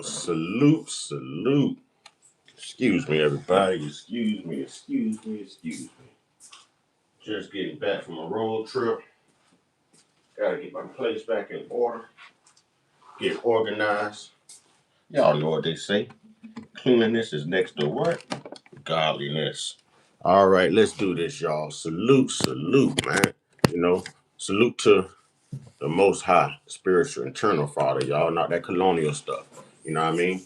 Salute, salute. Excuse me, everybody. Excuse me. Just getting back from a road trip. Gotta get my place back in order. Get organized. Y'all know what they say. Cleanliness is next to what? Godliness. All right, let's do this, y'all. Salute, salute, man. You know, salute to the Most High, spiritual, eternal Father, y'all. Not that colonial stuff. You know what I mean?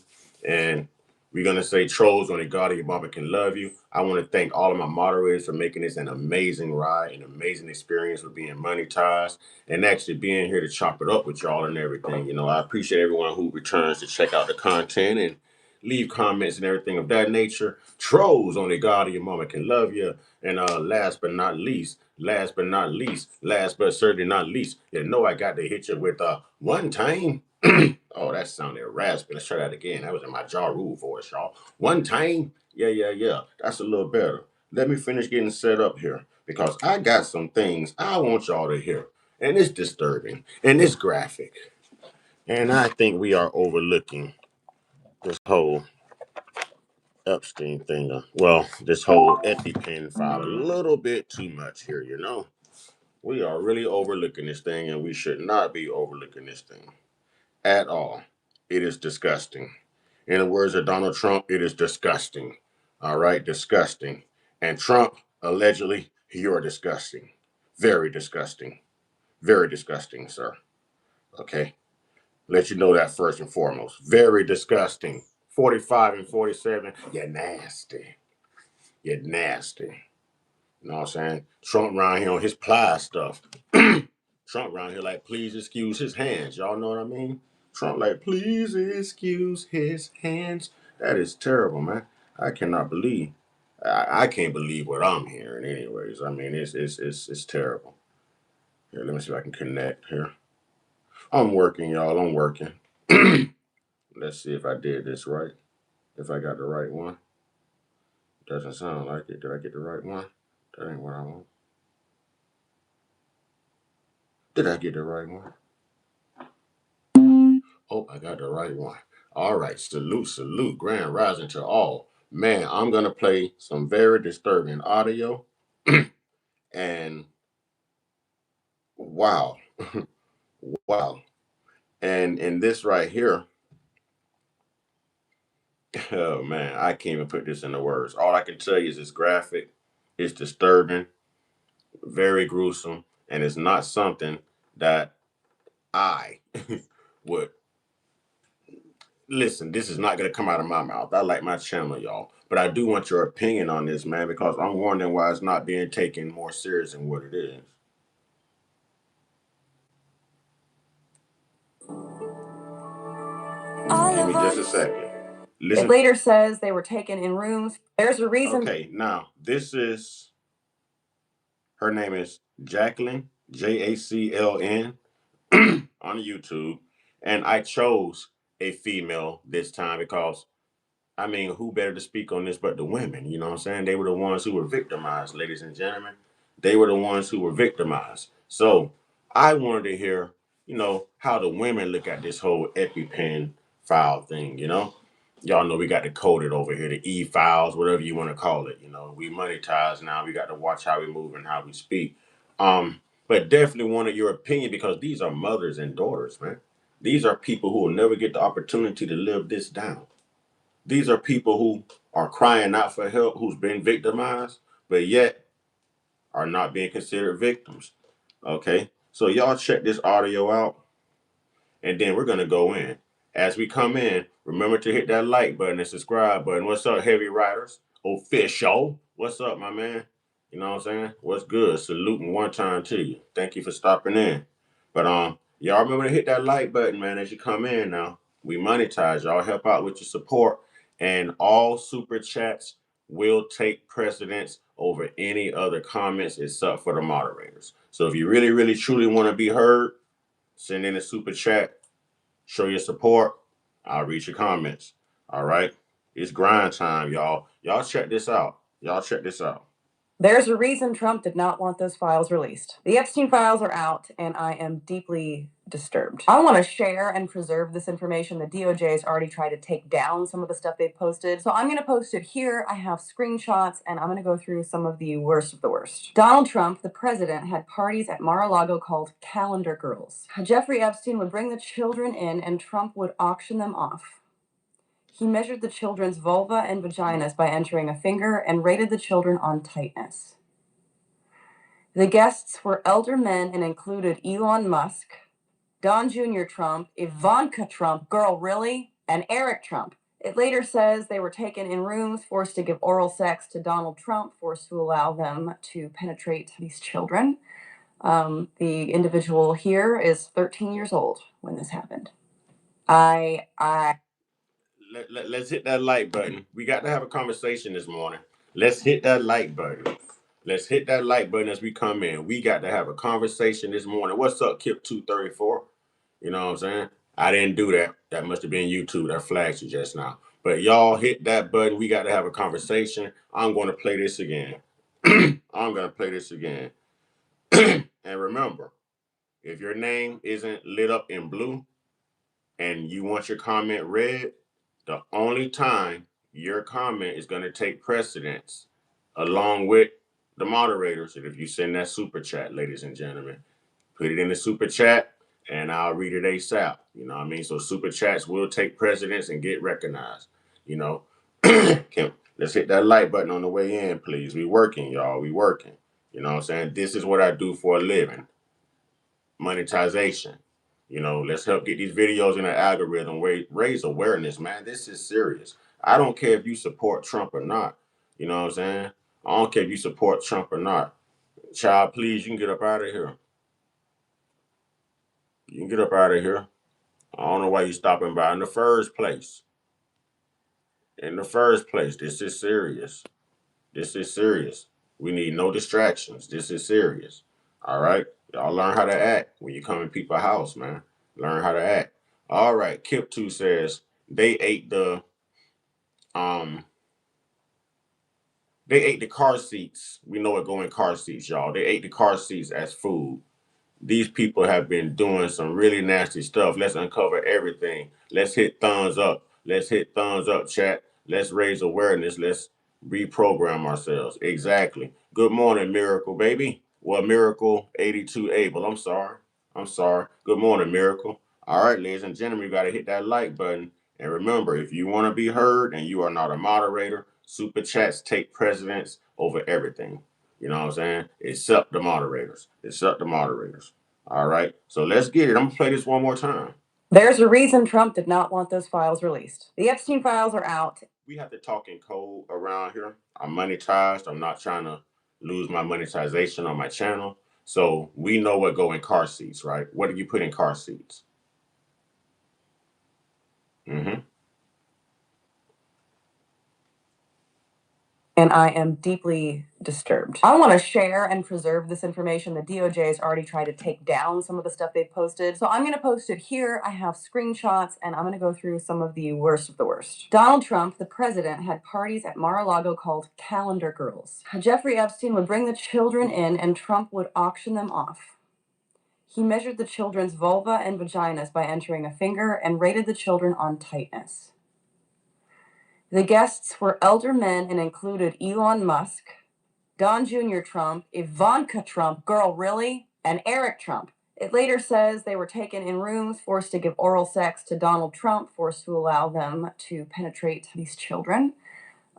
And we're going to say trolls, only God and your mama can love you. I want to thank all of my moderators for making this an amazing ride, an amazing experience with being monetized and actually being here to chop it up with y'all and everything. You know, I appreciate everyone who returns to check out the content and leave comments and everything of that nature. Trolls, only God and your mama can love you. And last but not least, last but certainly not least, you know I got to hit you with one time. Oh, that sounded raspy. Let's try that again. That was in my jaw rule voice, y'all. One time. Yeah. That's a little better. Let me finish getting set up here because I got some things I want y'all to hear. And it's disturbing. And it's graphic. And I think we are overlooking this whole Epstein thing. Well, this whole EpiPen file a little bit too much here, you know. We are really overlooking this thing, and we should not be overlooking this thing at all. It is disgusting. In the words of Donald Trump, it is disgusting. All right, disgusting. And Trump, allegedly, you're disgusting. Very disgusting. Very disgusting, sir. Okay? Let you know that first and foremost. Very disgusting. 45 and 47, you're nasty. You're nasty. You know what I'm saying? Trump around here on his ply stuff. Trump around here like, please excuse his hands. Y'all know what I mean? Trump like, please excuse his hands. That is terrible, man. I cannot believe. I can't believe what I'm hearing. Anyways, I mean, it's terrible. Here, let me see if I can connect here. I'm working, y'all. I'm working. Let's see if I did this right. If I got the right one. Doesn't sound like it. Did I get the right one? That ain't what I want. Did I get the right one? Oh, I got the right one. All right. Salute. Grand rising to all. Man, I'm going to play some very disturbing audio. And wow. Wow. And in this right here, oh man, I can't even put this into words. All I can tell you is it's graphic, it's disturbing, very gruesome, and it's not something that I would listen. This is not going to come out of my mouth. I like my channel, y'all, but I do want your opinion on this, man, because I'm wondering why it's not being taken more serious than what it is. Give me just a second. Listen. It later says they were taken in rooms. There's a reason. Okay, now this is her name is Jacqueline, Jacln, on YouTube, and I chose a female this time because I mean, who better to speak on this but the women? You know what I'm saying? They were the ones who were victimized, ladies and gentlemen. They were the ones who were victimized. So I wanted to hear, you know, how the women look at this whole EpiPen file thing, you know? Y'all know we got to code it over here, the E-files, whatever you want to call it. You know, we monetize now. We got to watch how we move and how we speak. But definitely wanted your opinion because these are mothers and daughters, man. These are people who will never get the opportunity to live this down. These are people who are crying out for help, who's been victimized, but yet are not being considered victims. Okay? So y'all check this audio out, and then we're going to go in. As we come in, remember to hit that like button and subscribe button. What's up, Heavy Riders? Official. What's up, my man? You know what I'm saying? What's good? Saluting one time to you. Thank you for stopping in. But y'all remember to hit that like button, man, as you come in now. We monetize. Y'all help out with your support. And all super chats will take precedence over any other comments except for the moderators. So if you really, really, truly want to be heard, send in a super chat, show your support. I'll read your comments. All right. It's grind time, y'all. Y'all check this out. There's a reason Trump did not want those files released. The Epstein files are out, and I am deeply disturbed. I want to share and preserve this information. The DOJ has already tried to take down some of the stuff they've posted, so I'm going to post it here. I have screenshots, and I'm going to go through some of the worst of the worst. Donald Trump, the president, had parties at Mar-a-Lago called Calendar Girls. Jeffrey Epstein would bring the children in, and Trump would auction them off. He measured the children's vulva and vaginas by entering a finger and rated the children on tightness. The guests were elder men and included Elon Musk, Don Jr. Trump, Ivanka Trump, girl, really? And Eric Trump. It later says they were taken in rooms, forced to give oral sex to Donald Trump, forced to allow them to penetrate these children. The individual here is 13 years old when this happened. Let's hit that like button. We got to have a conversation this morning. Let's hit that like button. Let's hit that like button as we come in. We got to have a conversation this morning. What's up, Kip 234? You know what I'm saying? I didn't do that. That must have been YouTube that flagged you just now. But y'all hit that button. We got to have a conversation. I'm going to play this again. I'm going to play this again. And remember, if your name isn't lit up in blue and you want your comment read, the only time your comment is going to take precedence along with the moderators, and if you send that super chat, ladies and gentlemen, put it in the super chat and I'll read it ASAP. You know what I mean? So super chats will take precedence and get recognized. You know, let's hit that like button on the way in, please. We working, y'all. We working. You know what I'm saying? This is what I do for a living. Monetization. You know, let's help get these videos in the algorithm, raise awareness, man. This is serious. I don't care if you support Trump or not. You know what I'm saying? I don't care if you support Trump or not. Child, please, you can get up out of here. You can get up out of here. I don't know why you're stopping by in the first place. In the first place, this is serious. This is serious. We need no distractions. This is serious. All right? Y'all learn how to act when you come in people's house, man. Learn how to act. All right. Kip2 says they ate the car seats. We know it go in car seats, y'all. They ate the car seats as food. These people have been doing some really nasty stuff. Let's uncover everything. Let's hit thumbs up. Let's hit thumbs up, chat. Let's raise awareness. Let's reprogram ourselves. Exactly. Good morning, Miracle, baby. Well, Miracle 82 Able. I'm sorry. I'm sorry. Good morning, Miracle. All right, ladies and gentlemen, you got to hit that like button. And remember, if you want to be heard and you are not a moderator, super chats take precedence over everything. You know what I'm saying? Except the moderators. Except the moderators. All right. So let's get it. I'm going to play this one more time. There's a reason Trump did not want those files released. The Epstein files are out. We have to talk in code around here. I'm monetized. I'm not trying to lose my monetization on my channel. So we know what go in car seats, right? What do you put in car seats? Mm-hmm. And I am deeply disturbed. I want to share and preserve this information. The DOJ has already tried to take down some of the stuff they've posted, so I'm going to post it here. I have screenshots, and I'm going to go through some of the worst of the worst. Donald Trump, the president, had parties at Mar-a-Lago called Calendar Girls. Jeffrey Epstein would bring the children in, and Trump would auction them off. He measured the children's vulva and vaginas by entering a finger and rated the children on tightness. The guests were elder men and included Elon Musk, Don Jr. Trump, Ivanka Trump, girl, really? And Eric Trump. It later says they were taken in rooms, forced to give oral sex to Donald Trump, forced to allow them to penetrate these children.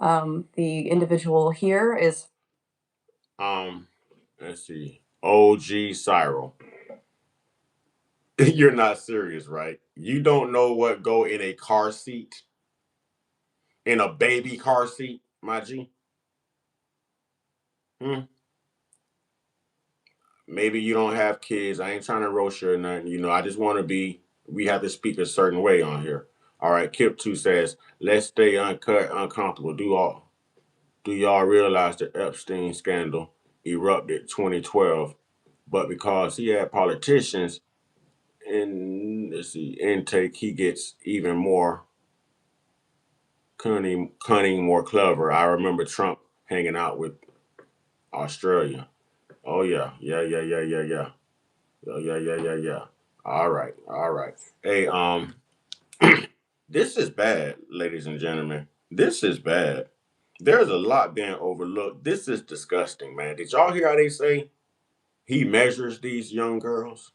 The individual here is... Let's see. OG Cyril. You're not serious, right? You don't know what go in a car seat? In a baby car seat, my G? Maybe you don't have kids. I ain't trying to roast you or nothing. You know, I just want to be, we have to speak a certain way on here. All right, Kip2 says, let's stay uncut, uncomfortable. Do y'all realize the Epstein scandal erupted 2012, but because he had politicians in, let's see, intake, he gets even more cunning, more clever. I remember Trump hanging out with Australia. Oh yeah. Yeah. All right, all right. Hey, this is bad, ladies and gentlemen. This is bad. There's a lot being overlooked. This is disgusting, man. Did y'all hear how they say he measures these young girls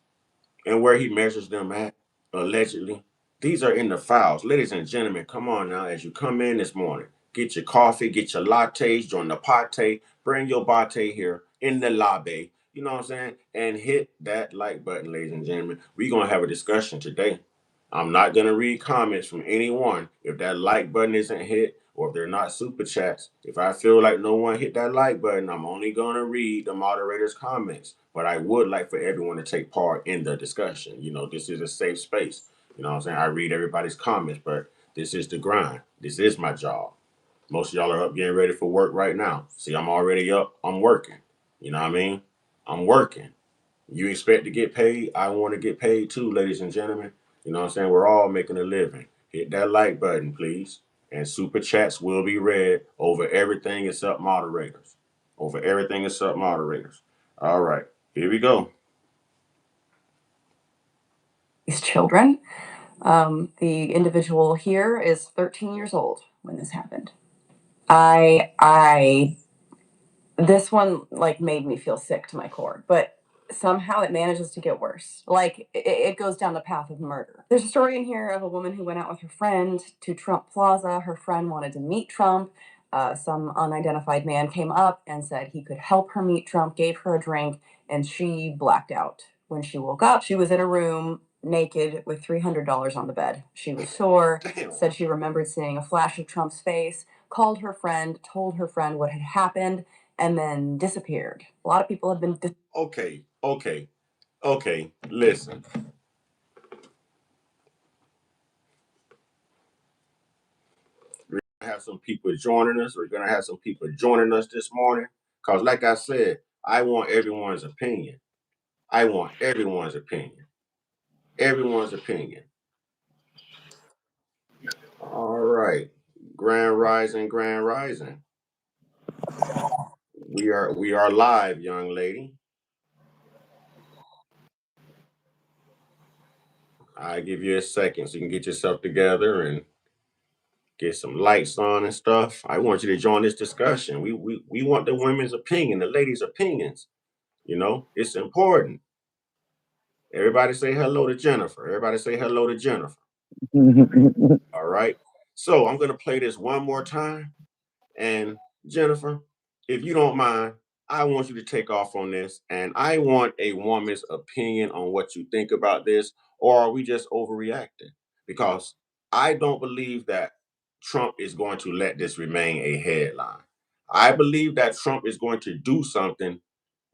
and where he measures them at, allegedly? These are in the files. Ladies and gentlemen, come on now. As you come in this morning, get your coffee, get your lattes, join the party, bring your latte here in the lobby. You know what I'm saying? And hit that like button, ladies and gentlemen. We're going to have a discussion today. I'm not going to read comments from anyone if that like button isn't hit or if they're not super chats. If I feel like no one hit that like button, I'm only going to read the moderator's comments. But I would like for everyone to take part in the discussion. You know, this is a safe space. You know what I'm saying? I read everybody's comments, but this is the grind. This is my job. Most of y'all are up getting ready for work right now. See, I'm already up. I'm working. You know what I mean? I'm working. You expect to get paid? I want to get paid too, ladies and gentlemen. You know what I'm saying? We're all making a living. Hit that like button, please. And super chats will be read over everything except moderators. Over everything except moderators. All right, here we go. These children. The individual here is 13 years old when this happened. This one like made me feel sick to my core, but somehow it manages to get worse. Like it goes down the path of murder. There's a story in here of a woman who went out with her friend to Trump Plaza. Her friend wanted to meet Trump. Some unidentified man came up and said he could help her meet Trump, gave her a drink, and she blacked out. When she woke up, she was in a room naked with $300 on the bed. She was sore, said she remembered seeing a flash of Trump's face, called her friend, told her friend what had happened, and then disappeared. A lot of people have been. Okay. Listen. We're gonna have some people joining us. We're gonna have some people joining us this morning. Cause like I said, I want everyone's opinion. I want everyone's opinion. Everyone's opinion. All right. Grand Rising, Grand Rising. We are live, young lady. I give you a second so you can get yourself together and get some lights on and stuff. I want you to join this discussion. We want the women's opinion, the ladies' opinions. You know, it's important. Everybody say hello to Jennifer. Everybody say hello to Jennifer. All right. So I'm gonna play this one more time. And Jennifer, if you don't mind, I want you to take off on this. And I want a woman's opinion on what you think about this, or are we just overreacting? Because I don't believe that Trump is going to let this remain a headline. I believe that Trump is going to do something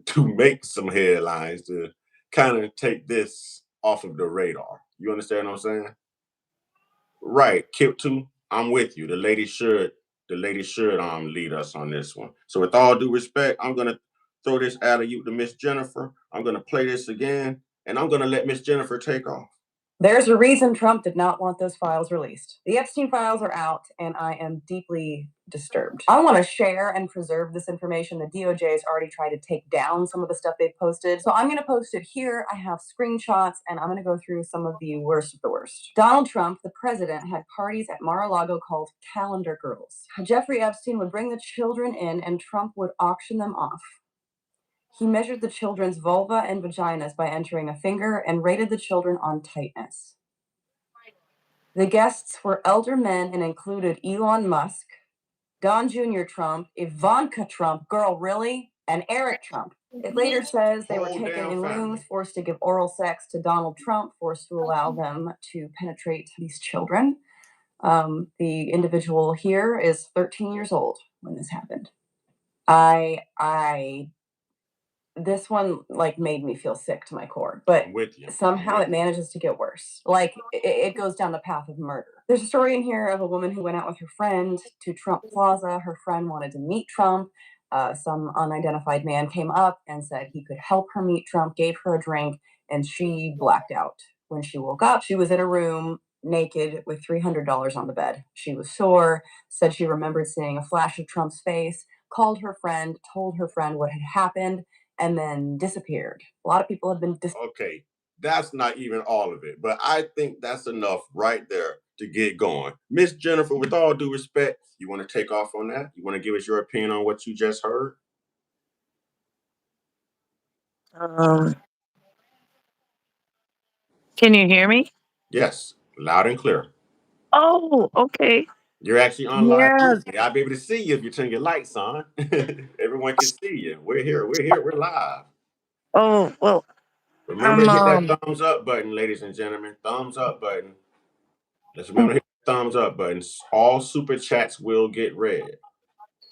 to make some headlines to kind of take this off of the radar. You understand what I'm saying? Right. Kip two, I'm with you. The lady should lead us on this one. So with all due respect, I'm gonna throw this out of you to Miss Jennifer. I'm gonna play this again, and I'm gonna let Miss Jennifer take off. There's a reason Trump did not want those files released. The Epstein files are out, and I am deeply disturbed. I want to share and preserve this information. The DOJ has already tried to take down some of the stuff they've posted, so I'm going to post it here. I have screenshots, and I'm going to go through some of the worst of the worst. Donald Trump, the president, had parties at Mar-a-Lago called Calendar Girls. Jeffrey Epstein would bring the children in, and Trump would auction them off. He measured the children's vulva and vaginas by entering a finger and rated the children on tightness. The guests were elder men and included Elon Musk, Don Jr. Trump, Ivanka Trump, girl, really, and Eric Trump. It later says they were taken in rooms, forced to give oral sex to Donald Trump, forced to allow them to penetrate these children. The individual here is 13 years old when this happened. This one like made me feel sick to my core, but somehow it manages to get worse. Like it goes down the path of murder. There's a story in here of a woman who went out with her friend to Trump Plaza. Her friend wanted to meet Trump. Some unidentified man came up and said he could help her meet Trump, gave her a drink, and she blacked out. When she woke up, she was in a room naked with $300 on the bed. She was sore, said she remembered seeing a flash of Trump's face, called her friend, told her friend what had happened, and then disappeared. A lot of people have been Okay. That's not even all of it, but I think that's enough right there to get going. Miss Jennifer, with all due respect, you want to take off on that? You want to give us your opinion on what you just heard? Um, can you hear me? Yes, loud and clear. Oh, okay. You're actually on live Yeah. listening. I'll be able to see you if you turn your lights on. Everyone can see you. We're here. We're here. We're live. Oh, well, Remember I'm to hit that thumbs up button, ladies and gentlemen. Thumbs up button. Let's remember to hit the thumbs up buttons. All super chats will get read.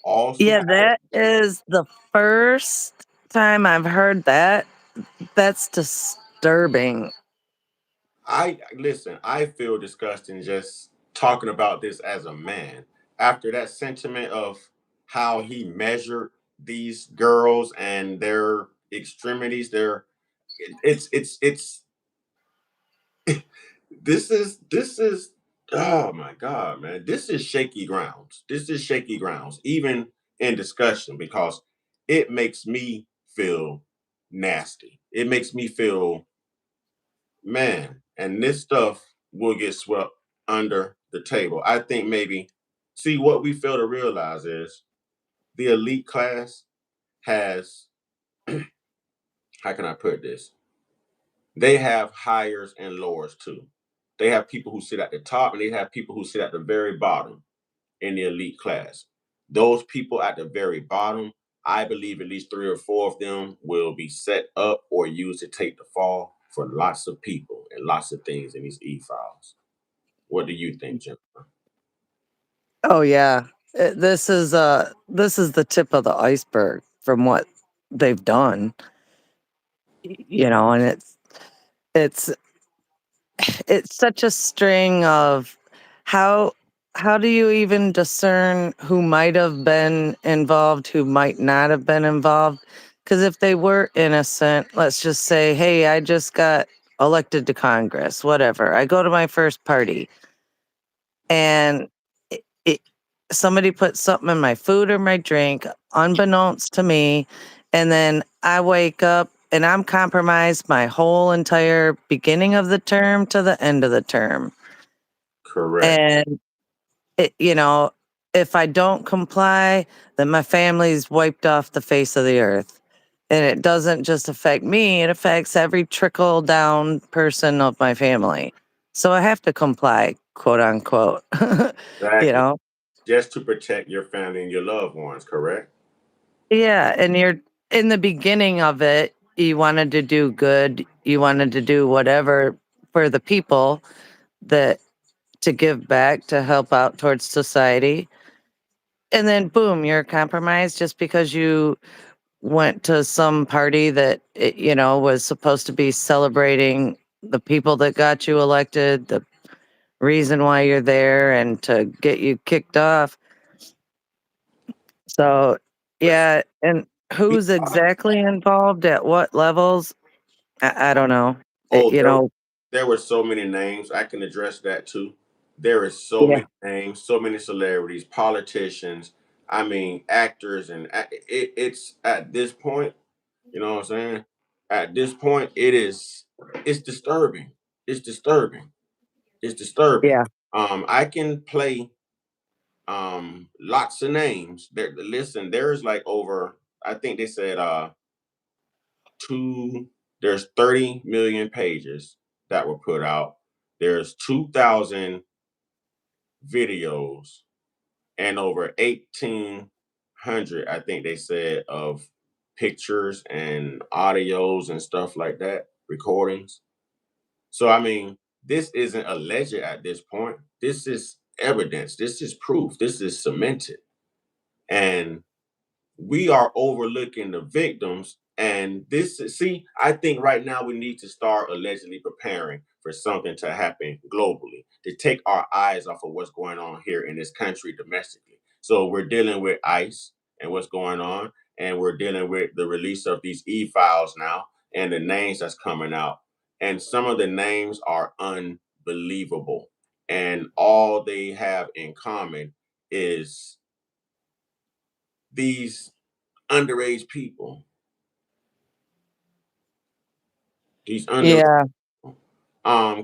All yeah, super that is the first time I've heard that. That's disturbing. I listen, I feel disgusting just talking about this as a man. After that sentiment of how he measured these girls and their extremities, it's this is oh my god, man. This is shaky grounds. This is shaky grounds, even in discussion, because it makes me feel nasty. It makes me feel man, and this stuff will get swept under the table. I think maybe, see, what we fail to realize is the elite class has, how can I put this? They have hires and lowers too. They have people who sit at the top and they have people who sit at the very bottom in the elite class. Those people at the very bottom, I believe at least three or four of them will be set up or used to take the fall for lots of people and lots of things in these e-files. What do you think, Jim? Oh yeah. This is the tip of the iceberg from what they've done, and it's it's such a string of how how do you even discern who might have been involved, who might not have been involved? Because if they were innocent, let's just say, hey, I just got elected to Congress, whatever. I go to my first party and it, somebody put something in my food or my drink, unbeknownst to me, and then I wake up and I'm compromised my whole entire beginning of the term to the end of the term. Correct. And it, if I don't comply, then my family's wiped off the face of the earth. And it doesn't just affect me, it affects every trickle down person of my family. So I have to comply, quote unquote. you Exactly. know? Just to protect your family and your loved ones, correct? Yeah. And you're in the beginning of it, you wanted to do good, you wanted to do whatever for the people that to give back, to help out towards society. And then boom, you're compromised just because you went to some party that was supposed to be celebrating the people that got you elected, the reason why you're there, and to get you kicked off. So But yeah, and we who's are, exactly involved at what levels? I don't know. oh, You know, there were so many names. I can address that too. There is so yeah, many names, so many celebrities, politicians. I mean, actors, and it's at this point. You know what I'm saying? At this point, it's disturbing. It's disturbing. It's disturbing. yeah, I can play lots of names. There, listen, there's like over. I think they said two. There's 30 million pages that were put out. There's 2,000 videos and over 1,800. I think they said of pictures and audios and stuff like that, recordings. So I mean, this isn't alleged at this point. This is evidence. This is proof. This is cemented. And we are overlooking the victims. And this, see, I think right now we need to start allegedly preparing for something to happen globally to take our eyes off of what's going on here in this country domestically. So we're dealing with ICE and what's going on, and we're dealing with the release of these e-files now and the names that's coming out. And some of the names are unbelievable. And all they have in common is these underage people. These under Yeah.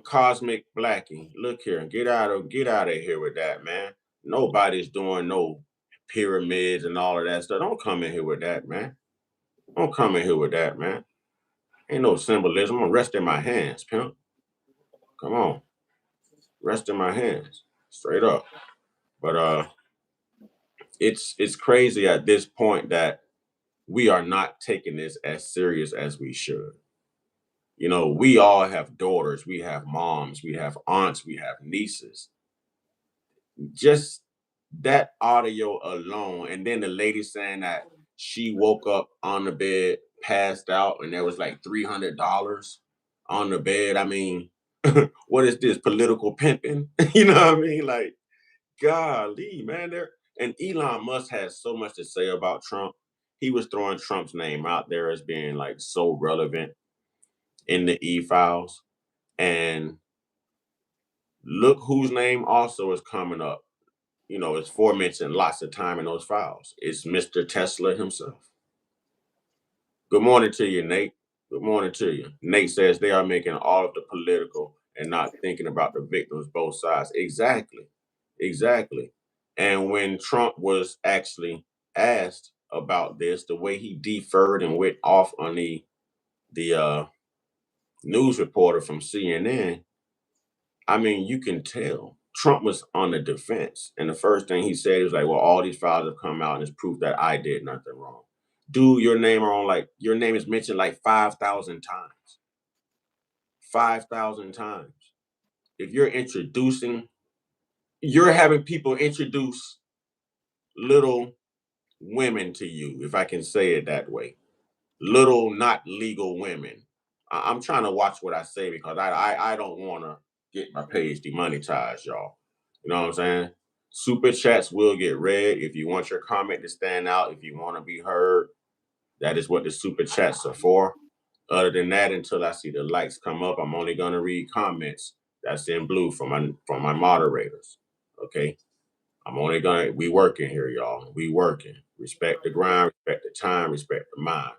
Cosmic Blackie. Look here, get out of here with that, man. Nobody's doing no pyramids and all of that stuff. Don't come in here with that, man. Don't come in here with that, man. Ain't no symbolism. I'm gonna rest in my hands, pimp. Come on. Rest in my hands. Straight up. But it's crazy at this point that we are not taking this as serious as we should. You know, we all have daughters, we have moms, we have aunts, we have nieces. Just that audio alone, and then the lady saying that she woke up on the bed, passed out, and there was like $300 on the bed. I mean, what is this political pimping? You know what I mean? Like, golly, man. There and Elon Musk has so much to say about Trump. He was throwing Trump's name out there as being like so relevant in the e files, and look whose name also is coming up. You know, it's forementioned lots of time in those files. It's Mr. Tesla himself. Good morning to you, Nate. Good morning to you. Nate says they are making all of the political and not thinking about the victims, both sides. Exactly. Exactly. And when Trump was actually asked about this, the way he deferred and went off on the news reporter from CNN, I mean, you can tell Trump was on the defense. And the first thing he said was like, well, all these files have come out and it's proof that I did nothing wrong. Dude, your name is mentioned like 5,000 times. 5,000 times. If you're having people introduce little women to you, if I can say it that way. Little, not legal women. I'm trying to watch what I say because I don't want to get my page demonetized, y'all. You know what I'm saying? Super chats will get read if you want your comment to stand out. If you want to be heard, that is what the super chats are for. Other than that, until I see the likes come up, I'm only gonna read comments that's in blue from my moderators. Okay. We working here, y'all. We working. Respect the grind, respect the time, respect the mind.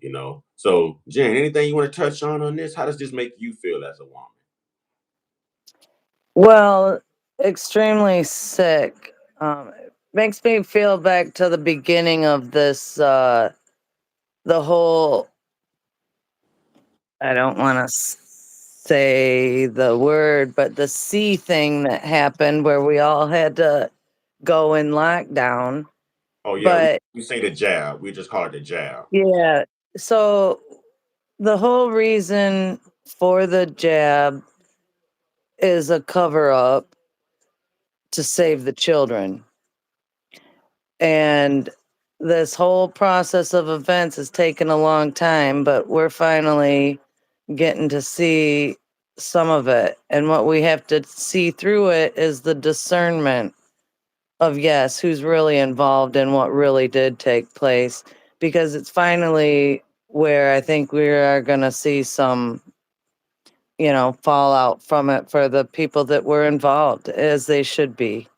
You know. So, Jen, anything you want to touch on this? How does this make you feel as a woman? Well, extremely sick. It makes me feel back to the beginning of this, the whole, I don't want to say the word, but the C thing that happened where we all had to go in lockdown. Oh yeah, But we say the jab. We just call it the jab. yeah, so the whole reason for the jab is a cover up to save the children. And this whole process of events has taken a long time, but we're finally getting to see some of it. And what we have to see through it is the discernment of, yes, who's really involved in what really did take place. Because it's finally where I think we are going to see some, fallout from it for the people that were involved, as they should be.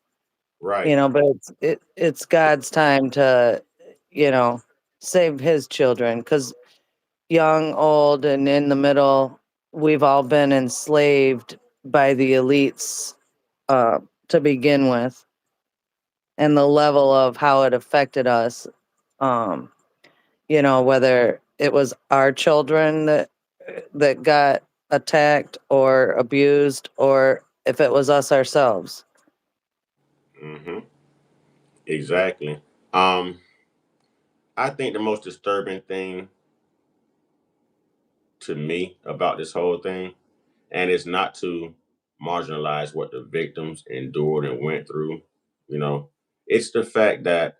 Right. But it's God's time to, you know, save his children, because young, old, and in the middle, we've all been enslaved by the elites uh, to begin with, and the level of how it affected us. Um, whether it was our children that got attacked or abused, or if it was us ourselves. Mm-hmm. Exactly. Um, I think the most disturbing thing to me about this whole thing, and it's not to marginalize what the victims endured and went through, you know, it's the fact that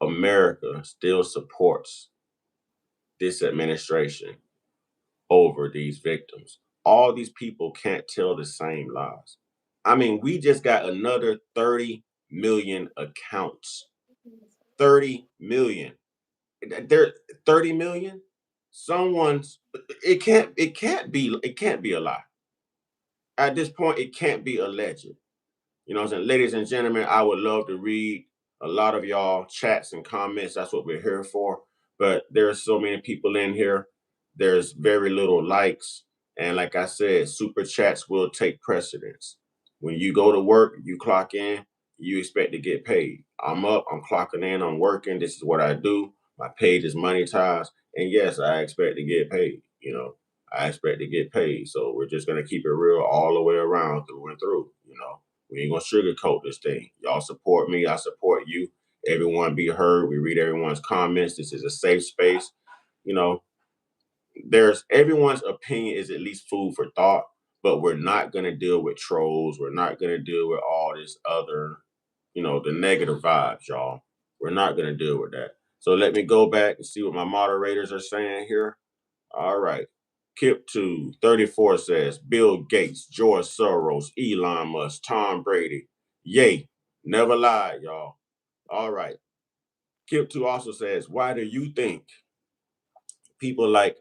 America still supports this administration over these victims. All these people can't tell the same lies. I mean, we just got another 30 million accounts. 30 million. There 30 million? Someone's it can't be a lie. At this point, it can't be alleged. You know what I'm saying? Ladies and gentlemen, I would love to read a lot of y'all chats and comments. That's what we're here for. But there's so many people in here there's very little likes. And like I said, super chats will take precedence. When you go to work, you clock in, you expect to get paid. I'm up, I'm clocking in, I'm working. This is what I do. My page is monetized. And yes, I expect to get paid. I expect to get paid. So we're just going to keep it real all the way around through and through. We ain't going to sugarcoat this thing. Y'all support me, I support you. Everyone be heard. We read everyone's comments. This is a safe space. You know, there's everyone's opinion is at least food for thought, but we're not going to deal with trolls. We're not going to deal with all this other, the negative vibes, y'all. We're not going to deal with that. So let me go back and see what my moderators are saying here. All right. Kip234 says Bill Gates, George Soros, Elon Musk, Tom Brady. Yay. Never lied, y'all. All right. Kip2 also says, why do you think people like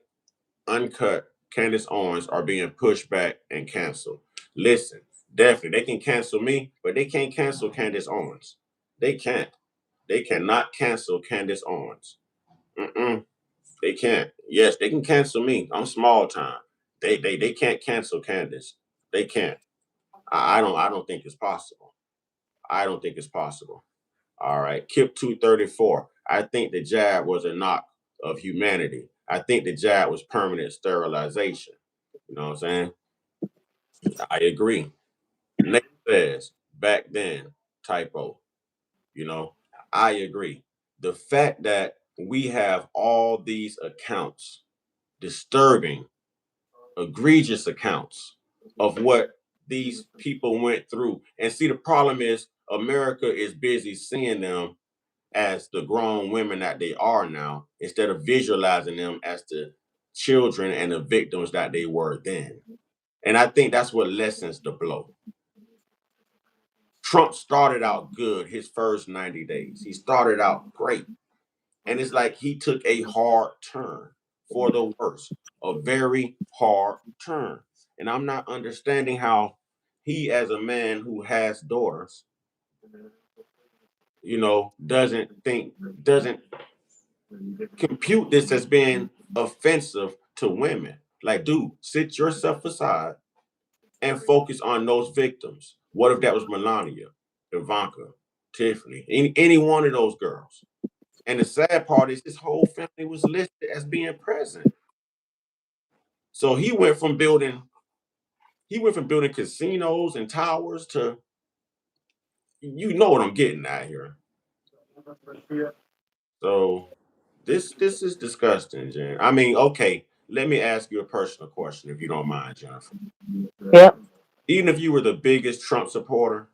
Uncut, Candace Owens are being pushed back and canceled? Listen, definitely, they can cancel me, but they can't cancel Candace Owens. They can't. They cannot cancel Candace Owens. They can't. Yes, they can cancel me. I'm small time. They can't cancel Candace. They can't. I don't think it's possible. I don't think it's possible. All right. Kip 234. I think the jab was a knock of humanity. I think the jab was permanent sterilization. You know what I'm saying? I agree. Nick says, back then, typo. I agree. The fact that we have all these accounts, disturbing, egregious accounts of what these people went through. And see, the problem is America is busy seeing them as the grown women that they are now, instead of visualizing them as the children and the victims that they were then. And I think that's what lessens the blow. Trump started out good his first 90 days. He started out great. And it's like he took a hard turn for the worse, a very hard turn. And I'm not understanding how he, as a man who has daughters, doesn't compute this as being offensive to women. Like, dude, sit yourself aside and focus on those victims. What if that was Melania, Ivanka, Tiffany, any one of those girls? And the sad part is his whole family was listed as being present. So he went from building casinos and towers to, what I'm getting at here. So this is disgusting, Jen. I mean, okay, let me ask you a personal question, if you don't mind, Jennifer. Yep. Even if you were the biggest Trump supporter,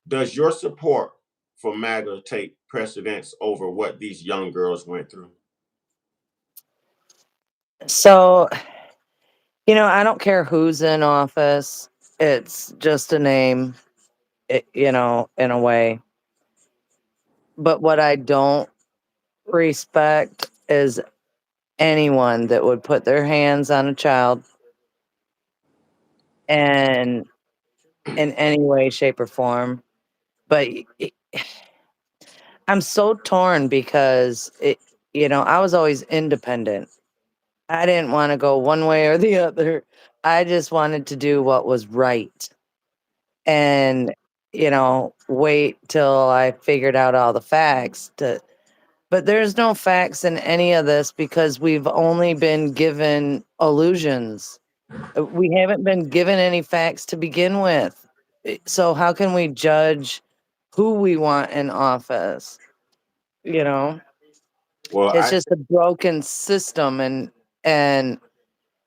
does your support for MAGA take precedence over what these young girls went through? So, I don't care who's in office. It's just a name, in a way. But what I don't respect is anyone that would put their hands on a child and in any way, shape, or form. But I'm so torn because I was always independent. I didn't want to go one way or the other. I just wanted to do what was right. And, wait till I figured out all the facts but there's no facts in any of this because we've only been given illusions. We haven't been given any facts to begin with. So how can we judge who we want in office? You know, Well, it's just a broken system, and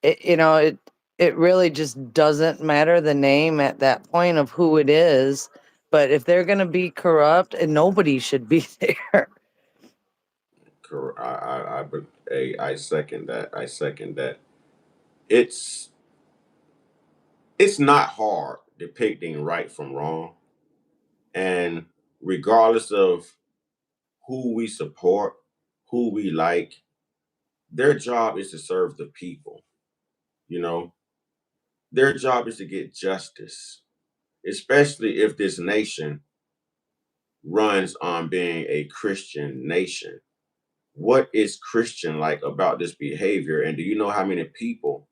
it really just doesn't matter the name at that point of who it is. But if they're going to be corrupt, and nobody should be there. I second that. I second that. It's not hard depicting right from wrong, and regardless of who we support, who we like, their job is to serve the people. You know, their job is to get justice, especially if this nation runs on being a Christian nation. what is Christian like about this behavior? And do you know how many people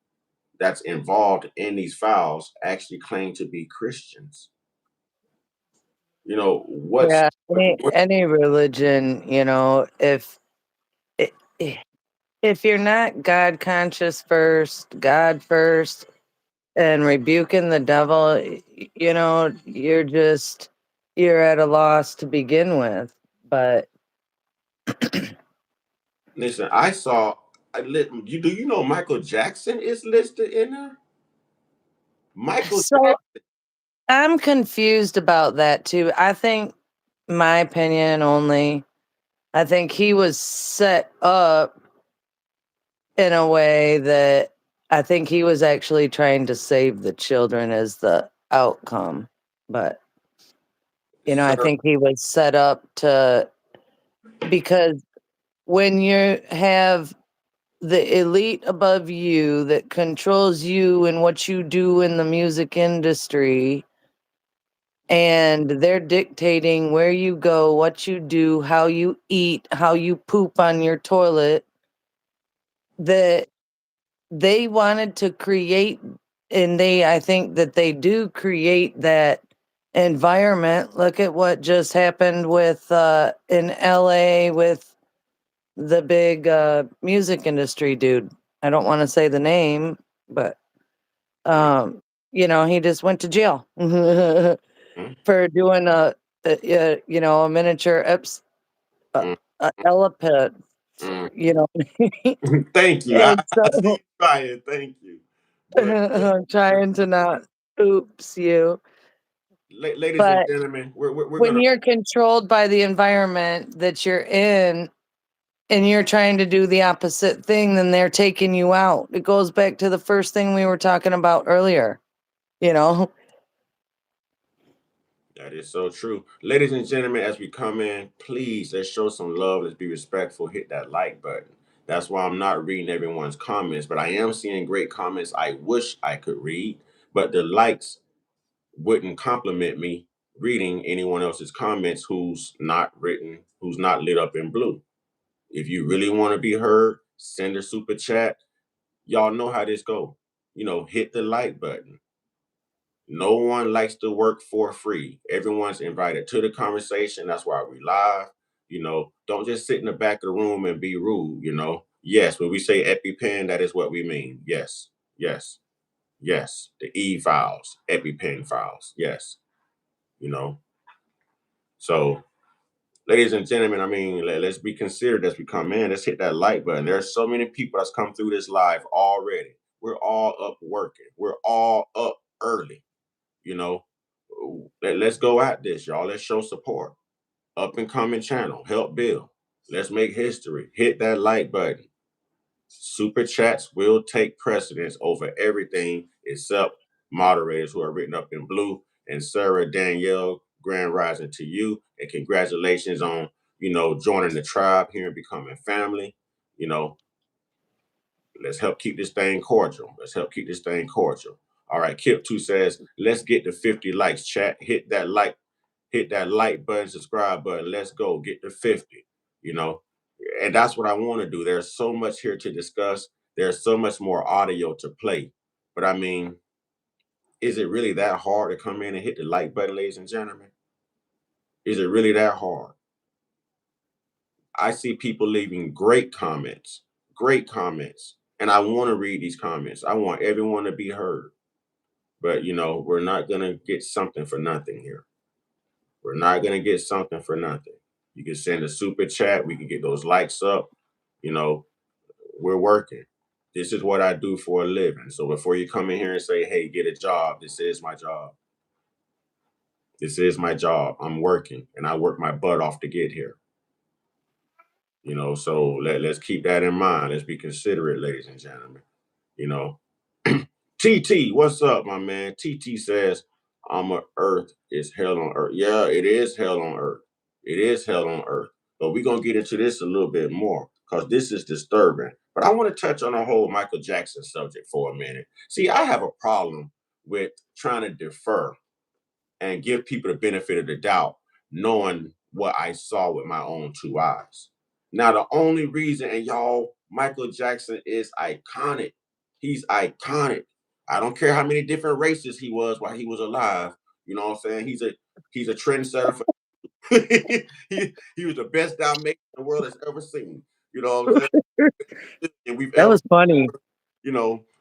that's involved in these files actually claim to be Christians? You know, what's Yeah, what any religion, i- i- if you're not God conscious first, God first, and rebuking the devil, you're at a loss to begin with. But listen, I saw do you know Michael Jackson is listed in there? Michael so I'm confused about that too. I think, my opinion only, I think he was set up in a way that I think he was actually trying to save the children as the outcome. But, I Jackson, think he was set up to, because when you have the elite above you that controls you and what you do in the music industry, and they're dictating where you go, what you do, how you eat, how you poop on your toilet, that they wanted to create, and I think that they do create that environment. Look at what just happened with in LA with the big music industry dude. I don't want to say the name, but mm, he just went to jail mm, for doing a miniature uh, mm, elephant, mm. and Thank you. I see you so trying. Thank you. But I'm trying to not oops you. ladies and But gentlemen, we're when gonna. you're controlled by the environment that you're in and you're trying to do the opposite thing, then they're taking you out. It goes back to the first thing we were talking about earlier, you know? That is so true. Ladies and gentlemen, as we come in, please let's show some love. Let's be respectful. Hit that like button. That's why I'm not reading everyone's comments, but I am seeing great comments I wish I could read, but the likes wouldn't compliment me reading anyone else's comments who's not lit up in blue. If you really want to be heard, send a super chat. Y'all know how this go. Hit the like button. No one likes to work for free. Everyone's invited to the conversation. That's why we live. Don't just sit in the back of the room and be rude. Yes, when we say EpiPen, that is what we mean. Yes, yes, yes. The E files, EpiPen files. Yes, you know. So, ladies and gentlemen, I mean, let's be considered as we come in. Let's hit that like button. There's so many people that's come through this live already. We're all up working. We're all up early. You know, let's go at this, y'all. Let's show support. Up and coming channel, help build. Let's make history. Hit that like button. Super chats will take precedence over everything except moderators who are written up in blue. And Sarah Danielle, grand rising to you. And congratulations on, joining the tribe here and becoming family. You know, let's help keep this thing cordial. Let's help keep this thing cordial. All right, Kip2 says, let's get to 50 likes, chat. Hit that like button, subscribe button. Let's go. Get to 50. You know, and that's what I want to do. There's so much here to discuss. There's so much more audio to play. But I mean, is it really that hard to come in and hit the like button, ladies and gentlemen? Is it really that hard? I see people leaving great comments. And I want to read these comments. I want everyone to be heard. But, we're not going to get something for nothing here. We're not going to get something for nothing. You can send a super chat. We can get those likes up. You know, we're working. This is what I do for a living. So before you come in here and say, hey, get a job, this is my job. This is my job. I'm working and I work my butt off to get here. So let's keep that in mind. Let's be considerate, ladies and gentlemen. You know, TT, what's up, my man? TT says, I'm a earth is hell on earth. Yeah, it is hell on earth. It is hell on earth. But we're going to get into this a little bit more because this is disturbing. But I want to touch on the whole Michael Jackson subject for a minute. See, I have a problem with trying to defer and give people the benefit of the doubt, knowing what I saw with my own two eyes. Now, the only reason, and y'all, Michael Jackson is iconic. He's iconic. I don't care how many different races he was while he was alive. You know what I'm saying? He's a trendsetter for he was the best Dalmatian the world has ever seen. You know what I'm saying? And we've That ever, was funny.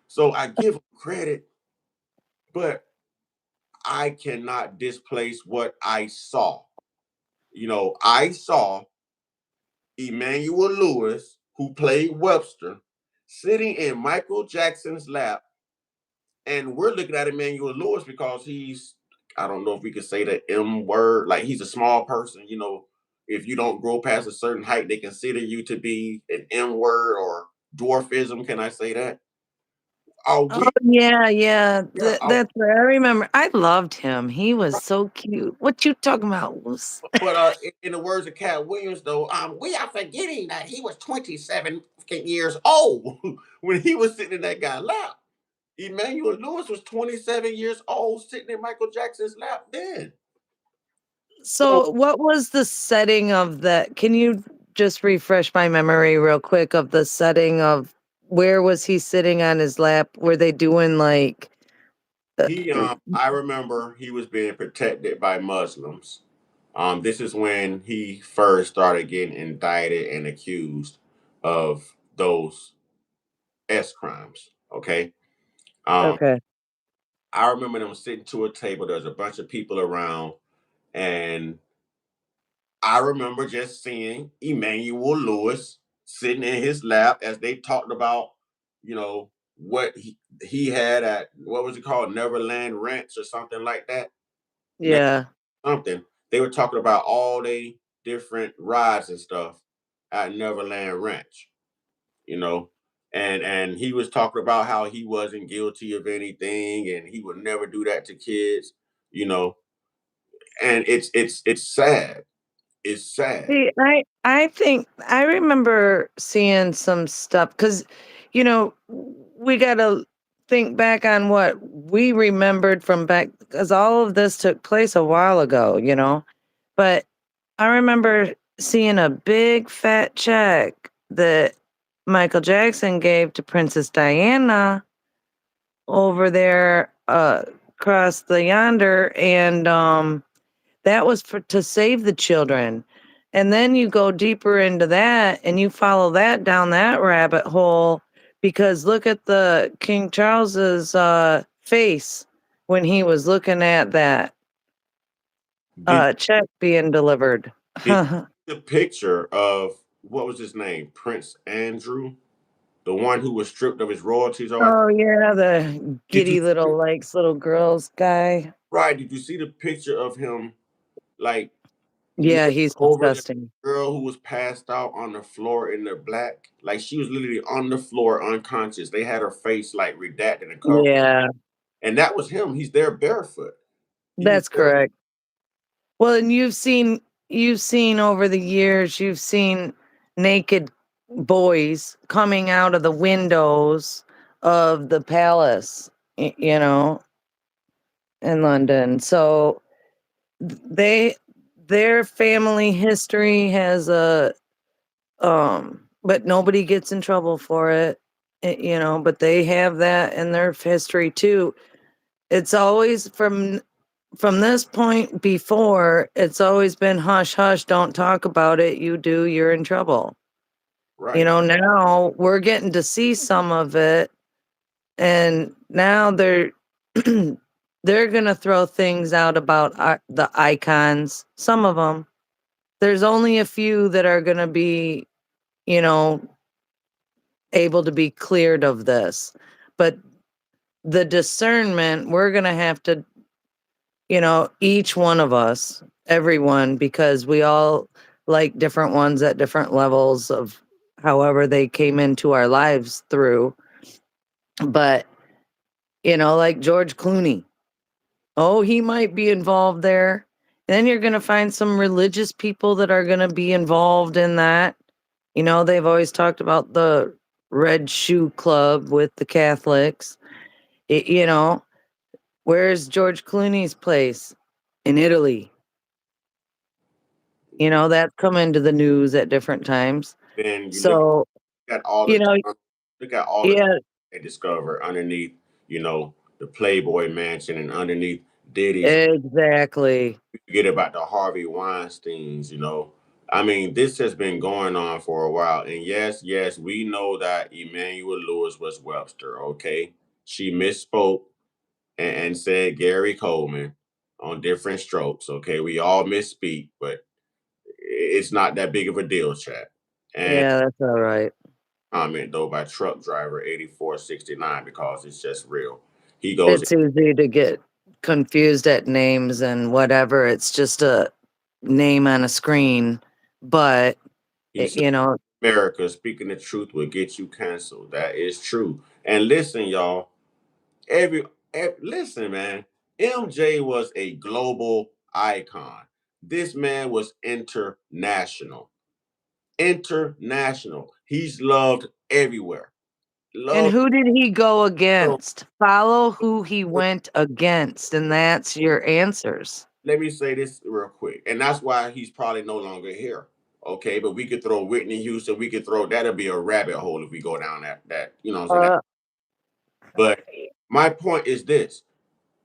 so I give him credit, but I cannot displace what I saw. I saw Emmanuel Lewis, who played Webster, sitting in Michael Jackson's lap. And we're looking at Emmanuel Lewis because I don't know if we could say the M word, like he's a small person. If you don't grow past a certain height, they consider you to be an M word or dwarfism. Can I say that? Are Oh, we, yeah, yeah, yeah, that's right, I remember. I loved him. He was so cute. What you talking about, Luce? but in the words of Cat Williams, though, we are forgetting that he was 27 years old when he was sitting in that guy's lap. Emmanuel Lewis was 27 years old sitting in Michael Jackson's lap then. So So, what was the setting of that? Can you just refresh my memory real quick of the setting of where was he sitting on his lap? Were they doing like uh, uh, I remember he was being protected by Muslims. This is when he first started getting indicted and accused of those S crimes. Okay. Um, okay. I remember them sitting to a table. There was a bunch of people around, and I remember just seeing Emmanuel Lewis sitting in his lap as they talked about, what he had at, what was it called, Neverland Ranch or something like that. Never Yeah. something. They were talking about all the different rides and stuff at Neverland Ranch, you know, and he was talking about how he wasn't guilty of anything and he would never do that to kids, you know, and it's sad. It's sad. See, I think I remember seeing some stuff because, we gotta think back on what we remembered from back because all of this took place a while ago, But I remember seeing a big fat check that Michael Jackson gave to Princess Diana over there across the yonder, and that was for to save the children. And then you go deeper into that and you follow that down that rabbit hole because look at the King Charles's face when he was looking at that Did check being delivered. did you see the picture of what was his name? Prince Andrew, the one who was stripped of his royalties. Or Oh yeah, the did you giddy little likes little girls guy. right? Did you see the picture of him like Yeah, kneeling he's over the disgusting. girl who was passed out on the floor in the black? Like she was literally on the floor unconscious. They had her face like redacted and covered. Yeah, And that was him. He's there barefoot. He was that's there. correct. Well, and you've seen over the years, you've seen naked boys coming out of the windows of the palace, in London. So they their family history has but nobody gets in trouble for it. But they have that in their history too. It's always from this point before, it's always been hush hush, don't talk about it. You do, you're in trouble. Right. Now we're getting to see some of it, and now they're gonna throw things out about the icons. Some of them. There's only a few that are gonna be, you know, able to be cleared of this, but the discernment we're gonna have to, each one of us, everyone, because we all like different ones at different levels of however they came into our lives through. But, like George Clooney, oh, he might be involved there. Then you're going to find some religious people that are going to be involved in that. They've always talked about the Red Shoe Club with the Catholics. It, you know, where's George Clooney's place? In Italy. That's come into the news at different times. Then you So, look at all you the know, look at all the yeah, they discover underneath, the Playboy Mansion and underneath Diddy's. exactly. Forget about the Harvey Weinsteins. I mean, this has been going on for a while. And yes, yes, we know that Emmanuel Lewis was Webster, okay? She misspoke and said Gary Coleman on different strokes, okay? We all misspeak, but it's not that big of a deal, chat. And Yeah, that's all right. comment, though, by truck driver 8469 because it's just real. He goes, It's easy to get confused at names and whatever. It's just a name on a screen, but he said, you know, America, speaking the truth will get you canceled. That is true. And listen, y'all, listen, man, MJ was a global icon. This man was international. International. He's loved everywhere. and Loved. who did he go against? Follow who he went against, and that's your answers. Let me say this real quick, and that's why he's probably no longer here. Okay, but we could throw Whitney Houston. We could throw that'll be a rabbit hole if we go down that. You know what I'm saying? Uh, But my point is this,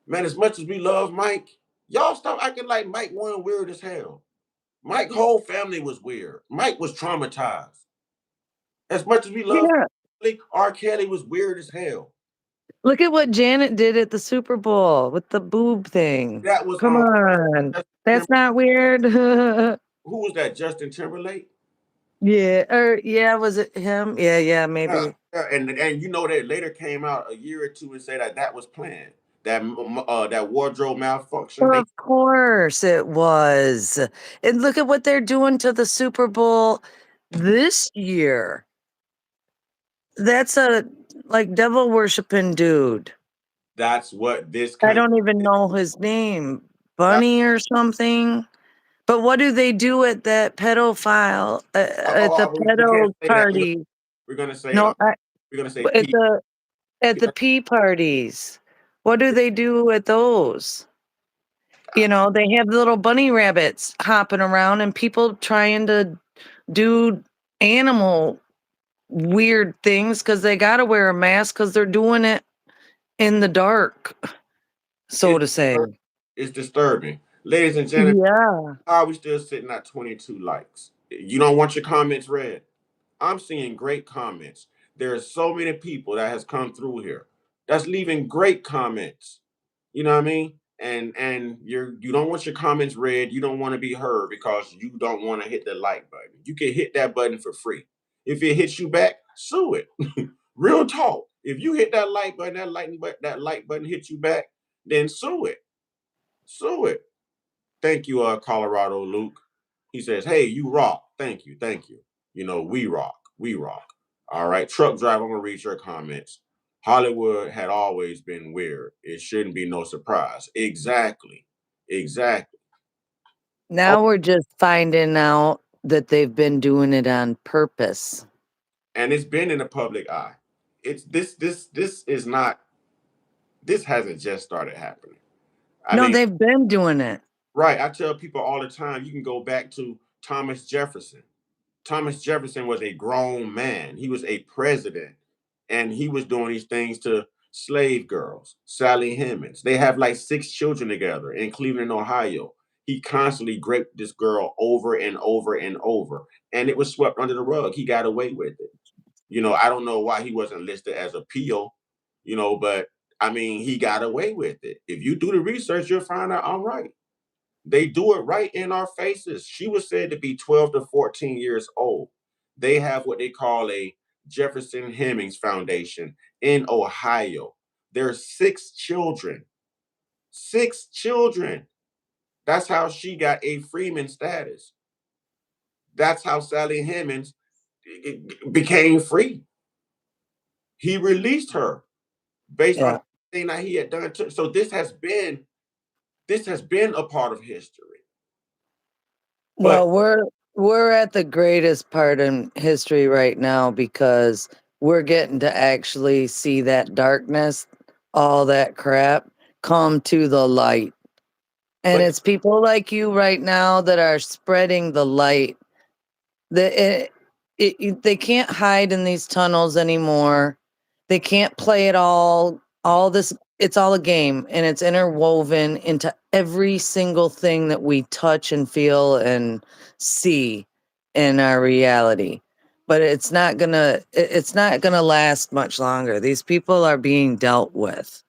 man. As much as we love Mike, y'all stop acting like Mike wasn't weird as hell. Mike's whole family was weird. Mike was traumatized. As much as we love yeah, R. Kelly was weird as hell. look at what Janet did at the Super Bowl with the boob thing. That was Come on, Justin that's not weird. who was that? Justin Timberlake. Yeah, or yeah, was it him? Yeah, yeah, Yeah, maybe. yeah, and that later came out a year or two and said that was planned. That wardrobe malfunction. They Of course it was. And look at what they're doing to the Super Bowl this year. That's a like devil worshiping dude. that's what this I country. don't even know his name. That, Bunny or something. But what do they do at that pedophile at the we can't pedo say that. party? We're gonna say No, we're gonna say at P. the pee parties. What do they do at those? You know, they have little bunny rabbits hopping around and people trying to do animal weird things because they got to wear a mask because they're doing it in the dark, so It's, to say. it's disturbing, ladies and gentlemen. Yeah. How are we still sitting at 22 likes? You don't want your comments read? I'm seeing great comments. There are so many people that has come through here that's leaving great comments. You know what I mean? And you don't want your comments read. You don't want to be heard because you don't want to hit the like button. You can hit that button for free. If it hits you back, sue it. Real talk. If you hit that like button, that like button hits you back, then sue it. Sue it. Thank you, Colorado Luke. He says, "Hey, you rock. Thank you, thank you. We rock. We rock." All right, truck driver. I'm gonna read your comments. Hollywood had always been weird. It shouldn't be no surprise. Exactly, exactly. Oh, Now we're just finding out that they've been doing it on purpose. and it's been in the public eye. It's this is not. This hasn't just started happening. I No, mean, they've been doing it. right. I tell people all the time. You can go back to Thomas Jefferson. Thomas Jefferson was a grown man. He was a president, and he was doing these things to slave girls. Sally Hemings. They have like 6 children together in Cleveland, Ohio. He constantly raped this girl over and over and over, and it was swept under the rug. He got away with it. I don't know why he wasn't listed as a PO, but I mean, he got away with it. If you do the research, you'll find out I'm right. They do it right in our faces. She was said to be 12 to 14 years old. They have what they call a Jefferson Hemings Foundation in Ohio. There are 6 children. 6 children. That's how she got a Freeman status. That's how Sally Hemings became free. He released her based on Yeah. the thing that he had done. So this has been a part of history. But Well, we're at the greatest part in history right now because we're getting to actually see that darkness, all that crap come to the light. And but it's people like you right now that are spreading the light. they can't hide in these tunnels anymore. They can't play it all this. It's all a game, and it's interwoven into every single thing that we touch and feel and see in our reality. But it's not gonna last much longer. These people are being dealt with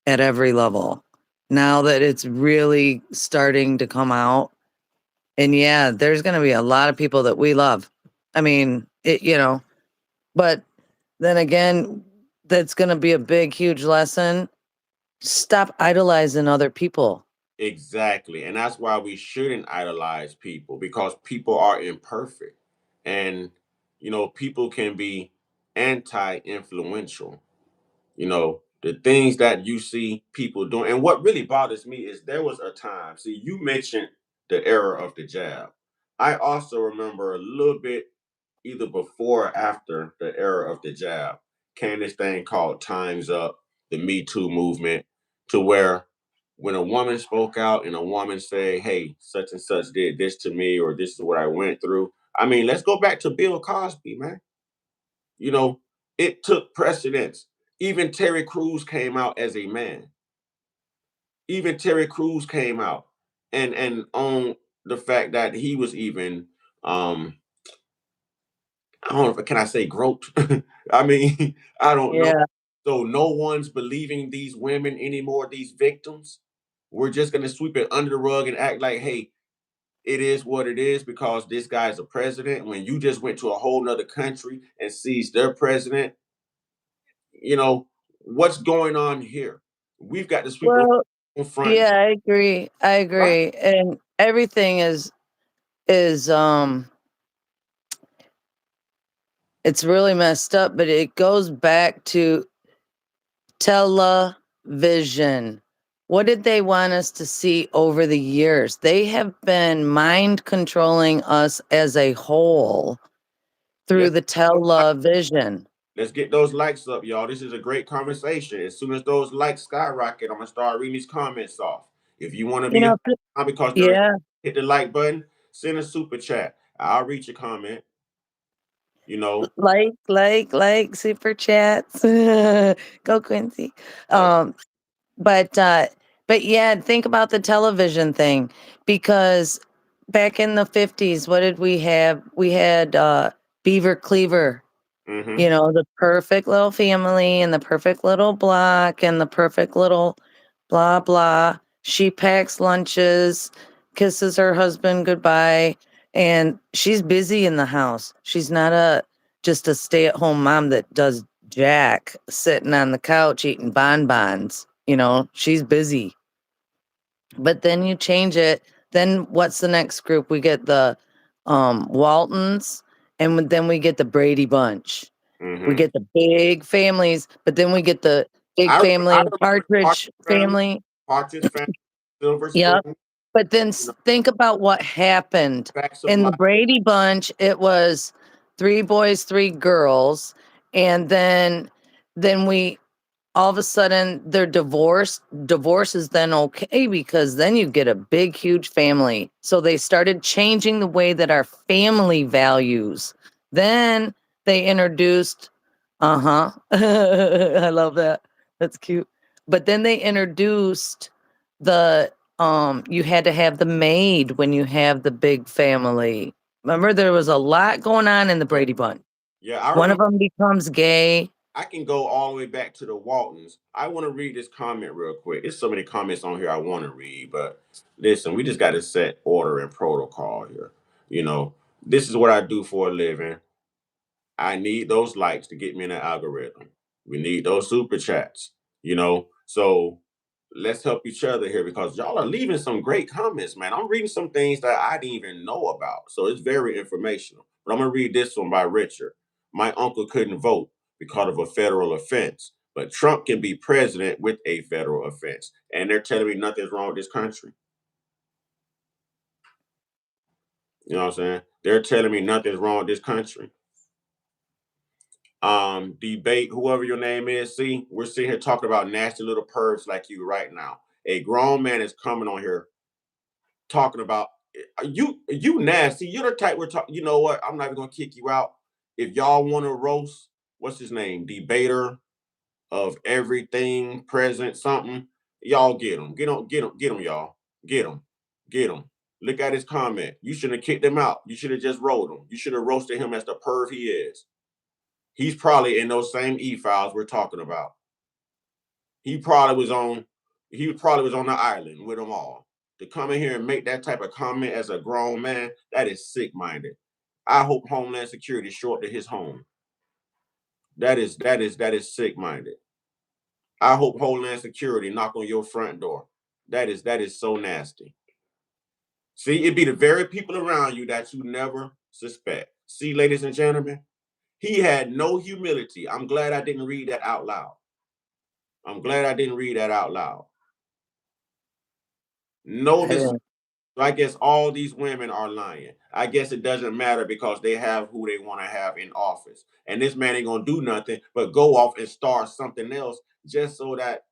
at every level now that it's really starting to come out. And yeah, there's going to be a lot of people that we love. I mean, but then again, that's going to be a big, huge lesson. Stop idolizing other people. Exactly. And that's why we shouldn't idolize people, because people are imperfect. And, people can be anti influential. The things that you see people doing. And what really bothers me is there was a time, see, you mentioned the era of the jab. I also remember a little bit either before or after the era of the jab came this thing called Time's Up, the Me Too movement, to where when a woman spoke out and a woman said, hey, such and such did this to me, or this is what I went through. I mean, let's go back to Bill Cosby, man. You know, it took precedence. Even Terry Crews came out as a man. Even Terry Crews came out and on the fact that he was even I don't know, can I say groped? I mean, I don't know. Yeah. So no one's believing these women anymore, these victims. We're just gonna sweep it under the rug and act like, hey, it is what it is because this guy's a president. When you just went to a whole nother country and seized their president, you know, what's going on here? We've got to sweep it Well, in front. yeah, I agree. I Right. agree. And everything is it's really messed up, but it goes back to television. What did they want us to see over the years? They have been mind controlling us as a whole through Let's the television. let's get those likes up, y'all. This is a great conversation. As soon as those likes skyrocket, I'm gonna start reading these comments off. If you want to You be know, on because they're yeah, hit the like button, send a super chat. I'll read your comment. You know, super chats. Go Quincy. uh, Um, But but yeah, think about the television thing because back in the 50s, what did we have? We had Beaver Cleaver, mm-hmm. the perfect little family and the perfect little block and the perfect little blah blah. She packs lunches, kisses her husband goodbye, and she's busy in the house. She's not a just a stay-at-home mom that does jack sitting on the couch eating bonbons. She's busy. But then you change it. Then what's the next group? We get the Waltons, and then we get the Brady Bunch. We Mm-hmm. get the big families, but then we get the big I family, remember Partridge family. Partridge family, Silver Spoon, Yep. But then think about what happened facts of in the life. Brady Bunch. It was three boys, three girls, and then we all of a sudden they're divorced. Divorce is then okay because then you get a big, huge family. So they started changing the way that our family values. Then they introduced, I love that. That's cute. But then they introduced the you had to have the maid when you have the big family. Remember there was a lot going on in the Yeah, Brady Bunch. yeah, I One of remember. them becomes gay. I can go all the way back to the Waltons. I want to read this comment real quick. There's so many comments on here I want to read, but listen, we just got to set order and protocol here. You know, this is what I do for a living. I need those likes to get me in the algorithm. We need those super chats, So let's help each other here because y'all are leaving some great comments, man. I'm reading some things that I didn't even know about. So it's very informational. But I'm going to read this one by Richard. My uncle couldn't vote because of a federal offense, but Trump can be president with a federal offense. And they're telling me nothing's wrong with this country. You know what I'm saying? They're telling me nothing's wrong with this country. Debate, whoever your name is. See, we're sitting here talking about nasty little pervs like you right now. A grown man is coming on here talking about you nasty. You're the type we're talking. You know what? I'm not even gonna kick you out. If y'all want to roast, what's his name? Debater of everything, present something. Y'all get him. Get him, y'all. Get him. Get him. Look at his comment. You shouldn't have kicked him out. You should have just rolled him. You should have roasted him as the perv he is. He's probably in those same e-files we're talking about. He probably was on the island with them all. To come in here and make that type of comment as a grown man, that is sick-minded. I hope Homeland Security show up to his home. That is sick-minded. I hope Homeland Security knock on your front door. That is so nasty. See, it be the very people around you that you never suspect. See, ladies and gentlemen, he had no humility. I'm glad I didn't read that out loud. I'm glad I didn't read that out loud. No, I didn't. so I guess all these women are lying. I guess it doesn't matter because they have who they want to have in office. And this man ain't gonna do nothing but go off and start something else just so that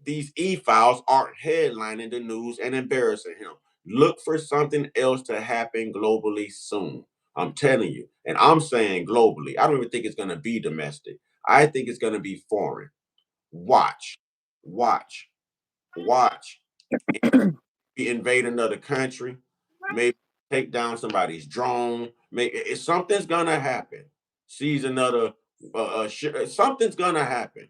these e-files aren't headlining the news and embarrassing him. Look for something else to happen globally soon. I'm telling you. And I'm saying globally. I don't even think it's gonna be domestic. I think it's gonna be foreign. Watch, watch, watch. Invade another country, maybe take down somebody's drone. Maybe something's gonna happen. Seize another. Something's gonna happen.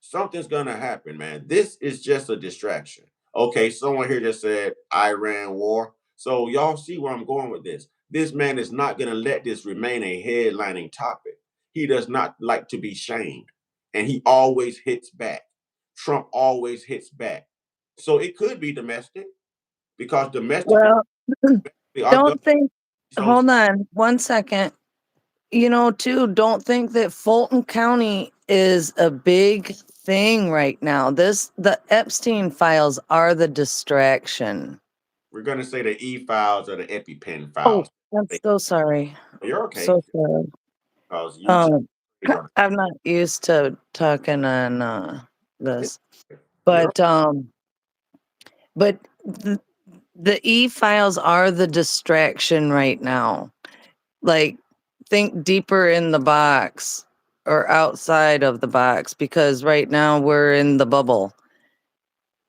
Something's gonna happen, man. This is just a distraction. Okay, someone here just said Iran war. So y'all see where I'm going with this. This man is not gonna let this remain a headlining topic. He does not like to be shamed, and he always hits back. Trump always hits back. So it could be domestic because domestically Well, our government don't think, so hold on one second. Too, don't think that Fulton County is a big thing right now. The Epstein files are the distraction. we're gonna say the E files or the EpiPen Oh, files. I'm so sorry. You're okay So sorry. because you just Um, I'm not used to talking on this, you're but but the e-files are the distraction right now. Like, think deeper in the box or outside of the box, because right now we're in the bubble.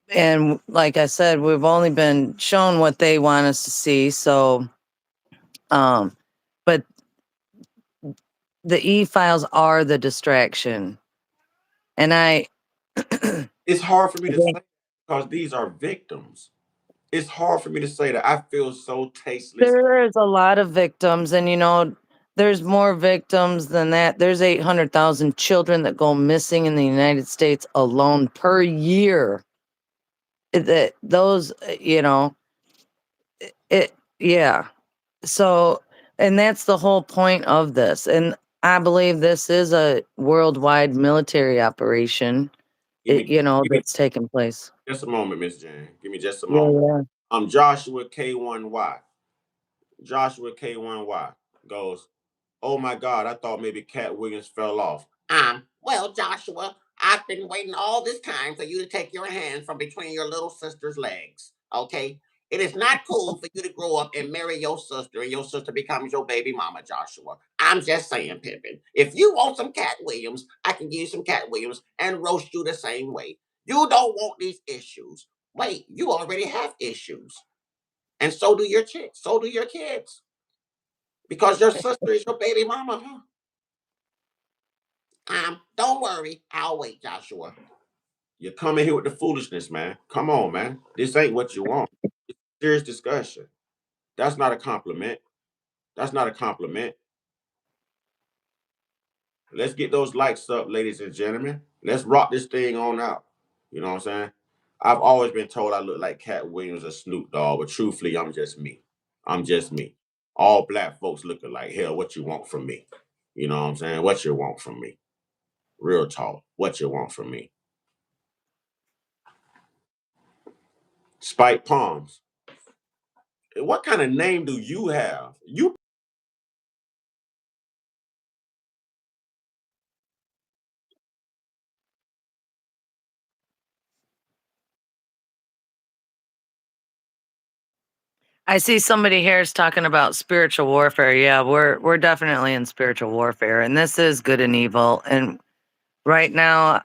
And like I said, we've only been shown what they want us to see. So, but the e-files are the distraction. And I it's hard for me to think say because these are victims. It's hard for me to say that. I feel so tasteless. there is a lot of victims, and there's more victims than that. There's 800,000 children that go missing in the United States alone per year. That those, yeah. So, and that's the whole point of this. And I believe this is a worldwide military operation, Give me that's taking place. just a moment, Miss Jane. Give me just a Yeah, moment. yeah. I'm Joshua K1Y. Joshua K1Y goes, oh my God, I thought maybe Cat Williams fell off. Well, Joshua, I've been waiting all this time for you to take your hand from between your little sister's legs. Okay? It is not cool for you to grow up and marry your sister and your sister becomes your baby mama, Joshua. I'm just saying, Pippin. If you want some Cat Williams, I can give you some Cat Williams and roast you the same way. You don't want these issues. Wait, you already have issues. And so do your chicks. So do your kids. Because your sister is your baby mama, huh? Don't worry. I'll wait, Joshua. You're coming here with the foolishness, man. Come on, man. This ain't what you want. It's a serious discussion. That's not a compliment. That's not a compliment. Let's get those likes up, ladies and gentlemen. Let's rock this thing on out. You know what I'm saying? I've always been told I look like Cat Williams or Snoop Dogg, but truthfully, I'm just me. I'm just me. All black folks look alike. Hell, what you want from me? You know what I'm saying? What you want from me? Real talk. What you want from me? Spike Palms. What kind of name do you have? You I see somebody here is talking about spiritual warfare. Yeah, we're definitely in spiritual warfare, and this is good and evil. And right now,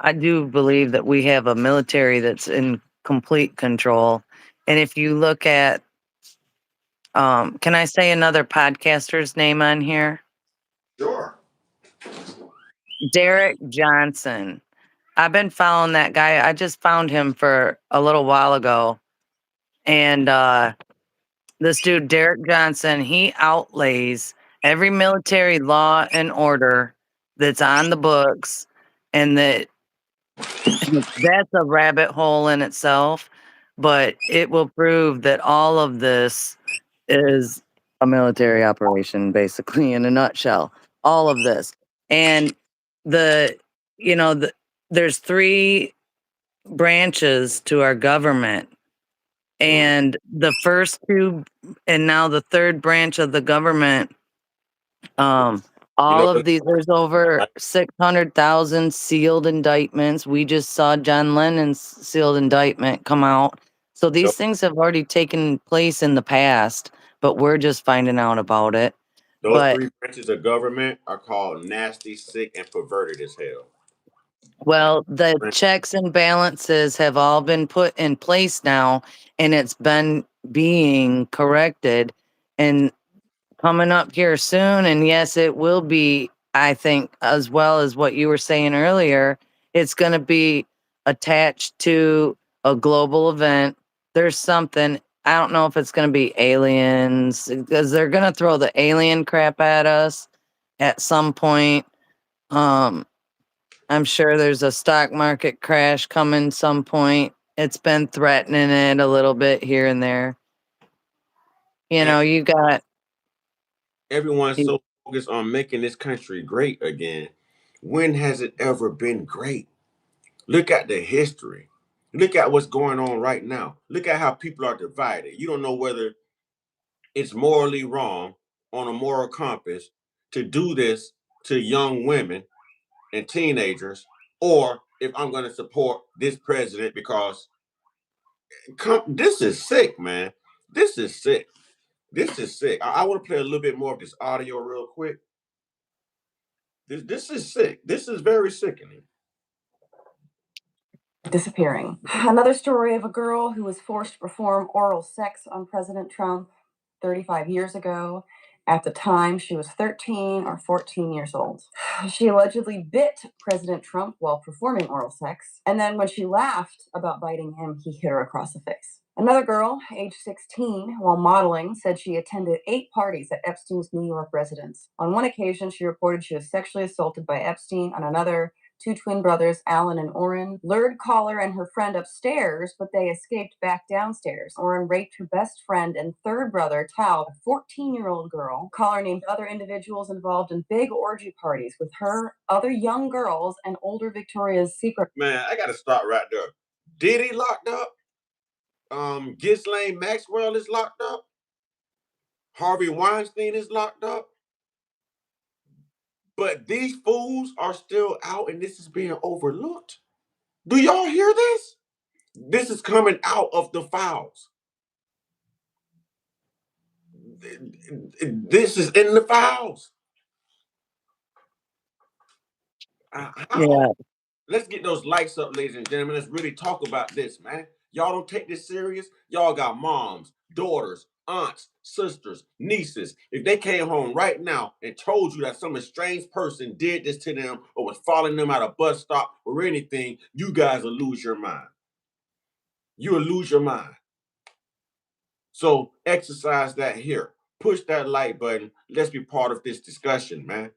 I do believe that we have a military that's in complete control. And if you look at, can I say another podcaster's name on here? Sure. Derek Johnson. I've been following that guy. I just found him for a little while ago. And this dude, Derek Johnson, he outlays every military law and order that's on the books. And that's a rabbit hole in itself. But it will prove that all of this is a military operation, basically, in a nutshell. All of this. And the, you know, there's three branches to our government, and the first two, and now the third branch of the government, You all know of what? these, there's over 600,000 sealed indictments. We just saw John Lennon's sealed indictment come out. So these things have already taken place in the past, but we're just finding out about it. Those But three branches of government are called nasty, sick, and perverted as hell. well, the checks and balances have all been put in place now, and it's been being corrected and coming up here soon. And yes, it will be, I think, as well as what you were saying earlier, it's going to be attached to a global event. There's something, I don't know if it's going to be aliens, because they're going to throw the alien crap at us at some point. Um, I'm sure there's a stock market crash coming some point. It's been threatening it a little bit here and there. You And know, you got everyone's so focused on making this country great again. When has it ever been great? Look at the history. Look at what's going on right now. Look at how people are divided. You don't know whether it's morally wrong on a moral compass to do this to young women and teenagers, or if I'm going to support this president because this is sick, man. This is sick. This is sick. I want to play a little bit more of this audio real quick. This is sick. This is very sickening. Disappearing. Another story of a girl who was forced to perform oral sex on President Trump 35 years ago. At the time, she was 13 or 14 years old. She allegedly bit President Trump while performing oral sex, and then when she laughed about biting him, he hit her across the face. Another girl, age 16, while modeling, said she attended 8 parties at Epstein's New York residence. On one occasion, she reported she was sexually assaulted by Epstein. On another, 2 twin brothers, Alan and Orrin, lured Caller and her friend upstairs, but they escaped back downstairs. Orrin raped her best friend and third brother, Tao, a 14-year-old girl. Caller named other individuals involved in big orgy parties with her, other young girls, and older Victoria's Secret. Man, I got to start right there. Diddy locked up. Ghislaine Maxwell is locked up. Harvey Weinstein is locked up. But these fools are still out and this is being overlooked. Do y'all hear this? This is coming out of the files. This is in the files. yeah. Let's get those likes up, ladies and gentlemen. Let's really talk about this, man. Y'all don't take this serious. Y'all got moms, daughters, aunts, sisters, nieces. If they came home right now and told you that some estranged person did this to them or was following them at a bus stop or anything, you guys will lose your mind. You will lose your mind. So exercise that here. Push that like button. Let's be part of this discussion, man.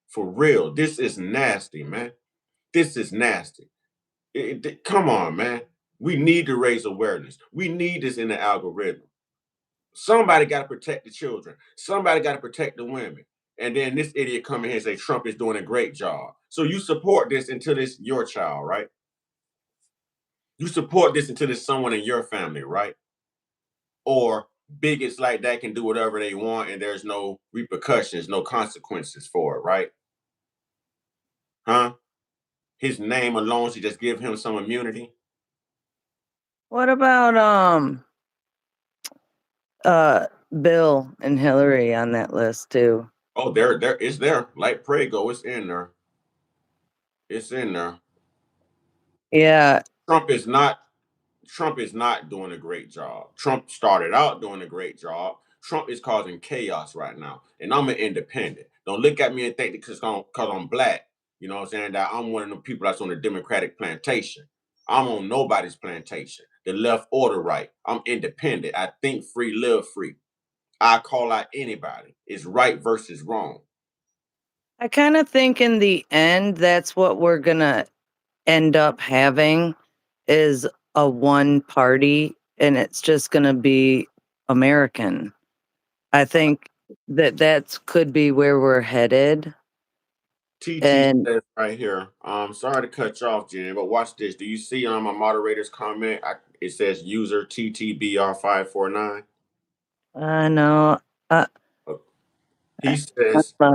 For real. This is nasty, man. This is nasty. Come on, man. We need to raise awareness. We need this in the algorithm. Somebody got to protect the children. Somebody got to protect the women. And then this idiot come in here and say Trump is doing a great job. So you support this until it's your child, right? You support this until it's someone in your family, right? Or bigots like that can do whatever they want and there's no repercussions, no consequences for it, right? Huh? His name alone should just give him some immunity. What about Bill and Hillary on that list too. Oh, there, it's there. Like Prego, it's in there. It's in there. Yeah. Trump is not Trump is not doing a great job. Trump started out doing a great job. Trump is causing chaos right now. And I'm an independent. Don't look at me and think because I'm black, you know what I'm saying, that I'm one of the people that's on the Democratic plantation. I'm on nobody's plantation. The left or the right. I'm independent. I think free, live free. I call out anybody. It's right versus wrong. I kind of think in the end, that's what we're going to end up having is a one party, and it's just going to be American. I think that could be where we're headed. TT And says right here. Sorry to cut you off, Jen, but watch this. Do you see on my moderator's comment? It says user TTBR549. no, uh, He says uh,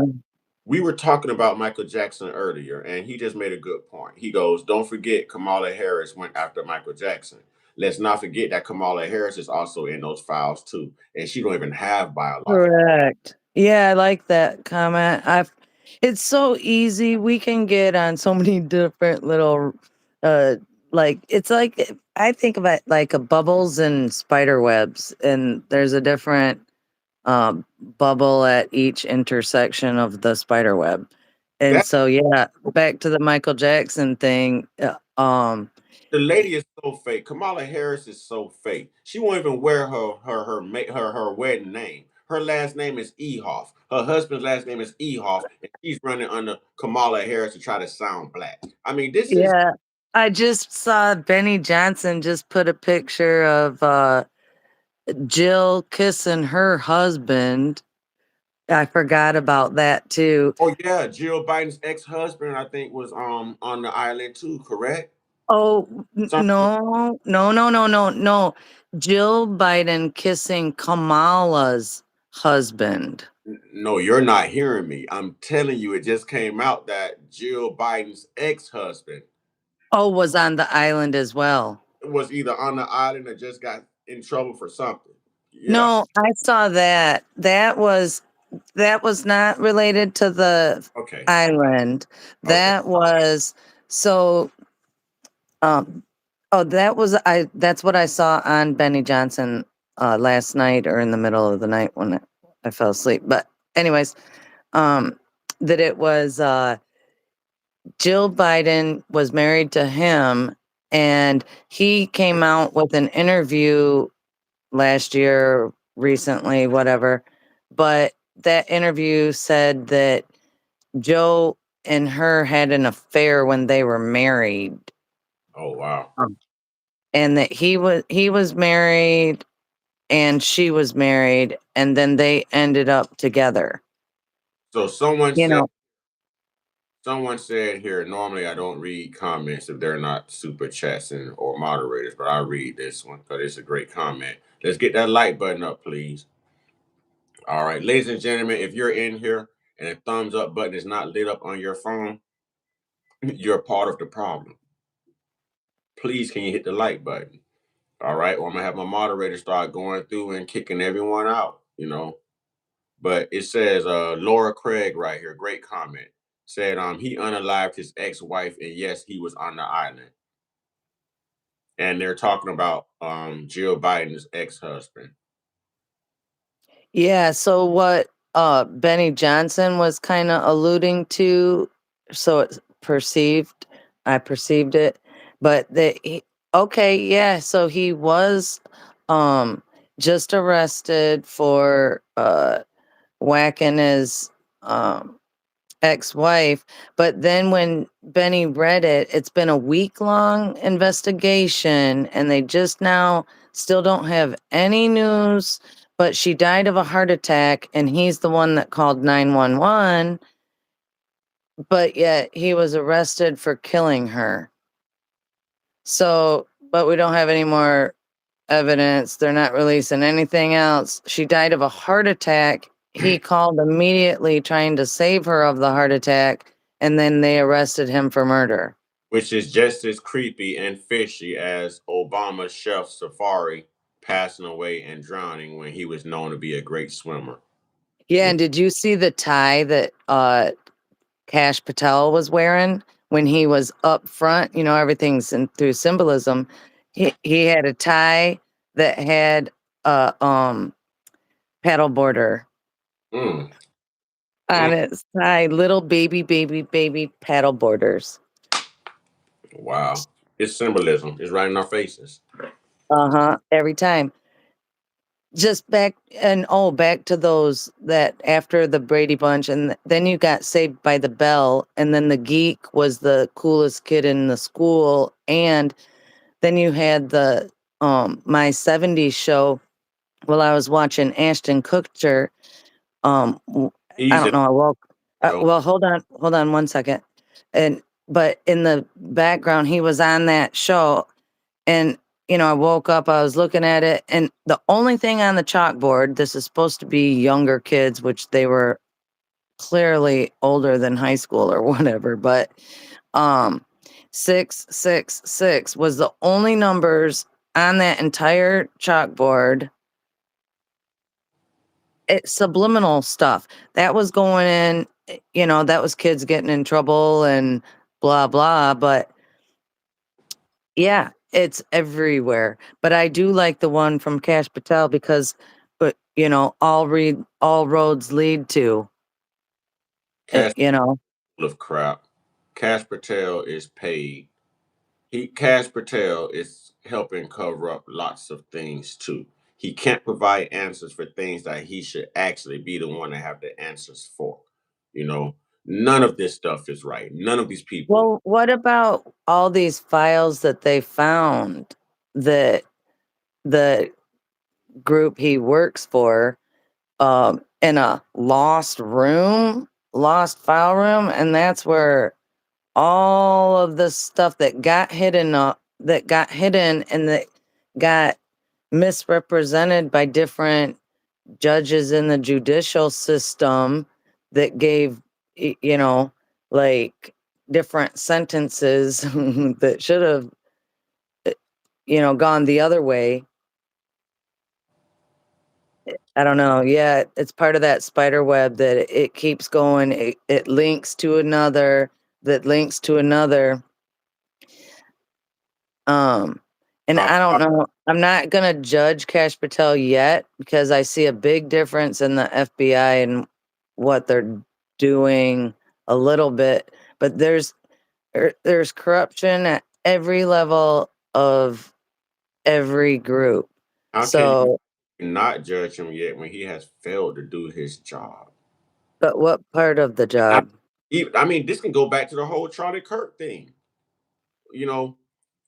we were talking about Michael Jackson earlier, and he just made a good point. He goes, "Don't forget, Kamala Harris went after Michael Jackson. Let's not forget that Kamala Harris is also in those files too, and she don't even have biological." correct. Yeah, I like that comment. It's so easy. We can get on so many different little uh like it's like I think of it like a bubbles and spider webs, and there's a different bubble at each intersection of the spider web. And That so yeah, back to the Michael Jackson thing. the lady is so fake. Kamala Harris is so fake. She won't even wear her wedding name. Her last name is Ehoff. Her husband's last name is Ehoff, and she's running under Kamala Harris to try to sound black. I mean, this is Yeah. I just saw Benny Johnson just put a picture of Jill kissing her husband. I forgot about that too. oh yeah, Jill Biden's ex-husband, I think, was on the island too, correct? Oh, Something no, no, no, no, no, no. Jill Biden kissing Kamala's husband. no, you're not hearing me. I'm telling you, it just came out that Jill Biden's ex-husband Oh, was on the island as well. was either on the island or just got in trouble for something. Yeah. No, I saw that. That was not related to the Okay. island. Okay. That was so oh, that's what I saw on Benny Johnson last night or in the middle of the night when I fell asleep. But anyways, um that it was Jill Biden was married to him, and he came out with an interview last year, recently, whatever. But that interview said that Joe and her had an affair when they were married. Oh wow. And that he was married and she was married, and then they ended up together. So You know, someone said here, normally I don't read comments if they're not super chats or moderators, but I read this one because it's a great comment. Let's get that like button up, please. All right, ladies and gentlemen, if you're in here and a thumbs up button is not lit up on your phone, you're part of the problem. Please, can you hit the like button? All right, or I'm gonna have my moderator start going through and kicking everyone out, But it says Laura Craig right here, great comment. Said he unalived his ex-wife, and yes, he was on the island. And they're talking about Jill Biden's ex-husband. yeah, so what Benny Johnson was kind of alluding to, so it's perceived, I perceived it, but okay, yeah, so he was um just arrested for whacking his um ex-wife, but then when Benny read it, it's been a week-long investigation, and they just now still don't have any news, but she died of a heart attack, and he's the one that called 911, but yet he was arrested for killing her. So, but we don't have any more evidence. They're not releasing anything else. She died of a heart attack. He called immediately trying to save her of the heart attack, and then they arrested him for murder. Which is just as creepy and fishy as Obama's chef safari. passing away and drowning when he was known to be a great swimmer. Yeah, and did you see the tie that Kash Patel was wearing when he was up front? You know, everything's through symbolism. He had a tie that had a paddleboarder Mm, mm, on its side, little baby paddleboarders. wow. It's symbolism. It's right in our faces. Uh-huh. Every time. Just back to those that after the Brady Bunch, and then you got Saved by the Bell, and then the geek was the coolest kid in the school, and then you had the My 70s show while I was watching Ashton Kutcher. I He's don't in know. I woke. the Well, hold on 1 second. And but in the background, he was on that show, and I woke up. I was looking at it, and the only thing on the chalkboard. This is supposed to be younger kids, which they were clearly older than high school or whatever. But 666 was the only numbers on that entire chalkboard. It's subliminal stuff that was going in, that was kids getting in trouble and blah blah, but yeah, it's everywhere. But I do like the one from Cash Patel because, but all roads lead to Cash you know. of crap. Cash Patel is paid. Cash Patel is helping cover up lots of things too. He can't provide answers for things that he should actually be the one to have the answers for. You know, none of this stuff is right. None of these people. Well, what about all these files that they found that the group he works for in a lost file room, and that's where all of this stuff that got hidden and that got misrepresented by different judges in the judicial system that gave like different sentences that should have gone the other way. I don't know. Yeah, it's part of that spider web that it keeps going. It links to another that links to another. Um, and Uh, I don't uh, know. I'm not gonna judge Cash Patel yet because I see a big difference in the FBI and what they're doing a little bit. But there's corruption at every level of every group. how can you So, not judge him yet when he has failed to do his job? but what part of the I, job? I mean, this can go back to the whole Charlie Kirk thing. You know,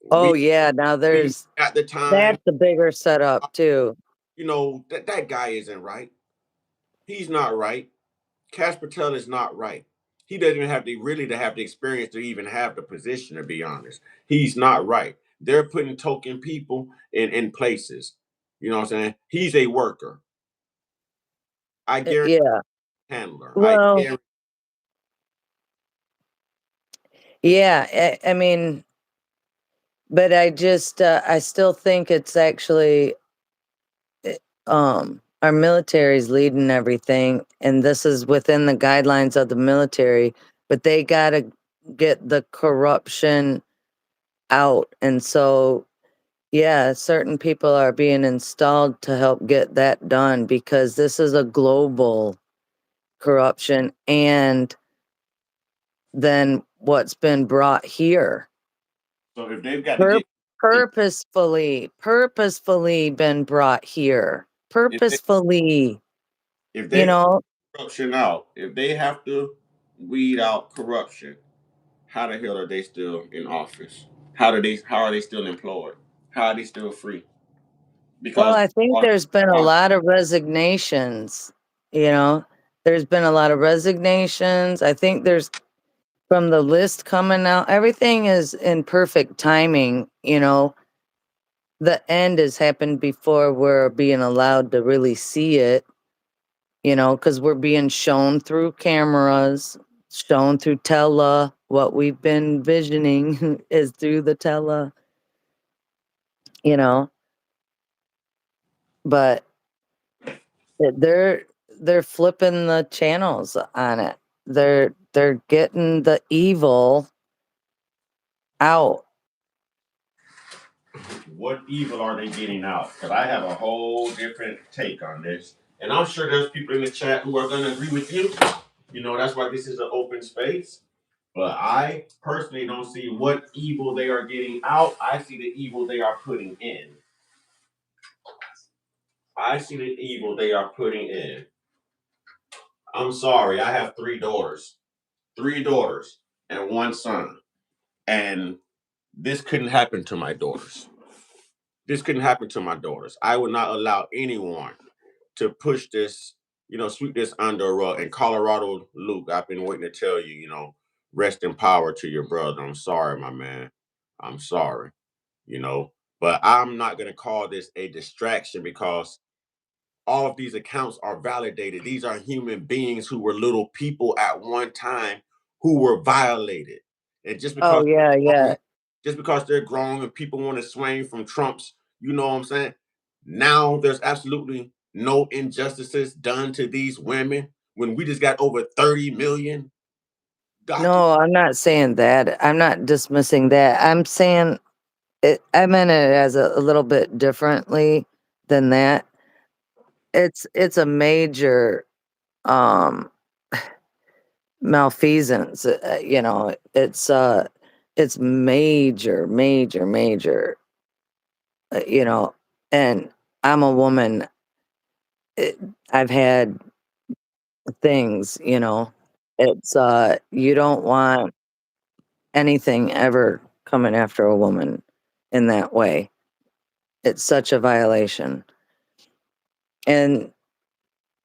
Oh we yeah, now we there's at the time, that's the bigger setup too. that guy isn't right. He's not right. Cash Patel is not right. He doesn't even have to have the experience to even have the position, to be honest. He's not right. They're putting token people in places. You know what I'm saying? He's a worker. I guarantee Yeah. handler. I Well, guarantee yeah. I mean, but I still think it's actually our military's leading everything, and this is within the guidelines of the military, but they got to get the corruption out. And so yeah, certain people are being installed to help get that done because this is a global corruption, and then what's been brought here so if they've got to Pur- get purposefully been brought here, if they purposefully, if you they've know. corruption out, if they have to weed out corruption, how the hell are they still in office? How are they still employed? How are they still free? Well, Because I think there's been a lot of resignations, you know. There's been a lot of resignations. I think there's from the list coming out, everything is in perfect timing, you know. The end has happened before we're being allowed to really see it, because we're being shown through cameras, shown through tele. What we've been visioning is through the tele, you know. but they're flipping the channels on it. They're getting the evil out. What evil are they getting out? Because I have a whole different take on this. And I'm sure there's people in the chat who are going to agree with you. You know, that's why this is an open space. But I personally don't see what evil they are getting out. I see the evil they are putting in. I see the evil they are putting in. I'm sorry, I have 3 daughters. 3 daughters and 1 son. And this couldn't happen to my daughters. This couldn't happen to my daughters. I would not allow anyone to push this, sweep this under a rug. And Colorado, Luke, I've been waiting to tell you, rest in power to your brother. I'm sorry, my man. I'm sorry, you know. But I'm not going to call this a distraction because all of these accounts are validated. These are human beings who were little people at one time who were violated. And Oh yeah, yeah. just because they're grown and people want to swing from Trump's, you know what I'm saying? Now there's absolutely no injustices done to these women when we just got over 30 million No, I'm not saying that. I'm not dismissing that. I'm saying I meant it as a little bit differently than that. It's a major um malfeasance. It's major, major, major. You know, and I'm a woman. It, I've had things. It's you don't want anything ever coming after a woman in that way. It's such a violation. And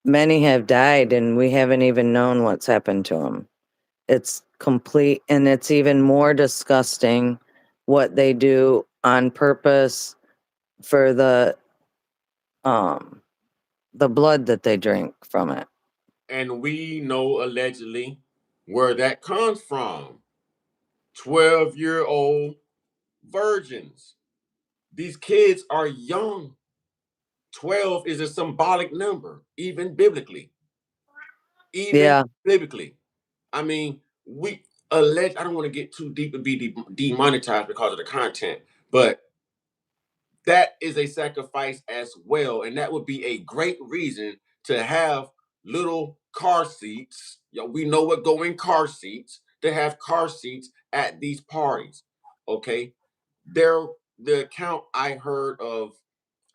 many have died, and we haven't even known what's happened to them. It's complete, and it's even more disgusting what they do on purpose for the blood that they drink from it. And we know allegedly where that comes from. 12-year-old virgins. These kids are young. 12 is a symbolic number, even biblically. Even Yeah. biblically. I mean, I don't want to get too deep and be demonetized because of the content, but that is a sacrifice as well. And that would be a great reason to have little car seats. We know what go in car seats, to have car seats at these parties. Okay. The account I heard of,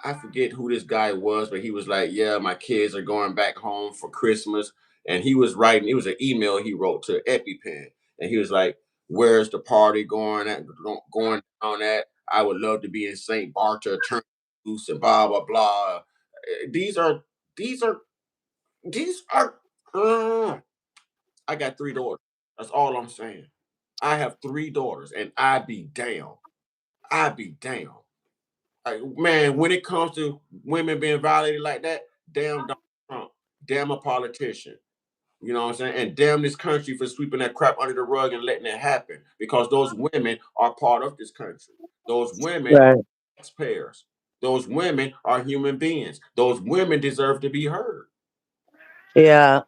I forget who this guy was, but he was like, yeah, my kids are going back home for Christmas. And he was writing, it was an email he wrote to EpiPen. And he was like, where's the party going on at? I would love to be in St. Barta, turn loose and blah, blah, blah. These are, these are, these are, I got 3 daughters. That's all I'm saying. I have 3 daughters and I be down. I be down. Man, when it comes to women being violated like that, damn Donald Trump, damn a politician. You know what I'm saying? And damn this country for sweeping that crap under the rug and letting it happen. Because those women are part of this country. Those women Right. are taxpayers. Those women are human beings. Those women deserve to be heard. Yeah.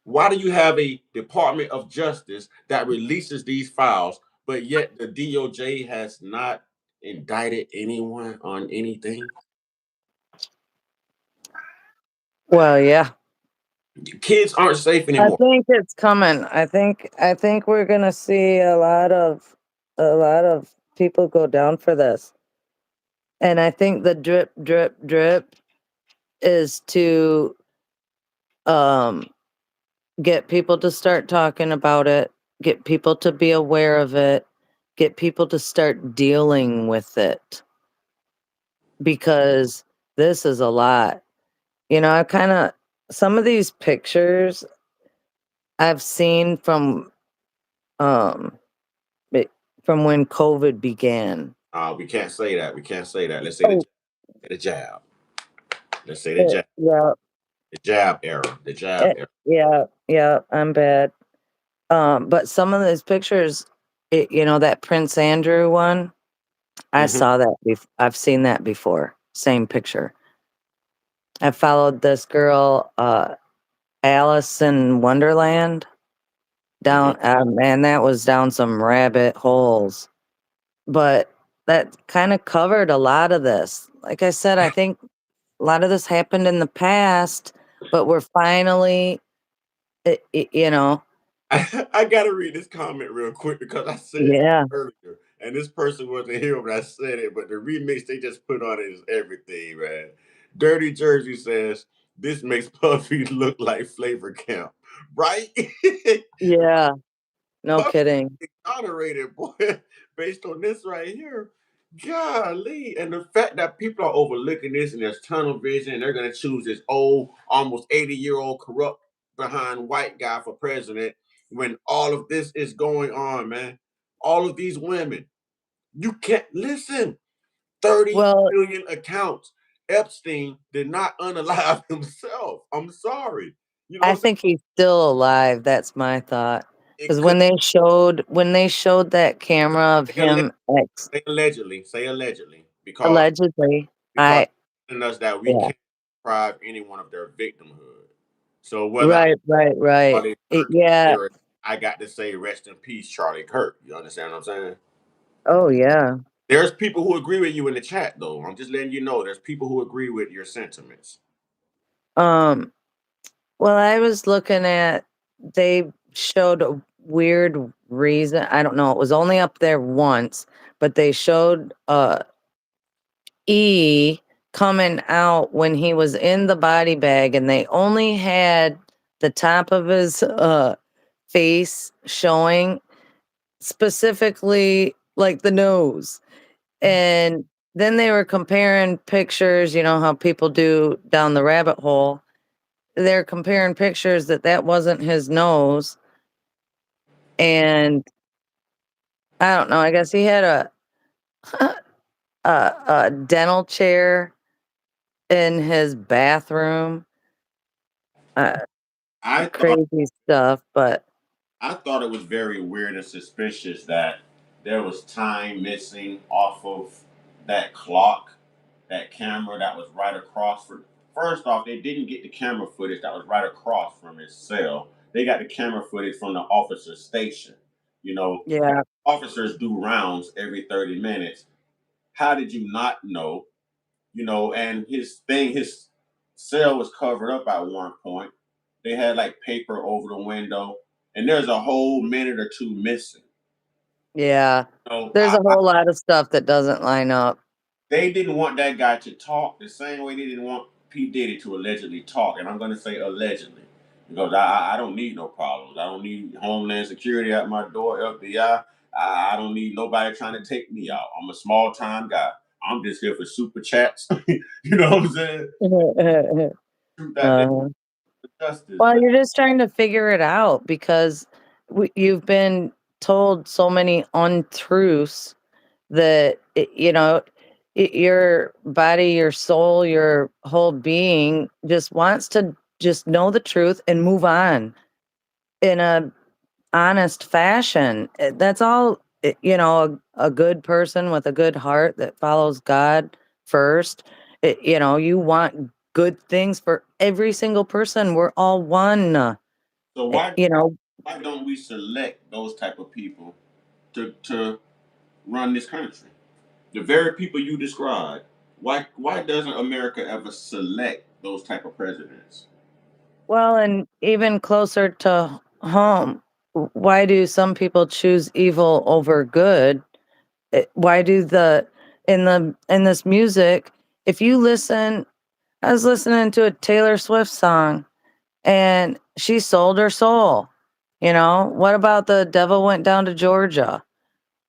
Why do you have a Department of Justice that releases these files, but yet the DOJ has not indicted anyone on anything? Well, yeah. Kids aren't safe I anymore. think it's coming. I think we're gonna see a lot of people go down for this. And I think the drip, drip, drip is to um get people to start talking about it, get people to be aware of it, get people to start dealing with it. Because this is a lot. I kind of some of these pictures I've seen um it- from when COVID began. We can't say that. We can't say that. Let's say Oh, the jab. Let's say the jab. yeah, The jab era. The jab era. yeah, yeah. I'm bad. But some of those pictures, that Prince Andrew one, I Mm-hmm. saw that. I've seen that before. Same picture. I followed this girl, Alice in Wonderland, Hmm. down, and that was down some rabbit holes. But that kind of covered a lot of this. Like I said, I think a lot of this happened in the past, but we're finally, you know, I gotta read this comment real quick because I said it yeah, earlier, and this person wasn't here when I said it, but the remix they just put on it is everything, man. Dirty Jersey says this makes Puffy look like Flavor Camp, right? yeah, no Puffy kidding. exonerated, boy, based on this right here. Golly. And the fact that people are overlooking this and there's tunnel vision and they're going to choose this old, almost 80-year-old corrupt behind white guy for president when all of this is going on, man. All of these women. You can't listen. 30 Well, million accounts. Epstein did not unalive himself. I'm sorry. You know what I I'm saying? think he's still alive. That's my thought. It Because could when they showed that camera of say him say allegedly, allegedly, because I telling us that we yeah, can't deprive anyone of their victimhood. So whether I right. Charlie Kirk is Yeah. here, I got to say rest in peace, Charlie Kirk. You understand what I'm saying? Oh yeah. There's people who agree with you in the chat, though. I'm just letting you know there's people who agree with your sentiments. Um. Well, I was looking at. They showed a weird reason. I don't know. It was only up there once, but they showed E coming out when he was in the body bag, and they only had the top of his face showing, specifically like the nose. And then they were comparing pictures, you know how people do down the rabbit hole. They're comparing pictures that wasn't his nose, and I don't know, I guess he had a a dental chair in his bathroom. Uh, I thought crazy stuff, but I thought it was very weird and suspicious that there was time missing off of that clock, that camera that was right across from. First off, they didn't get the camera footage that was right across from his cell. They got the camera footage from the officer's station. You know, yeah, officers do rounds every 30 minutes. How did you not know? You know, and his cell was covered up at one point. They had like paper over the window, and there's a whole minute or two missing. yeah. So There's a whole lot of stuff that doesn't line up. they didn't want that guy to talk the same way they didn't want P Diddy to allegedly talk, and I'm going to say allegedly because I don't need no problems. I don't need Homeland Security at my door, FBI. I don't need nobody trying to take me out. I'm a small time guy. I'm just here for super chats. You know what I'm saying? Shoot that nigga Uh, for justice, well, man. you're just trying to figure it out because you've been told so many untruths that your body, your soul, your whole being just wants to just know the truth and move on in a honest fashion. That's all. A good person with a good heart that follows God first. You want good things for every single person. We're all one. So Eh, you know, why don't we select those type of people to run this country? The very people you described. Why doesn't America ever select those type of presidents? well, and even closer to home, why do some people choose evil over good? Why do the in this music? If you listen, I was listening to a Taylor Swift song, and she sold her soul. What about the devil went down to Georgia?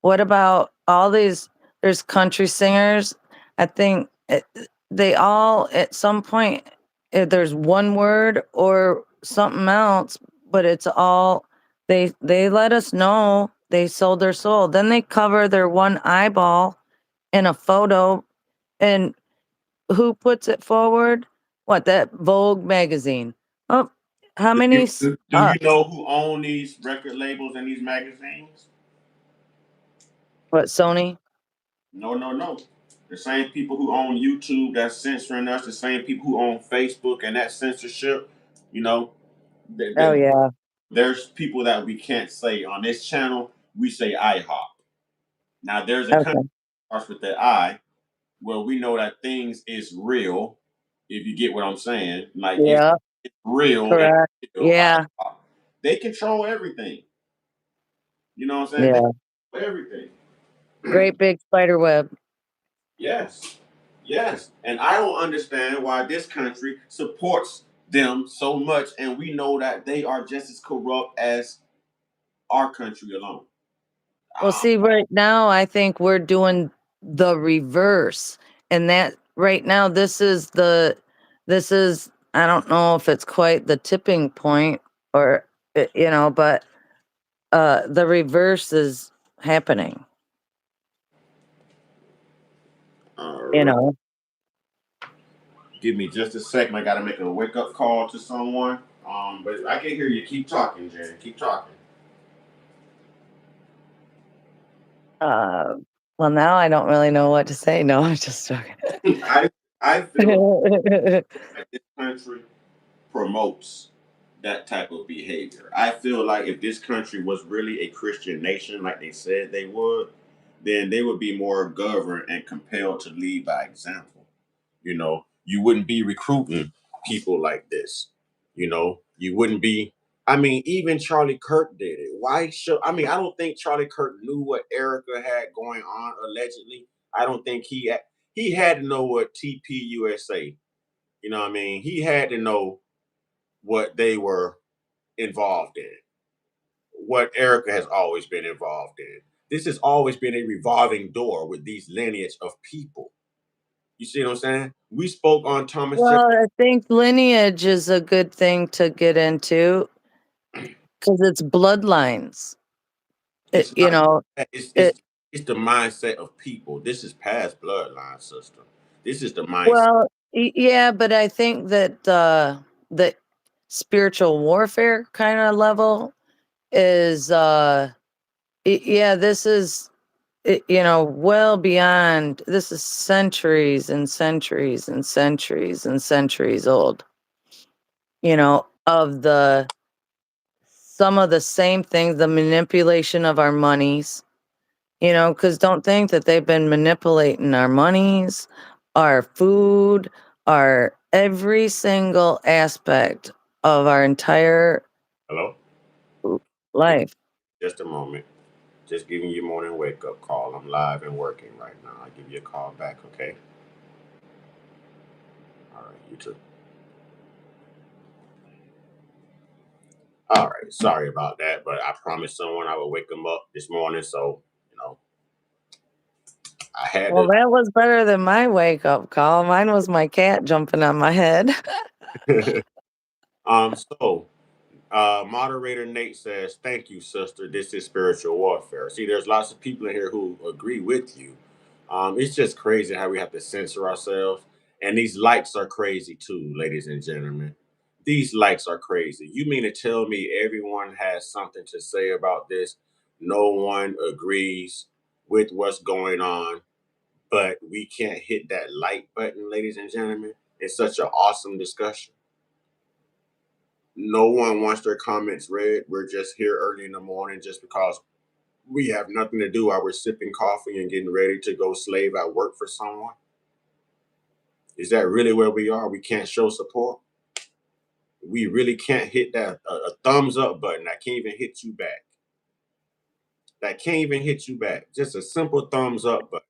What about all these? There's country singers. I think they all, at some point, there's one word or something else, but it's all they let us know they sold their soul. Then they cover their one eyeball in a photo, and who puts it forward? What, that Vogue magazine? Oh, how Do many? you, do you know who own these record labels and these magazines? What, Sony? No, no, no. The same people who own YouTube that's censoring us, the same people who own Facebook and that censorship, you know, Oh yeah. there's people that we can't say on this channel. We say IHOP. Now there's a country Okay. that starts with that I, where we know that things is real. If you get what I'm saying, like Yeah. it's real and Correct. real Yeah. IHOP. They control everything. You know what I'm saying? They Yeah. control everything. Great big spider web. Yes. Yes. And I don't understand why this country supports them so much, and we know that they are just as corrupt as our country alone. Well, Ah, see, right now, I think we're doing the reverse. And that right now, this is, I don't know if it's quite the tipping point or, but the reverse is happening, all you right. know. Give me just a second. I got to make a wake up call to someone. But I can hear you. Keep talking, Jen. Keep talking. Uh, well, now I don't really know what to say. No, I'm just joking. I I feel like this country promotes that type of behavior. I feel like if this country was really a Christian nation, like they said they would, then they would be more governed and compelled to lead by example. You wouldn't be recruiting people like this. You wouldn't be. I mean, even Charlie Kirk did it. Why should? I mean, I don't think Charlie Kirk knew what Erica had going on. Allegedly, I don't think he had to know what TPUSA. You know what I mean? He had to know what they were involved in, what Erica has always been involved in. This has always been a revolving door with these lineage of people. You see what I'm saying? We spoke on Thomas Jefferson. Well, I think lineage is a good thing to get into because it's bloodlines. It's You not. know, It's it, it's it's the mindset of people. This is past bloodline system. This is the mindset. well, yeah, but I think that the spiritual warfare kind of level is yeah, this is well beyond. This is centuries and centuries and centuries and centuries old, of the some of the same things, the manipulation of our monies, because don't think that they've been manipulating our monies, our food, our every single aspect of our entire Hello. Give me life. just a moment. Just giving you morning wake up call. I'm live and working right now. I'll give you a call back. Okay. All right. You too. All right. Sorry about that, but I promised someone I would wake them up this morning, so I had Well, that was better than my wake up call. Mine was my cat jumping on my head. to. So moderator Nate says, "Thank you, sister. This is spiritual warfare." See, there's lots of people in here who agree with you. It's just crazy how we have to censor ourselves, and these likes are crazy too, ladies and gentlemen. These likes are crazy. You mean to tell me everyone has something to say about this? No one agrees with what's going on, but we can't hit that like button, ladies and gentlemen. It's such an awesome discussion. No one wants their comments read. We're just here early in the morning just because we have nothing to do while we're sipping coffee and getting ready to go slave at work for someone. Is that really where we are? We can't show support. We really can't hit that a thumbs up button. I can't even hit you back. That can't even hit you back. Just a simple thumbs up button.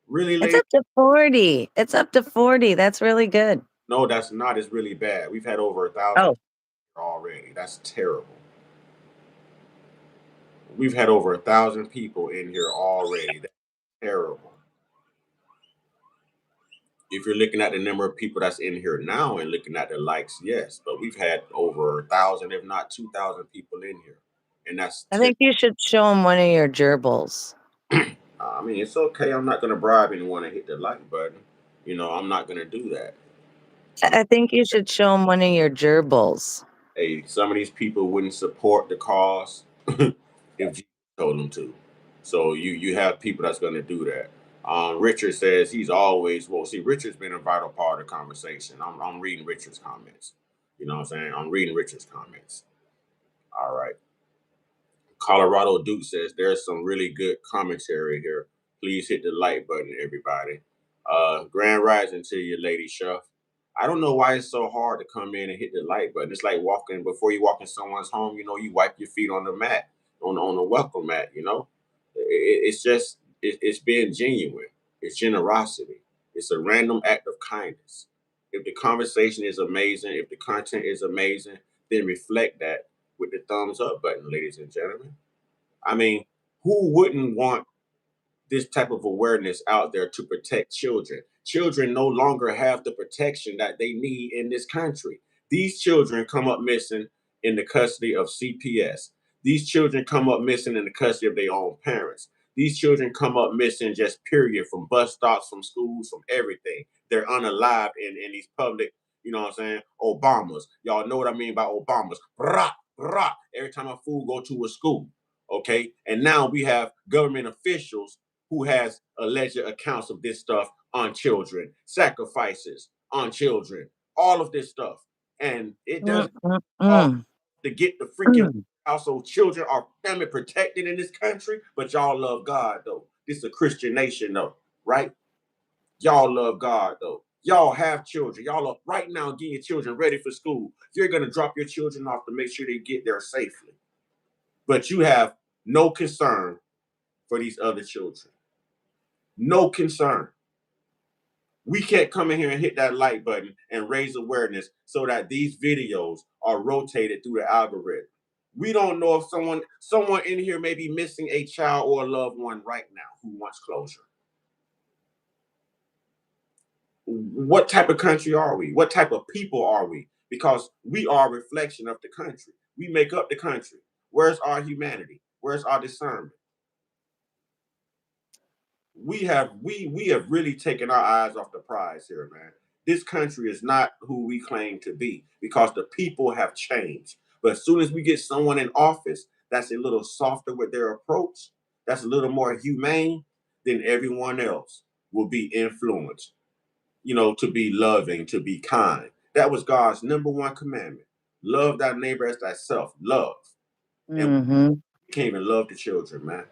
Really, It's lady? up to 40. It's up to 40. That's really good. No, that's not. It's really bad. We've had over 1,000 Oh, already. That's terrible. We've had over 1,000 people in here already. That's terrible. If you're looking at the number of people that's in here now and looking at the likes, yes, but we've had over 1,000, if not 2,000 people in here, and that's I think you should show them one of your gerbils. I mean, it's okay. I'm not going to bribe anyone to hit the like button. I'm not going to do that. I think you should show them one of your gerbils. Hey, some of these people wouldn't support the cause if Jesus told them to. So you have people that's going to do that. Richard says he's always, well, see, Richard's been a vital part of the conversation. I'm reading Richard's comments. You know what I'm saying? I'm reading Richard's comments. All right. Colorado Duke says there's some really good commentary here. Please hit the like button, everybody. Grand rising to you, Lady Chef. I don't know why it's so hard to come in and hit the like button. It's like walking before you walk in someone's home. You know, you wipe your feet on the mat, on the welcome mat. You know, it's just it's being genuine. It's generosity. It's a random act of kindness. If the conversation is amazing, if the content is amazing, then reflect that with the thumbs up button, ladies and gentlemen. I mean, who wouldn't want this type of awareness out there to protect children? Children no longer have the protection that they need in this country. These children come up missing in the custody of CPS. These children come up missing in the custody of their own parents. These children come up missing just period, from bus stops, from schools, from everything. They're unalived in these public, you know what I'm saying, Obamas. Y'all know what I mean by Obamas. Rah, rah, every time a fool go to a school. Okay. And now we have government officials who has alleged accounts of this stuff on children, sacrifices on children, all of this stuff. And it does all to get the freaking household. Children are family protected in this country, but y'all love God though. This is a Christian nation though, right? Y'all love God though. Y'all have children. Y'all are right now getting your children ready for school. You're going to drop your children off to make sure they get there safely. But you have no concern for these other children. No concern. We can't come in here and hit that like button and raise awareness so that these videos are rotated through the algorithm. We don't know if someone in here may be missing a child or a loved one right now who wants closure. What type of country are we? What type of people are we? Because we are a reflection of the country. We make up the country. Where's our humanity? Where's our discernment? We have really taken our eyes off the prize here, man. This country is not who we claim to be because the people have changed. But as soon as we get someone in office that's a little softer with their approach, that's a little more humane, then everyone else will be influenced, you know, to be loving, to be kind. That was God's number one commandment. Love thy neighbor as thyself. Love. And we can't even love the children, man.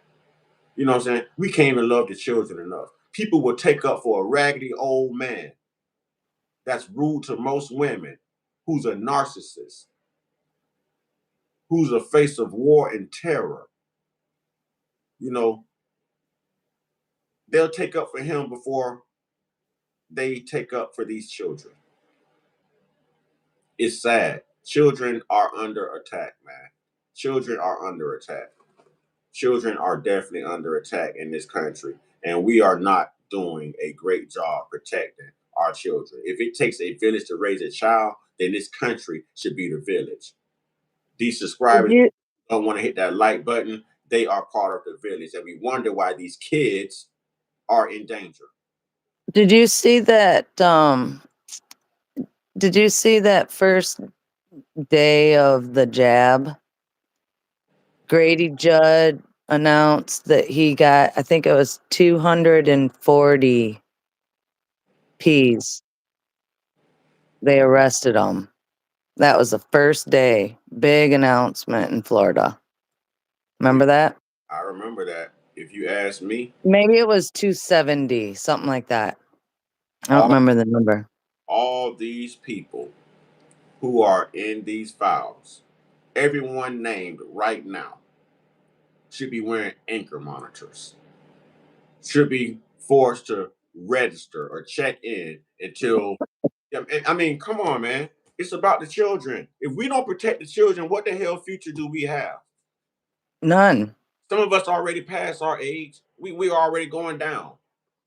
You know what I'm saying? We can't even love the children enough. People will take up for a raggedy old man that's rude to most women, who's a narcissist, who's a face of war and terror. You know, they'll take up for him before they take up for these children. It's sad. Children are under attack, man. Children are under attack. Children are definitely under attack in this country, and we are not doing a great job protecting our children. If it takes a village to raise a child, then this country should be the village. These subscribers don't want to hit that like button. They are part of the village, and we wonder why these kids are in danger. Did you see that? Did you see that first day of the jab? Grady Judd announced that he got, I think it was 240 Ps. They arrested him. That was the first day. Big announcement in Florida. Remember that? I remember that. If you ask me, maybe it was 270, something like that. I don't remember the number. All these people who are in these files, everyone named right now, should be wearing anchor monitors, should be forced to register or check in until, I mean, come on, man. It's about the children. If we don't protect the children, what the hell future do we have? None. Some of us already past our age. We are already going down.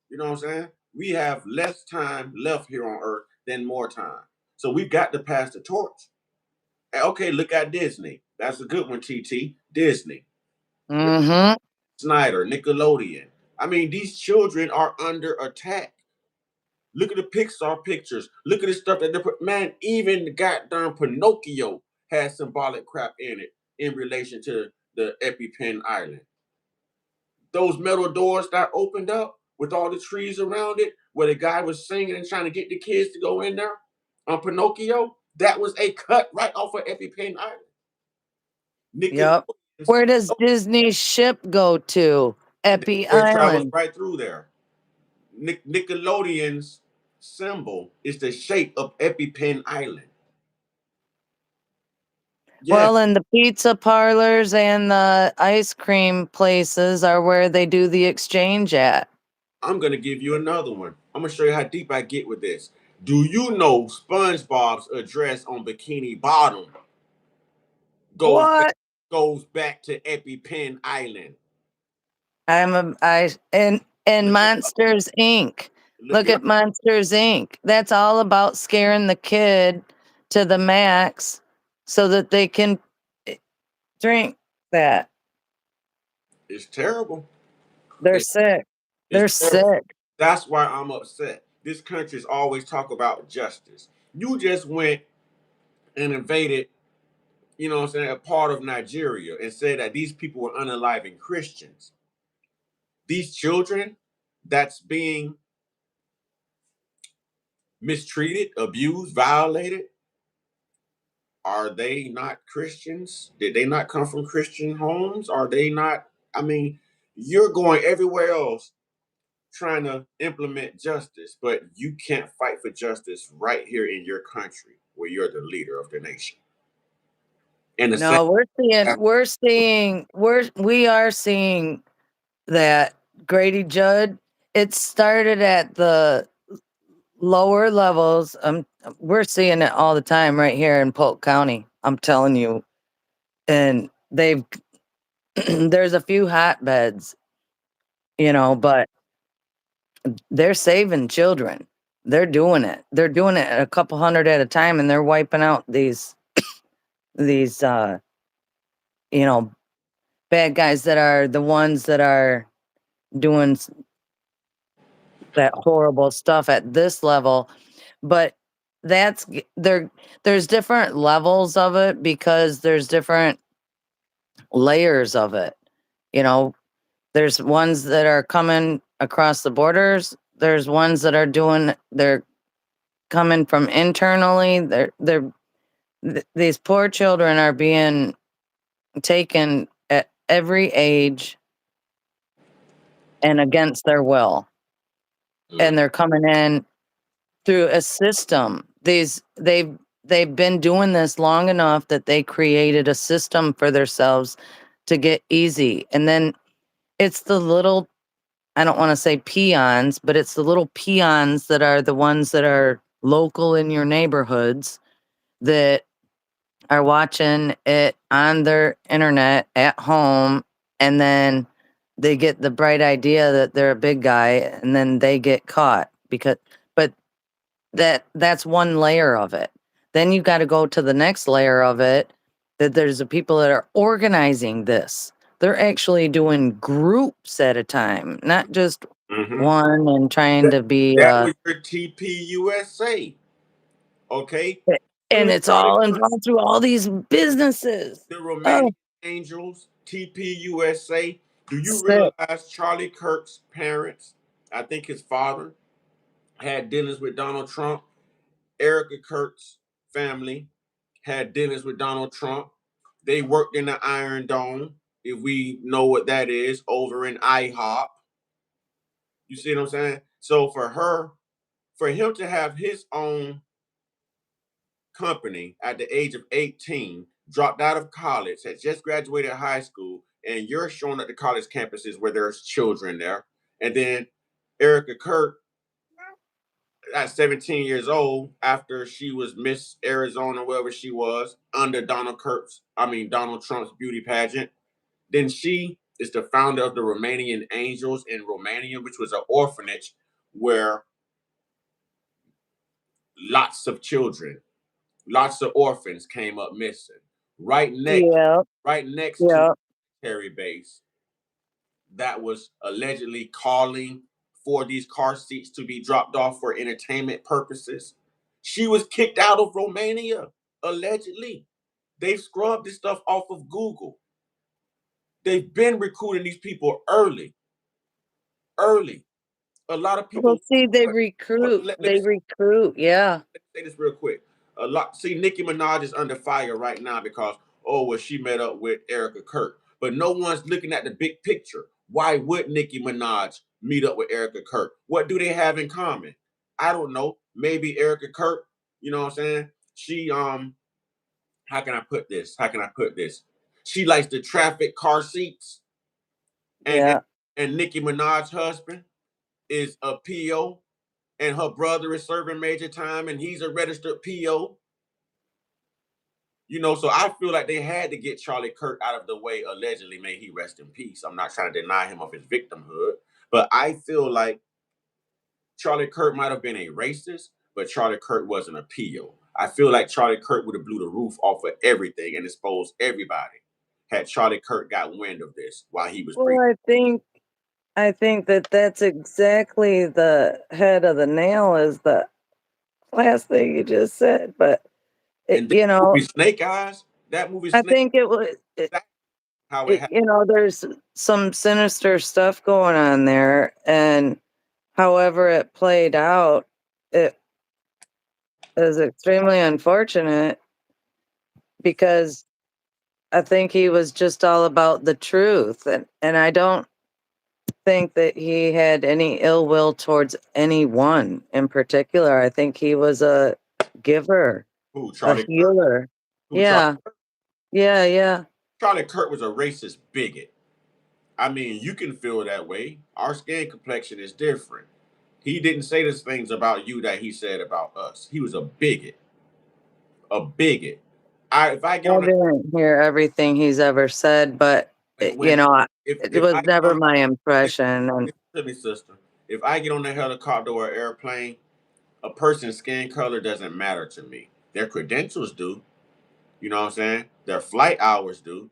You know what I'm saying? We have less time left here on earth than more time. So we've got to pass the torch. Okay, look at Disney. That's a good one, TT. Disney. Snyder, Nickelodeon. I mean, these children are under attack. Look at the Pixar pictures. Look at the stuff that they put. Man, even the goddamn Pinocchio has symbolic crap in it in relation to the EpiPen Island. Those metal doors that opened up, with all the trees around it, where the guy was singing and trying to get the kids to go in there on Pinocchio, that was a cut right off of EpiPen Island. Yep. Nickelodeon's, Where does Disney's ship go to? Epi it travels Island. right through there. Nickelodeon's symbol is the shape of EpiPen Island. Yeah, Well, and the pizza parlors and the ice cream places are where they do the exchange at. I'm gonna give you another one. I'm gonna show you how deep I get with this. Do you know SpongeBob's address on Bikini Bottom goes back, What? goes back to EpiPen Island? And Look it up. Monsters Inc. Look Look it at up. Monsters Inc. That's all about scaring the kid to the max so that they can drink that. It's terrible. They're It- sick. They're it's terrible. sick. That's why I'm upset. This country's always talk about justice. You just went and invaded, you know what I'm saying, a part of Nigeria and said that these people were unaliving Christians. These children that's being mistreated, abused, violated, are they not Christians? Did they not come from Christian homes? Are they not? I mean, you're going everywhere else trying to implement justice, but you can't fight for justice right here in your country where you're the leader of the nation. And the same, No, we are seeing that Grady Judd. It started at the lower levels. We're seeing it all the time right here in Polk County. I'm telling you, and they've there's a few hotbeds, but they're saving children. They're doing it. They're doing it a couple hundred at a time, and they're wiping out these you know bad guys that are the ones that are doing that horrible stuff at this level. But there's different levels of it because there's different layers of it. You know, there's ones that are coming across the borders. There's ones that they're coming from internally. These poor children are being taken at every age and against their will. And they're coming in through a system. They've been doing this long enough that they created a system for themselves to get easy. And then it's the little, I don't want to say peons, but it's the little peons that are the ones that are local in your neighborhoods that are watching it on their internet at home, and then they get the bright idea that they're a big guy, and then they get caught but that's one layer of it. Then you got to go to the next layer of it, that there's the people that are organizing this. They're actually doing groups at a time, not just Mhm. one and trying that, to be that was your TPUSA, okay? and Through it's Charlie all Kirk, involved through all these businesses. the Oh, Romanian Angels, TPUSA. Do you sick. realize Charlie Kirk's parents, I think his father, had dinners with Donald Trump? Erica Kirk's family had dinners with Donald Trump. They worked in the Iron Dome, if we know what that is, over in IHOP. You see what I'm saying? So for him to have his own company at the age of 18, dropped out of college, had just graduated high school, and you're showing at the college campuses where there's children there. And then Erica Kirk at 17 years old, after she was Miss Arizona, wherever she was, under Donald Trump's beauty pageant. Then she is the founder of the Romanian Angels in Romania, which was an orphanage where lots of children, lots of orphans came up missing. Right next, Yeah, right next to yeah. military base that was allegedly calling for these car seats to be dropped off for entertainment purposes. She was kicked out of Romania, allegedly. They've scrubbed this stuff off of Google. They've been recruiting these people early, early. A lot of Well, people. see, they Hold on, recruit. let me They recruit. Yeah. say this real quick. A lot. See, Nicki Minaj is under fire right now because she met up with Erica Kirk, but no one's looking at the big picture. Why would Nicki Minaj meet up with Erica Kirk? What do they have in common? I don't know. Maybe Erica Kirk. You know what I'm saying? She How can I put this? How can I put this? She likes the traffic car seats, and and, Yeah. and Nicki Minaj's husband is a PO, and her brother is serving major time, and he's a registered PO. So I feel like they had to get Charlie Kirk out of the way. Allegedly, may he rest in peace. I'm not trying to deny him of his victimhood, but I feel like Charlie Kirk might have been a racist, but Charlie Kirk wasn't a PO. I feel like Charlie Kirk would have blew the roof off of everything and exposed everybody had Charlie Kirk got wind of this while he was Well, breathing. I think that that's exactly the head of the nail is the last thing you just said. But And that movie Snake Eyes, that movie I Snake, think it was. that's how it happened. There's some sinister stuff going on there, and however it played out, it is extremely unfortunate because I think he was just all about the truth, and I don't think that he had any ill will towards anyone in particular. I think he was a giver, Who, a Charlie Kirk? healer. Who, Charlie Yeah, Kirk? yeah, yeah. Charlie Kirk was a racist bigot. I mean, you can feel that way. Our skin complexion is different. He didn't say the things about you that he said about us. He was a bigot. A bigot. If I get I on didn't hear everything he's ever said, but when it if was I get never on my impression. And listen to me, sister. If I get on a helicopter or airplane, a person's skin color doesn't matter to me. Their credentials do. You know what I'm saying? Their flight hours do,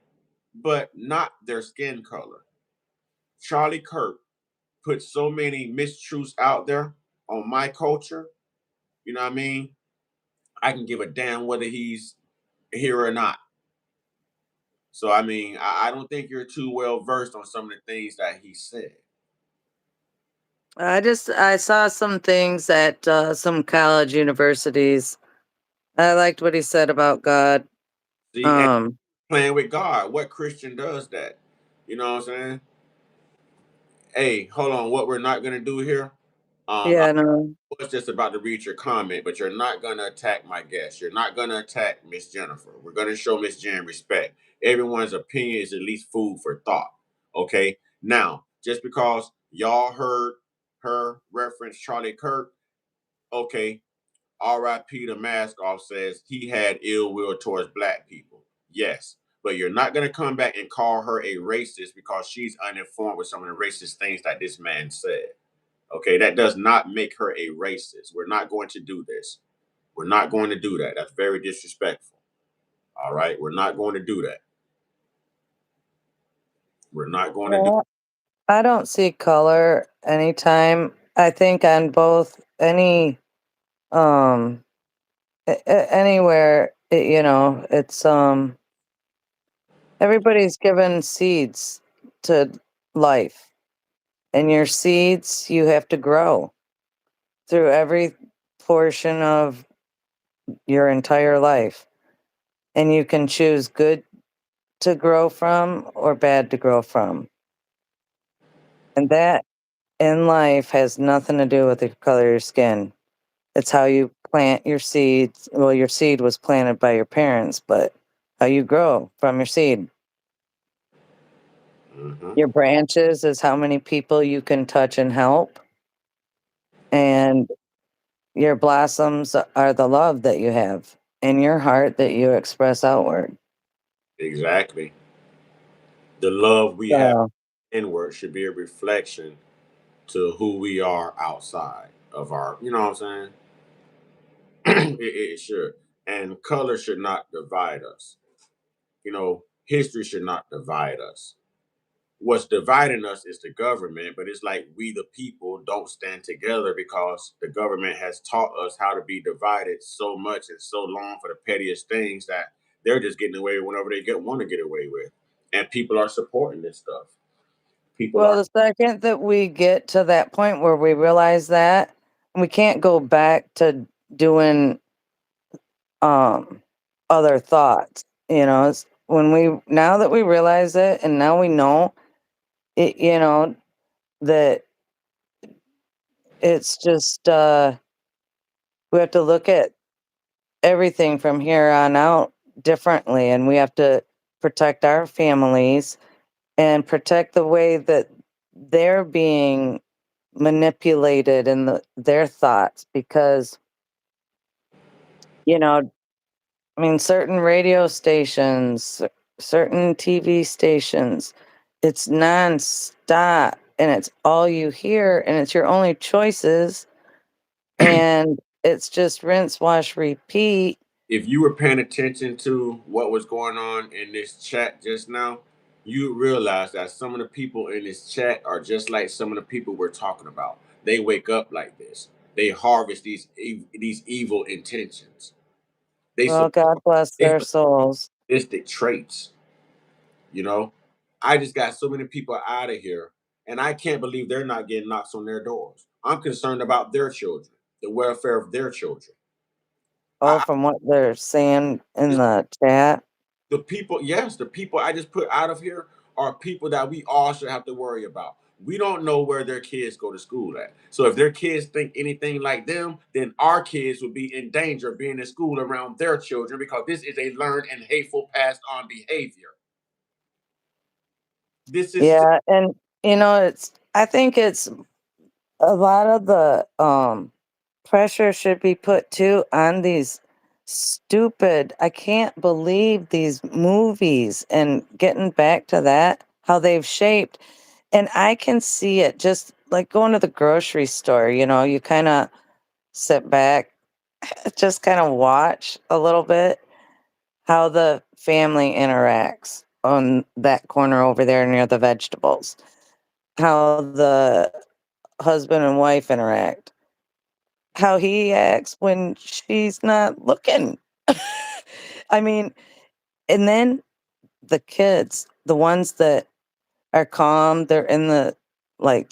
but not their skin color. Charlie Kirk put so many mistruths out there on my culture. You know what I mean? I can give a damn whether he's here or not. So I mean, I don't think you're too well versed on some of the things that he said. I saw some things at some college universities. I liked what he said about God. See, and Um, playing with God. What Christian does that? You know what I'm saying? Hey, hold on. What we're not gonna do here? I yeah, no, was just about to read your comment, but you're not gonna attack my guest. You're not gonna attack Miss Jennifer. We're gonna show Miss Jen respect. Everyone's opinion is at least food for thought. Okay. Now, just because y'all heard her reference Charlie Kirk, okay, R.I.P. the mask off says he had ill will towards black people. Yes. But you're not going to come back and call her a racist because she's uninformed with some of the racist things that this man said. Okay, that does not make her a racist. We're not going to do this. We're not going to do that. That's very disrespectful. All right, we're not going to do that. We're not going to do. well, I don't see color anytime. I think on both um anywhere, it's everybody's given seeds to life, and your seeds you have to grow through every portion of your entire life, and you can choose good to grow from or bad to grow from. And that in life has nothing to do with the color of your skin. It's how you plant your seeds. Well, your seed was planted by your parents, but how you grow from your seed. Mhm. Your branches is how many people you can touch and help. And your blossoms are the love that you have in your heart that you express outward. Exactly. The love we have So, inward should be a reflection to who we are outside of our. You know what I'm saying? It should. And color should not divide us. History should not divide us. What's dividing us is the government, but it's like we, the people, don't stand together because the government has taught us how to be divided so much and so long for the pettiest things that they're just getting away with whenever they want to get away with. And people are supporting this stuff. People Well, are the second that we get to that point where we realize that, we can't go back to doing um other thoughts. It's when we now that we realize it and now we know it, that it's just we have to look at everything from here on out differently, and we have to protect our families and protect the way that they're being manipulated in their thoughts because you know I mean certain radio stations, certain TV stations, it's nonstop and it's all you hear and it's your only choices, and it's just rinse wash repeat. if you were paying attention to what was going on in this chat just now, you realize that some of the people in this chat are just like some of the people we're talking about. They wake up like this. They harvest these evil intentions. They Well, God support bless their souls. sadistic traits. You know, I just got so many people out of here, and I can't believe they're not getting knocks on their doors. I'm concerned about their children, the welfare of their children. Oh, I, from what they're saying in I the chat. the people, yes, the people I just put out of here are people that we all should have to worry about. We don't know where their kids go to school at. So if their kids think anything like them, then our kids would be in danger of being in school around their children because this is a learned and hateful passed on behavior. This is Yeah, and I think it's a lot of the pressure should be put too on these stupid, I can't believe these movies, and getting back to that, how they've shaped, and I can see it just like going to the grocery store, you kind of sit back, just kind of watch a little bit how the family interacts on that corner over there near the vegetables, how the husband and wife interact, how he acts when she's not looking. I mean, and then the kids, the ones that are calm, they're in the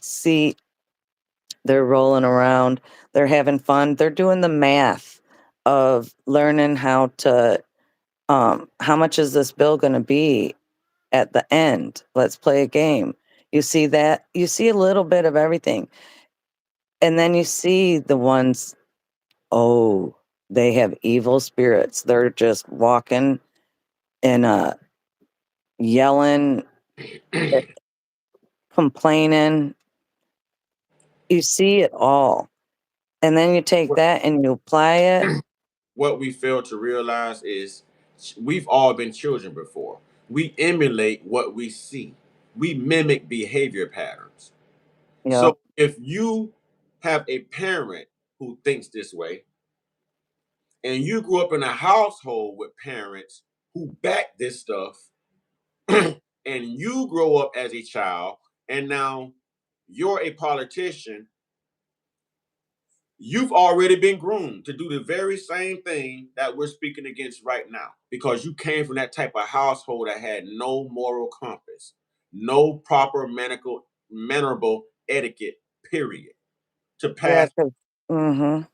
seat, they're rolling around, they're having fun, they're doing the math of learning how much is this bill going to be at the end? Let's play a game. You see that? You see a little bit of everything. And then you see the ones, oh, they have evil spirits. They're just walking and yelling, eh, complaining. You see it all. And then you take what that and you apply it. what we fail to realize is we've all been children before. We emulate what we see. We mimic behavior patterns. Yep. So if you have a parent who thinks this way, and you grew up in a household with parents who back this stuff, and you grow up as a child, and now you're a politician, you've already been groomed to do the very same thing that we're speaking against right now because you came from that type of household that had no moral compass, no proper medical, mannerable etiquette, period, to Yeah, pass. 'cause mhm,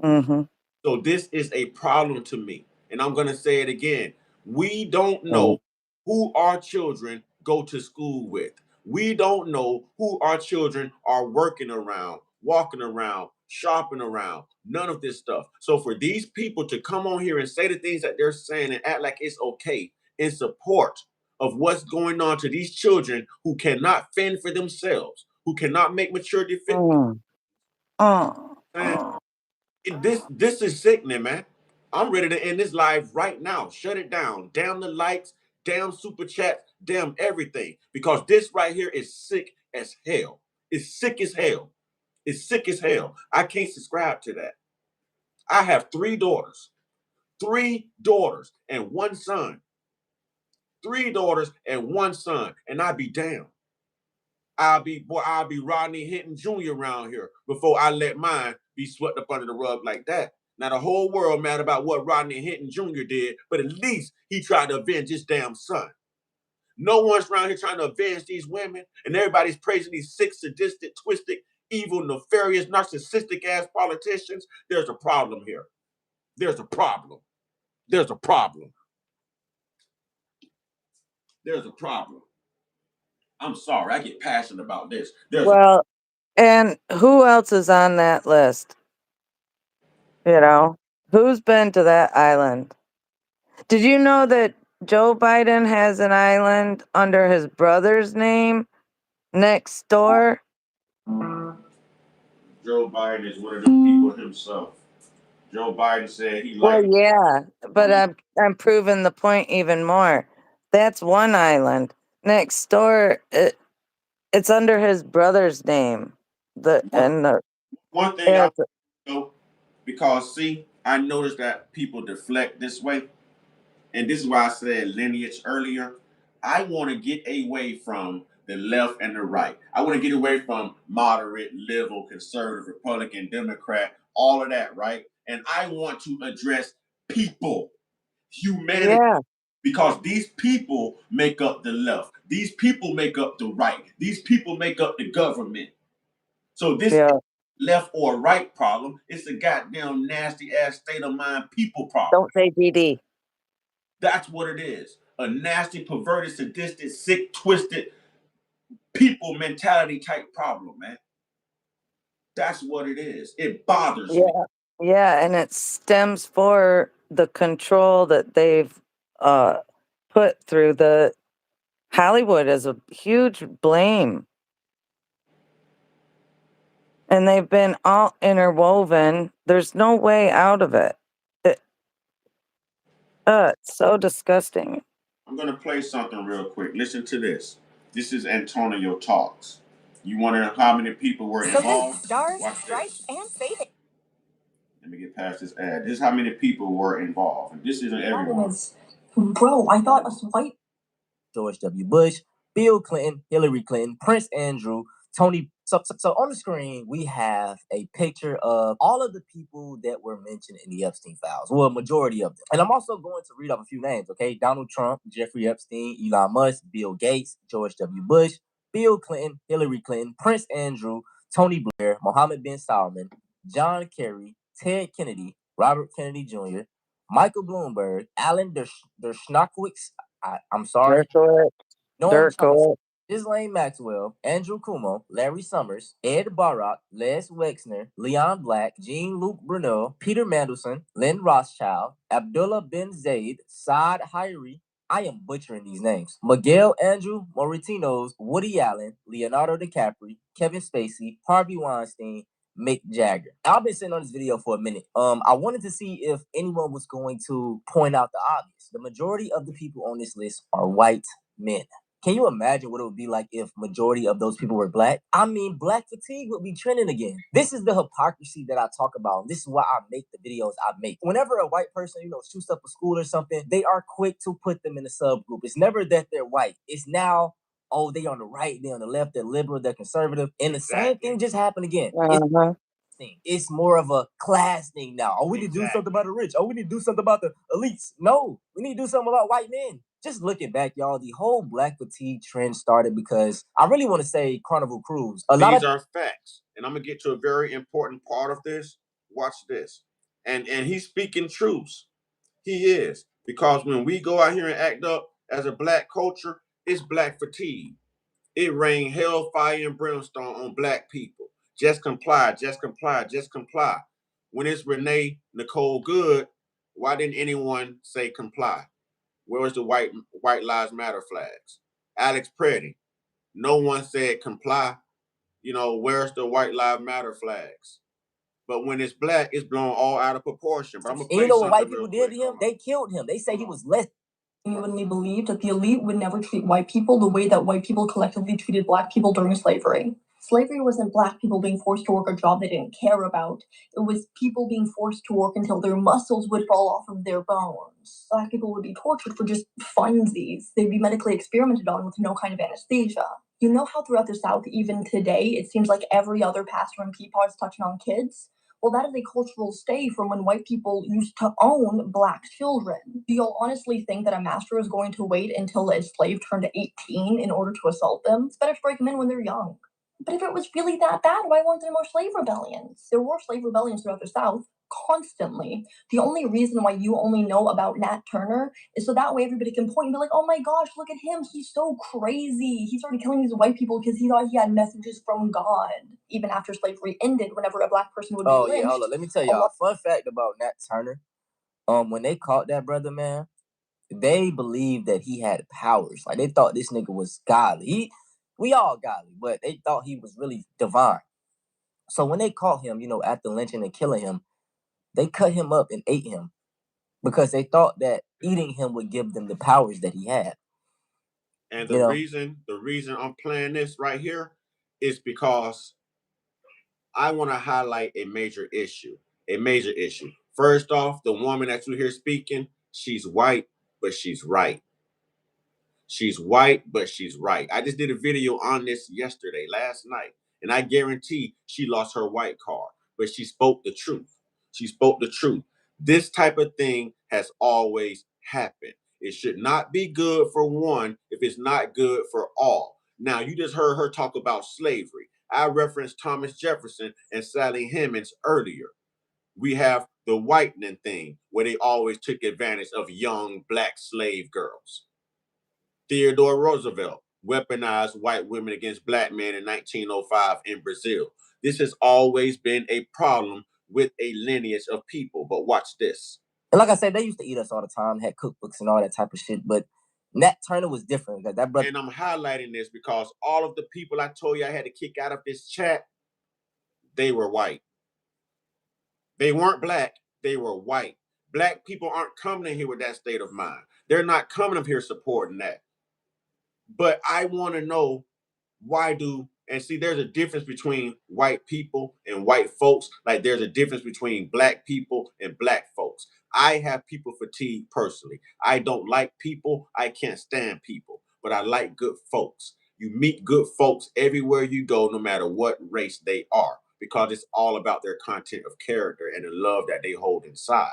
mhm, So this is a problem to me. And I'm going to say it again. We don't mm. know who our children go to school with. We don't know who our children are working around, walking around, shopping around, none of this stuff. So for these people to come on here and say the things that they're saying and act like it's okay in support of what's going on to these children who cannot fend for themselves, who cannot make maturity fit, Mm. man, Mm. this is sickening, man. I'm ready to end this live right now. Shut it down. Damn the likes, damn super chat, damn everything. Because this right here is sick as hell. It's sick as hell. It's sick as hell. I can't subscribe to that. I have three daughters and one son. Three daughters and one son. And I'd be damned. I'll be Rodney Hinton Jr. around here before I let mine be swept up under the rug like that. Now the whole world mad about what Rodney Hinton Jr. did, but at least he tried to avenge his damn son. No one's around here trying to avenge these women, and everybody's praising these sick, sadistic, twisted, evil, nefarious, narcissistic ass politicians. There's a problem here. There's a problem. There's a problem. There's a problem. I'm sorry, I get passionate about this. Well, and who else is on that list? You know, who's been to that island? Did you know that Joe Biden has an island under his brother's name next door? Joe Biden is one of the people himself. Joe Biden said he Well, liked. yeah, but I'm proving the point even more. That's one island. Next door, it's under his brother's name. One thing I know, because see, I noticed that people deflect this way, and this is why I said lineage earlier. I want to get away from the left and the right. I want to get away from moderate, liberal, conservative, Republican, Democrat, all of that, right? And I want to address people, humanity. Yeah. Because these people make up the left. These people make up the right. These people make up the government. So this left or right problem, it's a goddamn nasty ass state of mind people problem. Don't say GD. That's what it is. A nasty, perverted, sadistic, sick, twisted people mentality type problem, man. That's what it is. It bothers me. Yeah, and it stems for the control that they've put through the Hollywood as a huge blame. And they've been all interwoven. There's no way out of it. It's so disgusting. I'm going to play something real quick. Listen to this. This is Antonio Talks. You want to know how many people were involved? Stars, stripes, and faded. Let me get past this ad. This is how many people were involved. And this isn't everyone. Bro, I thought us white. George W. Bush, Bill Clinton, Hillary Clinton, Prince Andrew, Tony. So on the screen, we have a picture of all of the people that were mentioned in the Epstein files. Well, a majority of them. And I'm also going to read off a few names, okay? Donald Trump, Jeffrey Epstein, Elon Musk, Bill Gates, George W. Bush, Bill Clinton, Hillary Clinton, Prince Andrew, Tony Blair, Mohammed bin Salman, John Kerry, Ted Kennedy, Robert Kennedy Jr., Michael Bloomberg, Alan Dershowitz, I'm sorry. Dershowitz. Ghislaine Maxwell, Andrew Cuomo, Larry Summers, Ed Barak, Les Wexner, Leon Black, Jean-Luc Brunel, Peter Mandelson, Lynn Rothschild, Abdullah bin Zayed, Saad Hariri. I am butchering these names. Miguel Andrew Moratinos, Woody Allen, Leonardo DiCaprio, Kevin Spacey, Harvey Weinstein, Mick Jagger. I've been sitting on this video for a minute. I wanted to see if anyone was going to point out the obvious. The majority of the people on this list are white men. Can you imagine what it would be like if majority of those people were black? I mean, black fatigue would be trending again. This is the hypocrisy that I talk about. This is why I make the videos I make. Whenever a white person, shoots up a school or something, they are quick to put them in a subgroup. It's never that they're white. It's now, oh, they on the right, they on the left, they're liberal, they're conservative. And the same thing just happened again. It's more of a class thing now. Oh, we need to do something about the rich. Oh, we need to do something about the elites. No, we need to do something about white men. Just looking back, y'all, the whole black fatigue trend started because I really want to say Carnival Cruise. These are facts. And I'm going to get to a very important part of this. Watch this. And he's speaking truths. He is. Because when we go out here and act up as a black culture, it's black fatigue. It rained hellfire and brimstone on black people. Just comply, just comply, just comply. When it's Renee Nicole Good, why didn't anyone say comply? Where was the white Lives Matter flags? Alex Preddy, no one said comply. Where's the white Lives Matter flags? But when it's black, it's blown all out of proportion. But I'm gonna play what white people did to him? They killed him. They say he was less. Genuinely believed that the elite would never treat white people the way that white people collectively treated black people during slavery. Slavery wasn't black people being forced to work a job they didn't care about. It was people being forced to work until their muscles would fall off of their bones. Black people would be tortured for just funsies. They'd be medically experimented on with no kind of anesthesia. You know how throughout the South, even today, it seems like every other pastor and peepaw is touching on kids? Well, that is a cultural stay from when white people used to own black children. Do y'all honestly think that a master is going to wait until a slave turned 18 in order to assault them? It's better to break them in when they're young. But if it was really that bad, why weren't there more slave rebellions? There were slave rebellions throughout the South, constantly. The only reason why you only know about Nat Turner is so that way everybody can point and be like, oh my gosh, look at him. He's so crazy. He started killing these white people because he thought he had messages from God. Even after slavery ended, whenever a black person would be lynched. Oh yeah, hold on. Let me tell y'all a fun fact about Nat Turner. When they caught that brother, man, they believed that he had powers. Like they thought this nigga was godly. We all godly, but they thought he was really divine. So when they caught him, after lynching and killing him, they cut him up and ate him because they thought that eating him would give them the powers that he had. And the reason I'm playing this right here is because I want to highlight a major issue. First off, the woman that you hear speaking, she's white, but she's right. She's white, but she's right. I just did a video on this last night, and I guarantee she lost her white card, but she spoke the truth. This type of thing has always happened. It should not be good for one if it's not good for all. Now, you just heard her talk about slavery. I referenced Thomas Jefferson and Sally Hemings earlier. We have the whitening thing, where they always took advantage of young black slave girls. Theodore Roosevelt weaponized white women against black men in 1905 in Brazil. This has always been a problem with a lineage of people. But watch this. And like I said, they used to eat us all the time, had cookbooks and all that type of shit. But Nat Turner was different. That brother. And I'm highlighting this because all of the people I told you I had to kick out of this chat, they were white. They weren't black, they were white. Black people aren't coming in here with that state of mind. They're not coming up here supporting that. But I want to know there's a difference between white people and white folks. Like there's a difference between black people and black folks. I have people fatigue personally. I don't like people. I can't stand people, but I like good folks. You meet good folks everywhere you go, no matter what race they are, because it's all about their content of character and the love that they hold inside.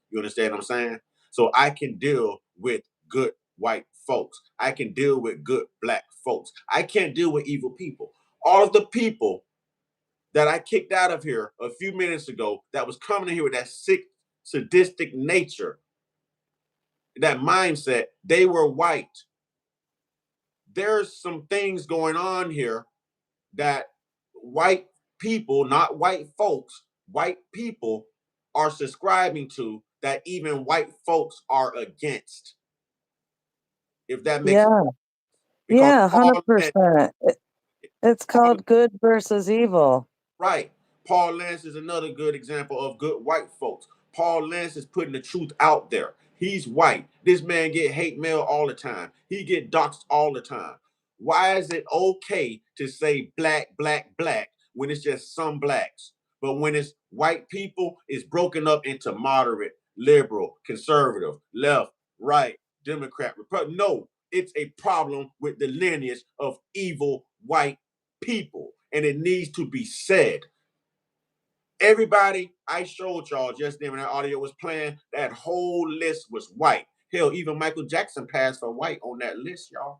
You understand what I'm saying? So I can deal with good white folks. I can deal with good black folks. I can't deal with evil people. All of the people that I kicked out of here a few minutes ago that was coming in here with that sick, sadistic nature, that mindset, they were white. There's some things going on here that white people, not white folks, white people are subscribing to that even white folks are against. If that makes sense. Yeah, 100%. It's called good versus evil. Right. Paul Lance is another good example of good white folks. Paul Lance is putting the truth out there. He's white. This man get hate mail all the time. He get doxxed all the time. Why is it okay to say black, black, black when it's just some blacks? But when it's white people, it's broken up into moderate, liberal, conservative, left, right, Democrat, Republican. No, it's a problem with the lineage of evil white people, and it needs to be said. Everybody I showed y'all just then when that audio was playing, that whole list was white. Hell, even Michael Jackson passed for white on that list, y'all.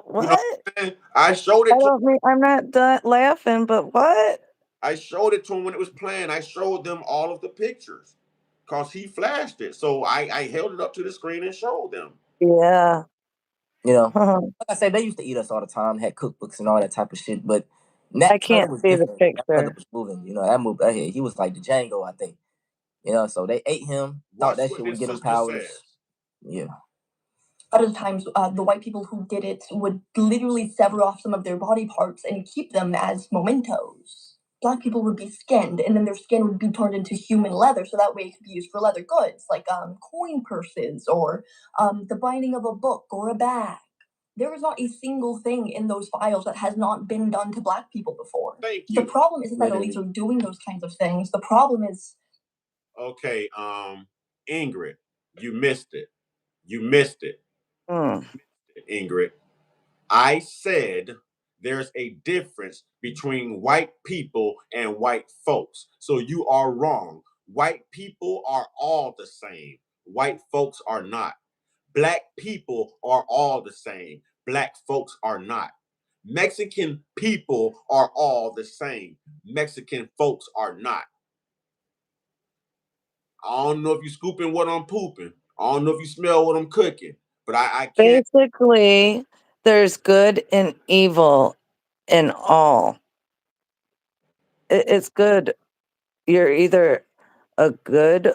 What? You know what I showed it to him. I'm not laughing, but what? I showed it to him when it was playing. I showed them all of the pictures because he flashed it. So I held it up to the screen and showed them. Yeah. Like I said, they used to eat us all the time, had cookbooks and all that type of shit. But I can't see the picture. That brother was moving. That moved ahead. He was like the Django, I think. So they ate him, thought that shit would give him powers. Yeah. Other times, the white people who did it would literally sever off some of their body parts and keep them as mementos. Black people would be skinned, and then their skin would be turned into human leather, so that way it could be used for leather goods, like coin purses or the binding of a book or a bag. There is not a single thing in those files that has not been done to black people before. Thank you. The problem isn't that elites are doing those kinds of things. The problem is... Okay, Ingrid, you missed it. Ingrid. I said there's a difference between white people and white folks. So you are wrong. White people are all the same. White folks are not. Black people are all the same. Black folks are not. Mexican people are all the same. Mexican folks are not. I don't know if you scooping what I'm pooping. I don't know if you smell what I'm cooking, but I can't. Basically, there's good and evil in all. It's good. You're either a good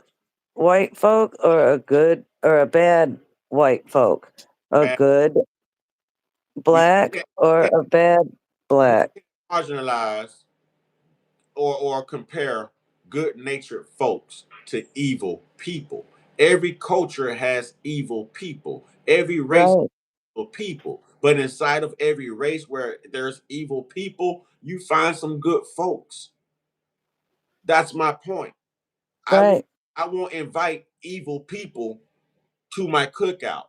white folk or a bad white folk. A good We black can't, or a bad we black. can't marginalize or compare good natured folks to evil people. Every culture has evil people. Every race has Right, evil people. But inside of every race where there's evil people, you find some good folks. That's my point. I won't, right. I won't invite evil people to my cookout.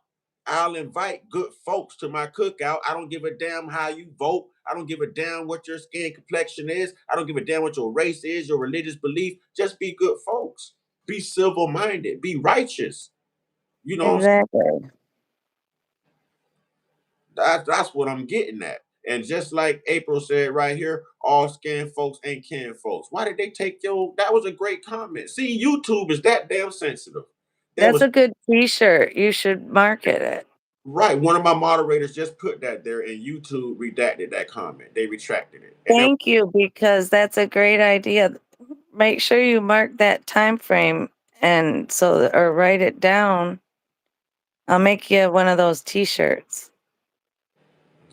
I'll invite good folks to my cookout. I don't give a damn how you vote. I don't give a damn what your skin complexion is. I don't give a damn what your race is, your religious belief. Just be good folks. Be civil minded. Be righteous. You know, Exactly. that's what I'm getting at. And just like April said right here, all skin folks ain't kin folks. Why did they take your? That was a great comment. See, YouTube is that damn sensitive. There That's was a good t-shirt. You should market it. right. One of my moderators just put that there, and YouTube redacted that comment. They retracted it, and Thank you, because that's a great idea. Make sure you mark that time frame and or write it down. I'll make you one of those t-shirts.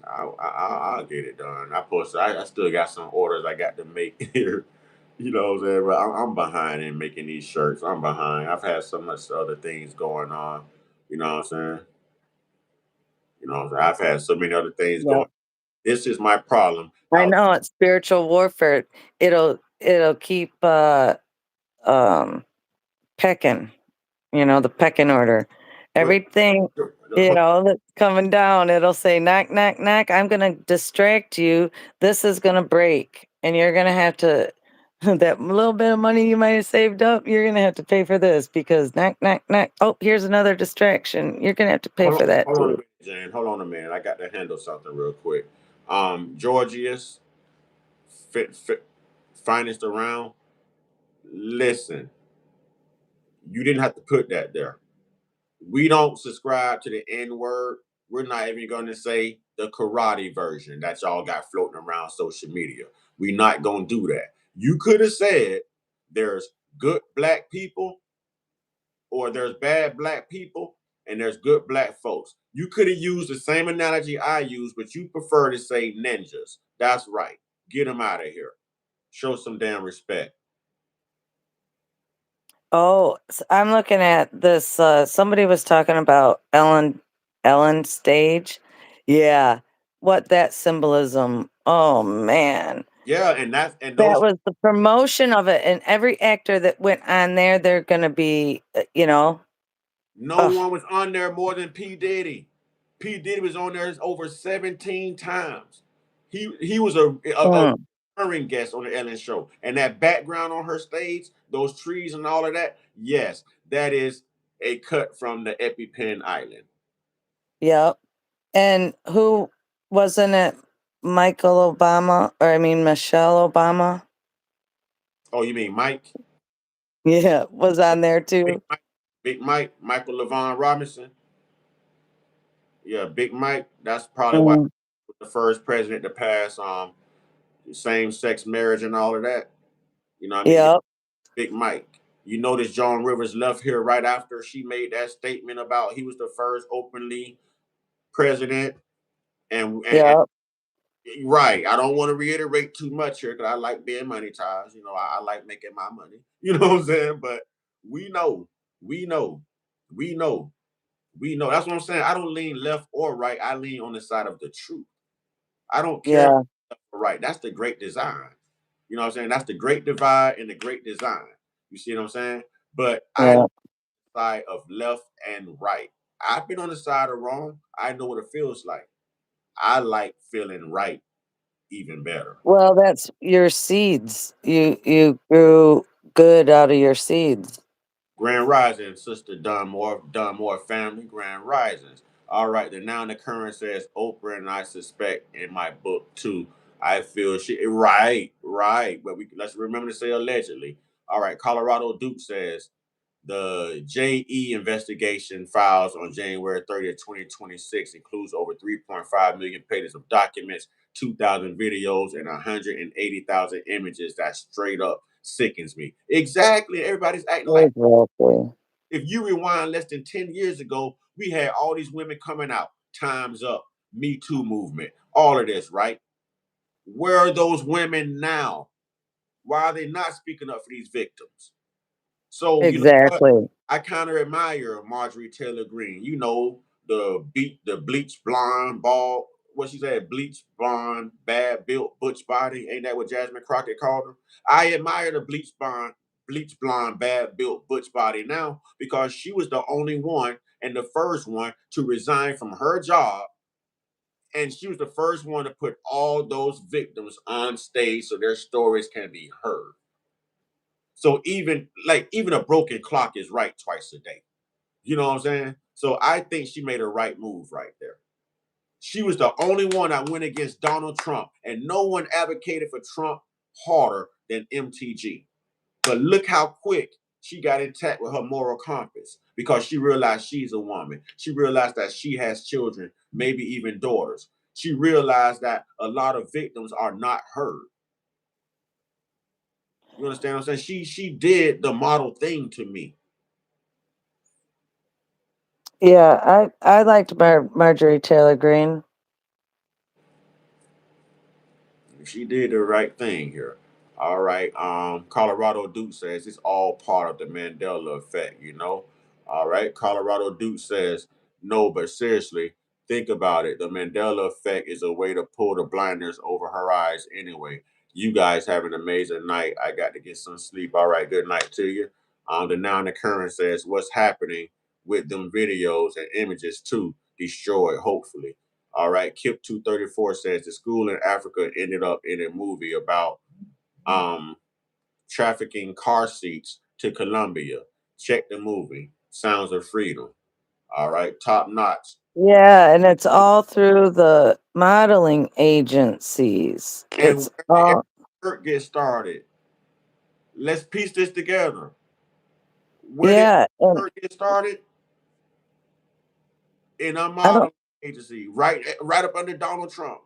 I'll get it done. I still got some orders I got to make here. You know what I'm saying? But I'm behind in making these shirts. I'm behind. I've had so much other things going on. You know what I'm saying? You know what I'm saying? I've had so many other things Yep. going. This is my problem. I know it's spiritual warfare. It'll keep um pecking, the pecking order. But Everything, that's coming down, it'll say knock, knock, knock. I'm gonna distract you. This is gonna break. And you're gonna have to that little bit of money you might have saved up, you're gonna have to pay for this because knock, knock, knock. Oh, here's another distraction. You're gonna have to pay for that hold on a too. minute, Jane. Hold on a minute. I got to handle something real quick. Georgius, fit, finest around. Listen, you didn't have to put that there. We don't subscribe to the N word. We're not even going to say the karate version that y'all got floating around social media. We're not going to do that. You could have said there's good black people or there's bad black people and there's good black folks. You could have used the same analogy I use, but you prefer to say ninjas. That's right. Get them out of here. Show some damn respect. Oh, I'm looking at this. Somebody was talking about Ellen stage. Yeah, what that symbolism. Oh man, Yeah, and that those was the promotion of it, and every actor that went on there, they're gonna be, no ugh, one was on there more than P. Diddy. P. Diddy was on there over 17 times. He was a mm, recurring guest on the Ellen show. And that background on her stage, those trees and all of that, yes, that is a cut from the EpiPen Island. yep. And who wasn't it? Michael Obama, or I mean Michelle Obama? Oh, you mean Mike? Yeah, was on there Big too. Mike, Big Mike, Michael Levon Robinson. Yeah, Big Mike. That's probably why Mm, he was the first president to pass same sex marriage and all of that. You know what I mean? yep, Big Mike. You notice Joan Rivers left here right after she made that statement about he was the first openly president. And yep, right, I don't want to reiterate too much here because I like being monetized. You know, I like making my money. You know what I'm saying? But we know, we know, we know, we know. That's what I'm saying. I don't lean left or right. I lean on the side of the truth. I don't care yeah, left or right. That's the great design. You know what I'm saying? That's the great divide and the great design. You see what I'm saying? But I yeah. side of left and right. I've been on the side of wrong. I know what it feels like. I like feeling right. even better. Well, that's your seeds. You grew good out of your seeds. Grand Rising, Sister Dunmore family, Grand Risings. All right, the Now and the Current says Oprah, and I suspect in my book too. I feel she right, but let's remember to say allegedly. All right, Colorado Duke says the JE investigation files on January 30th, 2026 includes over 3.5 million pages of documents, 2,000 videos, and 180,000 images. That straight up sickens me. Exactly. Everybody's acting like Exactly. if you rewind less than 10 years ago, we had all these women coming out. Time's up. Me Too movement. All of this, right? Where are those women now? Why are they not speaking up for these victims? So you know what? Exactly. I kind of admire Marjorie Taylor Greene. You know, the bleach blonde, bald, what she said, bleach blonde, bad built butch body. Ain't that what Jasmine Crockett called her? I admire the bleach blonde, bad built butch body now because she was the only one and the first one to resign from her job. And she was the first one to put all those victims on stage so their stories can be heard. So even a broken clock is right twice a day. You know what I'm saying? So I think she made a right move right there. She was the only one that went against Donald Trump, and no one advocated for Trump harder than MTG. But look how quick she got intact with her moral compass because she realized she's a woman. She realized that she has children, maybe even daughters. She realized that a lot of victims are not heard. You understand what I'm saying? She did the model thing to me. Yeah, I liked Marjorie Taylor Greene. She did the right thing here. All right. Colorado Duke says it's all part of the Mandela effect, you know. All right. Colorado Duke says, no, but seriously, think about it. The Mandela effect is a way to pull the blinders over her eyes anyway. You guys have an amazing night. I got to get some sleep. All right, good night to you. The Now and the Current says, what's happening with them videos and images too? Destroyed, hopefully. All right, Kip 234 says the school in Africa ended up in a movie about trafficking car seats to Colombia. Check the movie. Sounds of Freedom. All right, top notch. Yeah, and it's all through the modeling agencies. And It's where did all Kurt get started? Let's piece this together. Where did yeah, and Kurt get started? In a I don't modeling agency, right up under Donald Trump.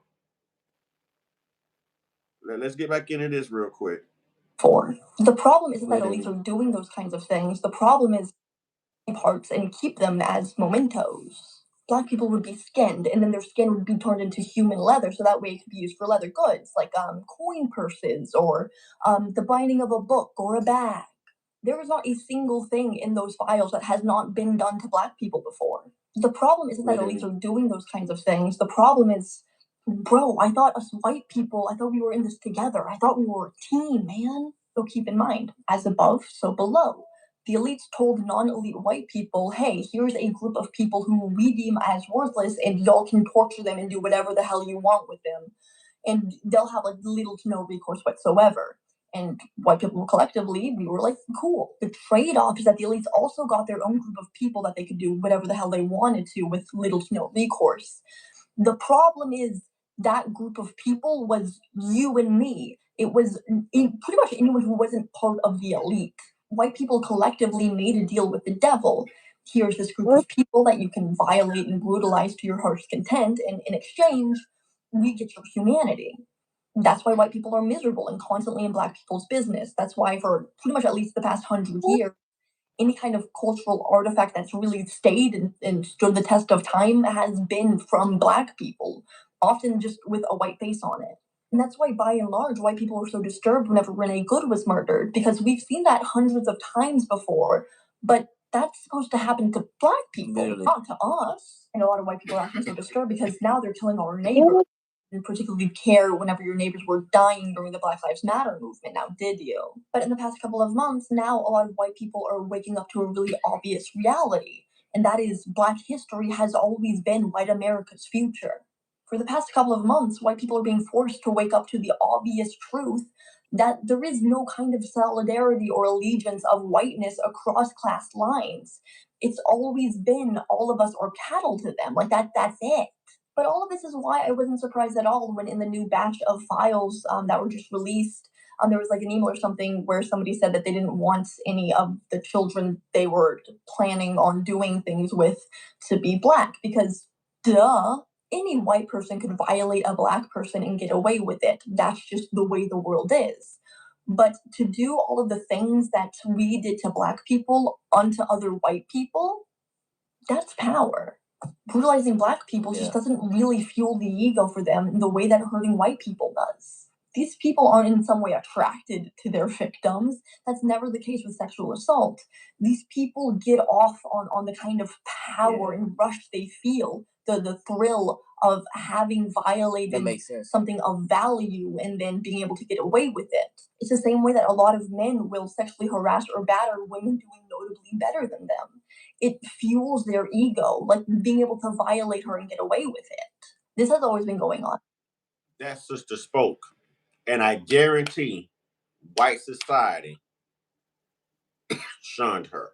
Let's get back into this real quick. The problem isn't that elites are doing those kinds of things. The problem is parts and keep them as mementos. Black people would be skinned, and then their skin would be turned into human leather, so that way it could be used for leather goods, like coin purses or the binding of a book or a bag. There is not a single thing in those files that has not been done to Black people before. The problem isn't that elites are doing those kinds of things. The problem is, bro, I thought us white people, I thought we were in this together. I thought we were a team, man. So keep in mind, as above, so below. The elites told non-elite white people, hey, here's a group of people who we deem as worthless, and y'all can torture them and do whatever the hell you want with them. And they'll have like little to no recourse whatsoever. And white people collectively, we were like, cool. The trade-off is that the elites also got their own group of people that they could do whatever the hell they wanted to with little to no recourse. The problem is that group of people was you and me. It was pretty much anyone who wasn't part of the elite. White people collectively made a deal with the devil. Here's this group of people that you can violate and brutalize to your heart's content, and in exchange, we get your humanity. That's why white people are miserable and constantly in Black people's business. That's why for pretty much at least the past 100 years, any kind of cultural artifact that's really stayed and stood the test of time has been from Black people, often just with a white face on it. And that's why, by and large, white people were so disturbed whenever Renee Good was murdered, because we've seen that hundreds of times before, but that's supposed to happen to Black people, not to us. And a lot of white people are actually so disturbed because now they're killing our neighbors. And particularly care whenever your neighbors were dying during the Black Lives Matter movement. Now, did you? But in the past couple of months, now a lot of white people are waking up to a really obvious reality, and that is Black history has always been white America's future. For the past couple of months, white people are being forced to wake up to the obvious truth that there is no kind of solidarity or allegiance of whiteness across class lines. It's always been all of us are cattle to them. Like that's it. But all of this is why I wasn't surprised at all when in the new batch of files that were just released, there was like an email or something where somebody said that they didn't want any of the children they were planning on doing things with to be Black because, duh, any white person could violate a Black person and get away with it. That's just the way the world is. But to do all of the things that we did to Black people onto other white people, that's power. Brutalizing Black people just doesn't really fuel the ego for them in the way that hurting white people does. These people aren't in some way attracted to their victims. That's never the case with sexual assault. These people get off on the kind of power and rush they feel, the thrill of having violated something of value and then being able to get away with it. It's the same way that a lot of men will sexually harass or batter women doing notably better than them. It fuels their ego, like being able to violate her and get away with it. This has always been going on. That sister spoke, and I guarantee white society shunned her.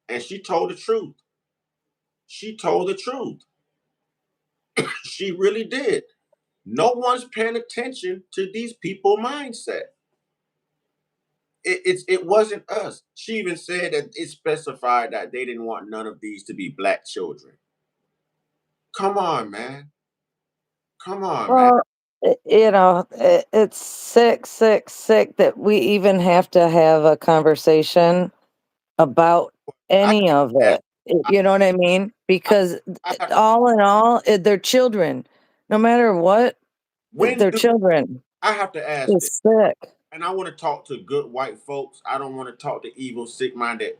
And she told the truth. She told the truth. She really did. No one's paying attention to these people's mindset. It wasn't us. She even said that it specified that they didn't want none of these to be Black children. Come on, man. Come on, man. It's sick that we even have to have a conversation about any of it. You know what I mean? Because all in all, they're children. No matter what, they're children. I have to ask it's sick. And I want to talk to good white folks. I don't want to talk to evil, sick-minded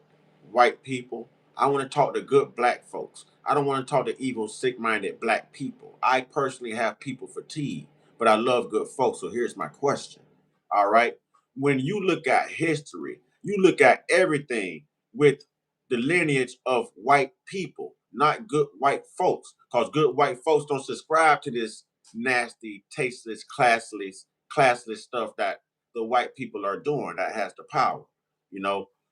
white people. I want to talk to good Black folks. I don't want to talk to evil, sick-minded Black people. I personally have people fatigue, but I love good folks. So here's my question. All right. When you look at history, you look at everything with the lineage of white people, not good white folks, because good white folks don't subscribe to this nasty, tasteless, classless stuff that the white people are doing that has the power,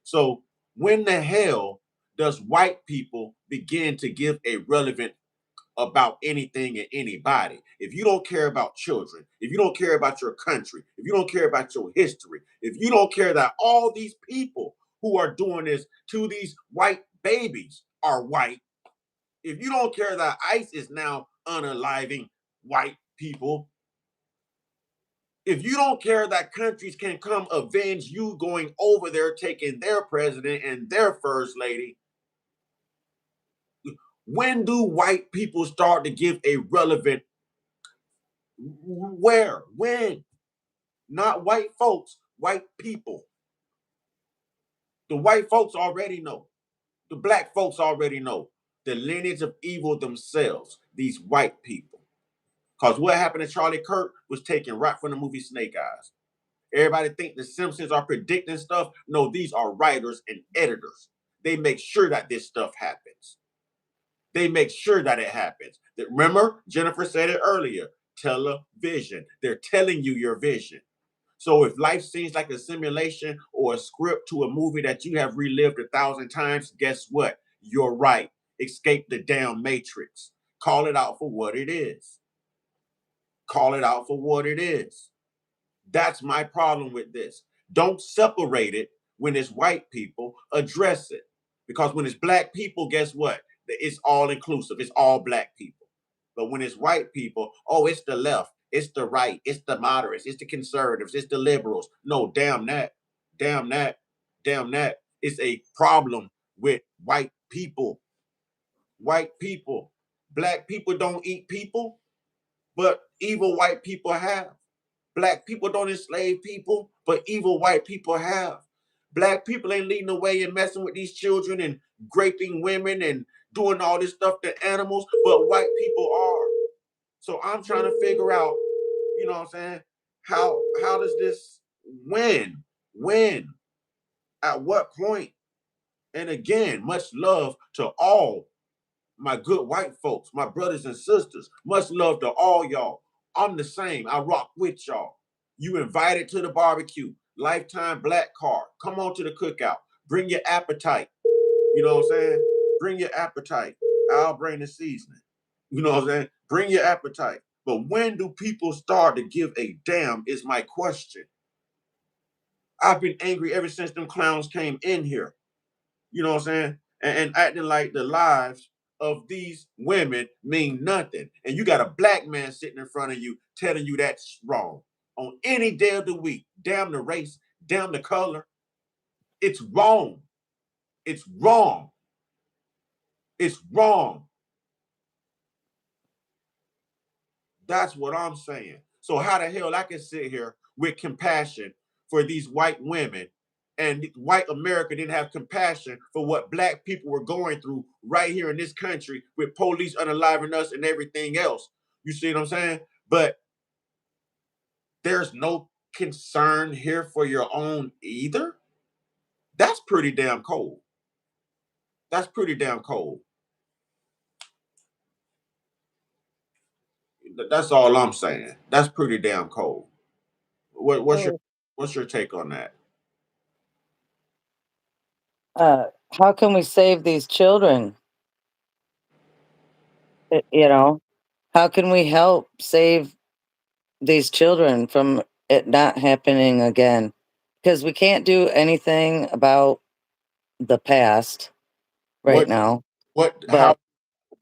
So when the hell does white people begin to give a relevant about anything and anybody? If you don't care about children, if you don't care about your country, if you don't care about your history, if you don't care that all these people who are doing this to these white babies are white, if you don't care that ICE is now unaliving white people, if you don't care that countries can come avenge you going over there, taking their president and their first lady, when do white people start to give a relevant where? When? Not white folks, white people. The white folks already know. The Black folks already know. The lineage of evil themselves, these white people. Because what happened to Charlie Kirk was taken right from the movie Snake Eyes. Everybody think the Simpsons are predicting stuff. No, these are writers and editors. They make sure that this stuff happens. They make sure that it happens. Remember, Jennifer said it earlier, television. They're telling you your vision. So if life seems like a simulation or a script to a movie that you have relived 1,000 times, guess what? You're right. Escape the damn matrix. Call it out for what it is. Call it out for what it is. That's my problem with this. Don't separate it when it's white people, address it. Because when it's Black people, guess what? It's all inclusive. It's all Black people. But when it's white people, oh, it's the left, it's the right, it's the moderates, it's the conservatives, it's the liberals. No, damn that. Damn that. Damn that. It's a problem with white people. White people. Black people don't eat people, but evil white people have. Black people don't enslave people, but evil white people have. Black people ain't leading the way and messing with these children and raping women and doing all this stuff to animals, but white people are. So I'm trying to figure out, you know what I'm saying? How does this when? At what point? And again, much love to all my good white folks, my brothers and sisters, much love to all y'all. I'm the same. I rock with y'all. You invited to the barbecue, lifetime black card. Come on to the cookout. Bring your appetite. You know what I'm saying? Bring your appetite. I'll bring the seasoning. You know what I'm saying? Bring your appetite. But when do people start to give a damn is my question. I've been angry ever since them clowns came in here. You know what I'm saying? And acting like the lives of these women mean nothing. And you got a black man sitting in front of you telling you that's wrong. On any day of the week, damn the race, damn the color. It's wrong. It's wrong. It's wrong. That's what I'm saying. So how the hell I can sit here with compassion for these white women and white America didn't have compassion for what black people were going through right here in this country with police unaliving us and everything else. You see what I'm saying? But there's no concern here for your own either. That's pretty damn cold. That's pretty damn cold. That's all I'm saying. That's pretty damn cold. What's your take on that? How can we save these children? You know, how can we help save these children from it not happening again? Because we can't do anything about the past right What now. what But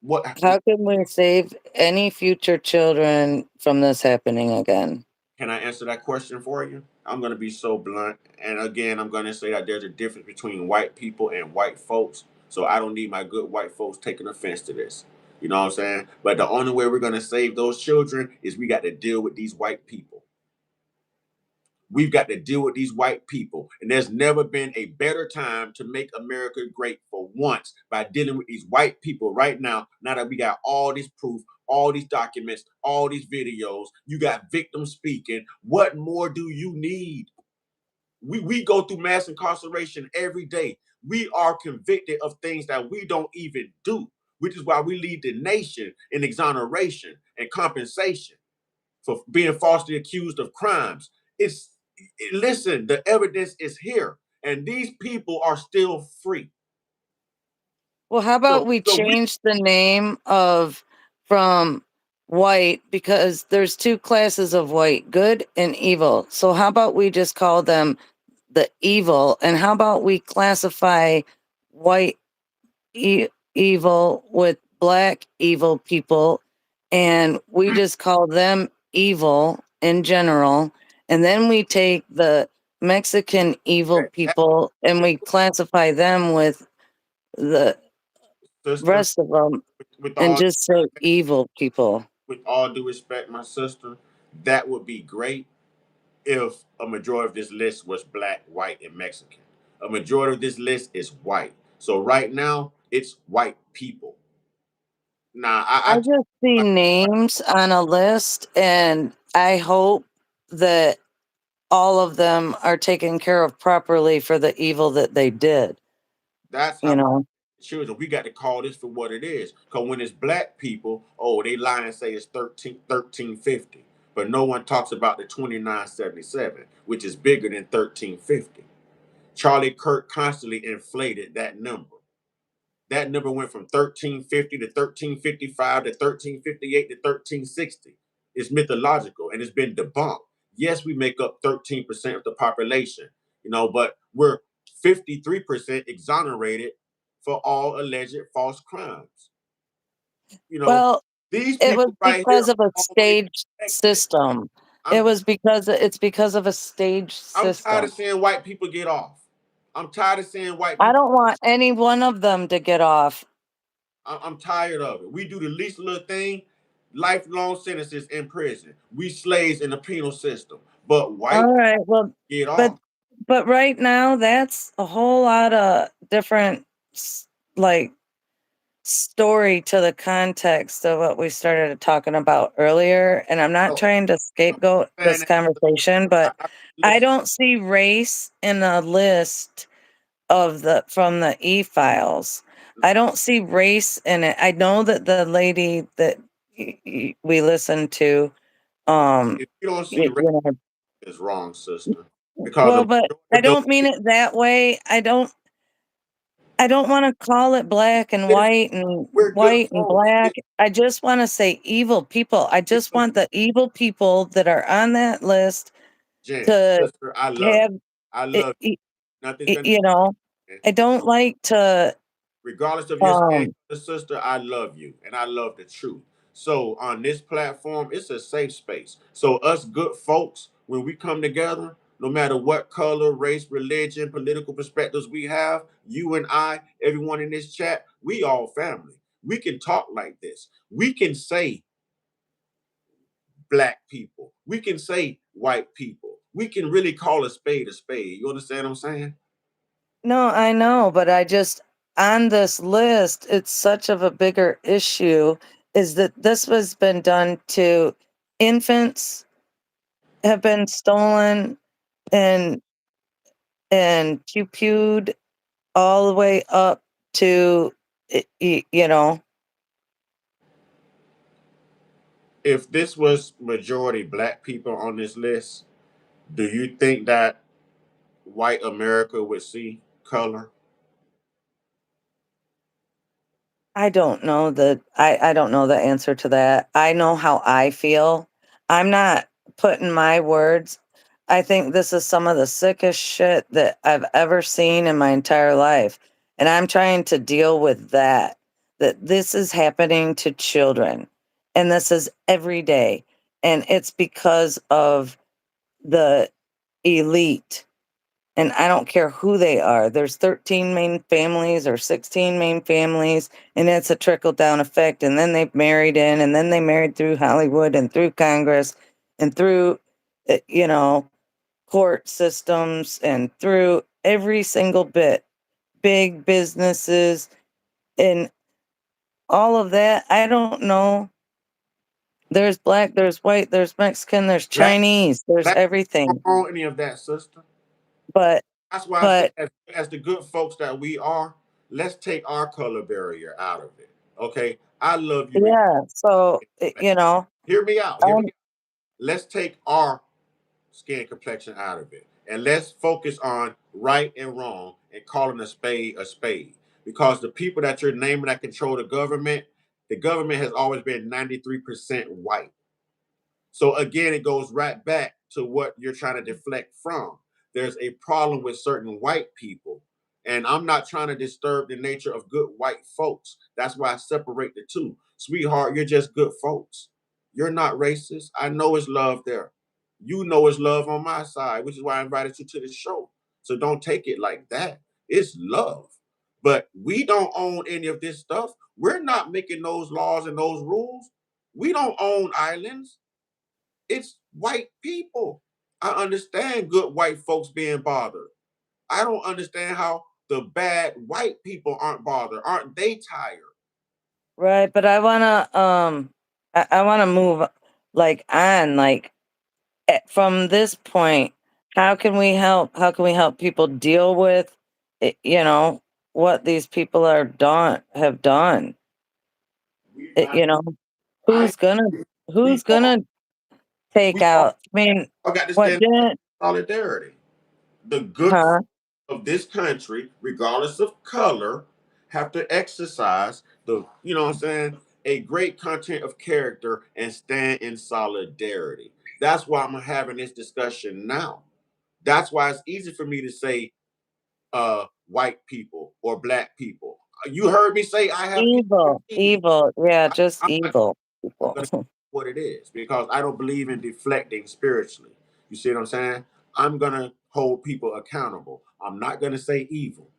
what how can we save any future children from this happening again? can I answer that question for you? I'm going to be so blunt. And again, I'm going to say that there's a difference between white people and white folks. So I don't need my good white folks taking offense to this. You know what I'm saying? But the only way we're going to save those children is we got to deal with these white people. We've got to deal with these white people. And there's never been a better time to make America great for once by dealing with these white people right now. Now that we got all this proof, all these documents, all these videos, you got victims speaking. What more do you need? We go through mass incarceration every day. We are convicted of things that we don't even do, which is why we lead the nation in exoneration and compensation for being falsely accused of crimes. Listen, the evidence is here, and these people are still free. Well, how about we So we change the name of from white, because there's two classes of white, good and evil. So how about we just call them the evil, and how about we classify white evil with black evil people, and we just call them evil in general, and then we take the Mexican evil that people and we classify them with the sister, rest of them with and all just say evil people. with all due respect, my sister, that would be great if a majority of this list was black, white, and Mexican. A majority of this list is white. So right now, it's white people. Now, I just see names on a list, and I hope that all of them are taken care of properly for the evil that they did. that's You how know, children, we got to call this for what it is. Because when it's black people, oh, they lie and say it's 1350. But no one talks about the 2977, which is bigger than 1350. Charlie Kirk constantly inflated that number. That number went from 1350 to 1355 to 1358 to 1360. It's mythological and it's been debunked. Yes, we make up 13% of the population, but we're 53% exonerated for all alleged false crimes. You know, well, these it was people right here because of a are always stage protected. system. I'm It's because of a stage I'm tired system. of seeing white people get off. I'm tired of seeing white I people. don't want any one of them to get off. I'm tired of it. We do the least little thing, lifelong sentences in prison. We slaves in the penal system. But white All right, well, get but off. right now that's a whole lot of different like story to the context of what we started talking about earlier. And I'm not So trying to scapegoat I'm saying this conversation, but I listen, don't see race in a list of the from the e-files. I don't see race in it. I know that the lady that we listened to, If you don't see you race know, is wrong, sister. Because well, the but majority I of those don't mean it that way. I don't want to call it black and people, we're good white and folks. black. I just want to say evil people. I just want the evil people that are on that list Jen, to sister, I love you. have I it, love you. Nothing's gonna you know, happen. I don't like to Regardless of your skin um color, sister, I love you and I love the truth. So on this platform, it's a safe space. So us good folks, when we come together, no matter what color, race, religion, political perspectives we have, you and I, everyone in this chat, we all family. We can talk like this. We can say black people. We can say white people. We can really call a spade a spade. You understand what I'm saying? no, I know, but I just on this list, it's such of a bigger issue is that this was been done to infants have been stolen and pew-pewed all the way up to you know. If this was majority black people on this list, do you think that white America would see color? I don't know I don't know the answer to that. I know how I feel. I'm not putting my words. I think this is some of the sickest shit that I've ever seen in my entire life. And I'm trying to deal with that. That this is happening to children. And this is every day. And it's because of the elite, and I don't care who they are. There's 13 main families or 16 main families, and it's a trickle down effect. And then they married in, and then they married through Hollywood and through Congress and through, you know, court systems and through every single bit, big businesses and all of that. I don't know. There's black, there's white, there's Mexican, there's Black Chinese, there's black everything. don't own any of that, sister. But, That's why I say, but as the good folks that we are, let's take our color barrier out of it. Okay, I love you. yeah, so, you know, Hear me out. Hear me um, out. Let's take our skin complexion out of it. And let's focus on right and wrong and calling a spade a spade. Because the people that you're naming that control the government has always been 93% white. So again, it goes right back to what you're trying to deflect from. There's a problem with certain white people. And I'm not trying to disturb the nature of good white folks. That's why I separate the two. Sweetheart, you're just good folks. You're not racist. I know it's love there. You know it's love on my side, which is why I invited you to the show. So don't take it like that. It's love. But we don't own any of this stuff. We're not making those laws and those rules. We don't own islands. It's white people. I understand good white folks being bothered. I don't understand how the bad white people aren't bothered. Aren't they tired? right, but I wanna move like on like from this point, how can we help people deal with you know what these people are done have done? We not. You know, I who's gonna we who's all gonna take we all out I mean got to what stand in didn't solidarity. The good huh? of this country, regardless of color, have to exercise what I'm saying, a great content of character and stand in solidarity. That's why I'm having this discussion now. That's why it's easy for me to say white people or black people. You heard me say I have people Evil, with me. evil, yeah, I, just I'm not evil people. gonna what it is because I don't believe in deflecting spiritually. You see what I'm saying? I'm gonna hold people accountable. I'm not gonna say evil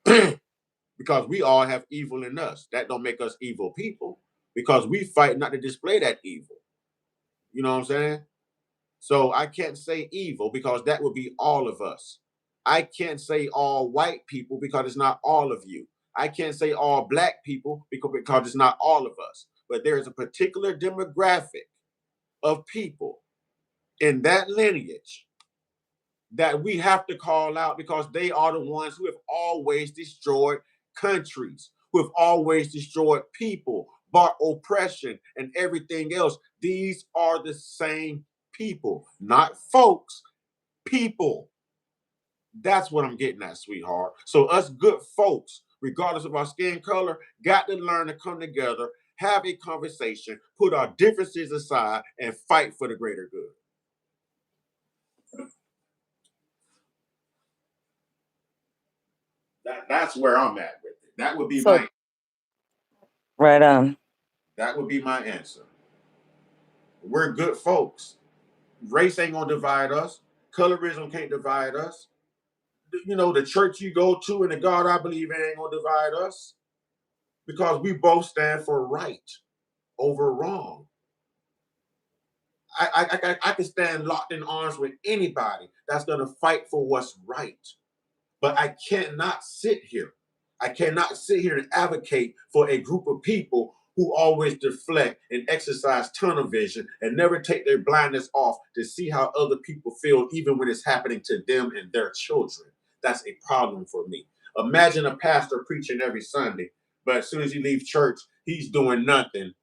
because we all have evil in us. That don't make us evil people because we fight not to display that evil. You know what I'm saying? So I can't say evil because that would be all of us. I can't say all white people because it's not all of you. I can't say all black people because it's not all of us. But there is a particular demographic of people in that lineage that we have to call out because they are the ones who have always destroyed countries. who have always destroyed people, brought oppression and everything else. These are the same people, not folks, people. That's what I'm getting at, sweetheart. So us good folks, regardless of our skin color, got to learn to come together, have a conversation, put our differences aside, and fight for the greater good. That's where I'm at with it. That would be So, right on. That would be my answer. We're good folks. Race ain't gonna divide us. Colorism can't divide us. You know, the church you go to and the God I believe in ain't gonna divide us, because we both stand for right over wrong. I can stand locked in arms with anybody that's gonna fight for what's right. But I cannot sit here. I cannot sit here and advocate for a group of people who always deflect and exercise tunnel vision and never take their blindness off to see how other people feel, even when it's happening to them and their children. That's a problem for me. Imagine a pastor preaching every Sunday, but as soon as he leaves church, he's doing nothing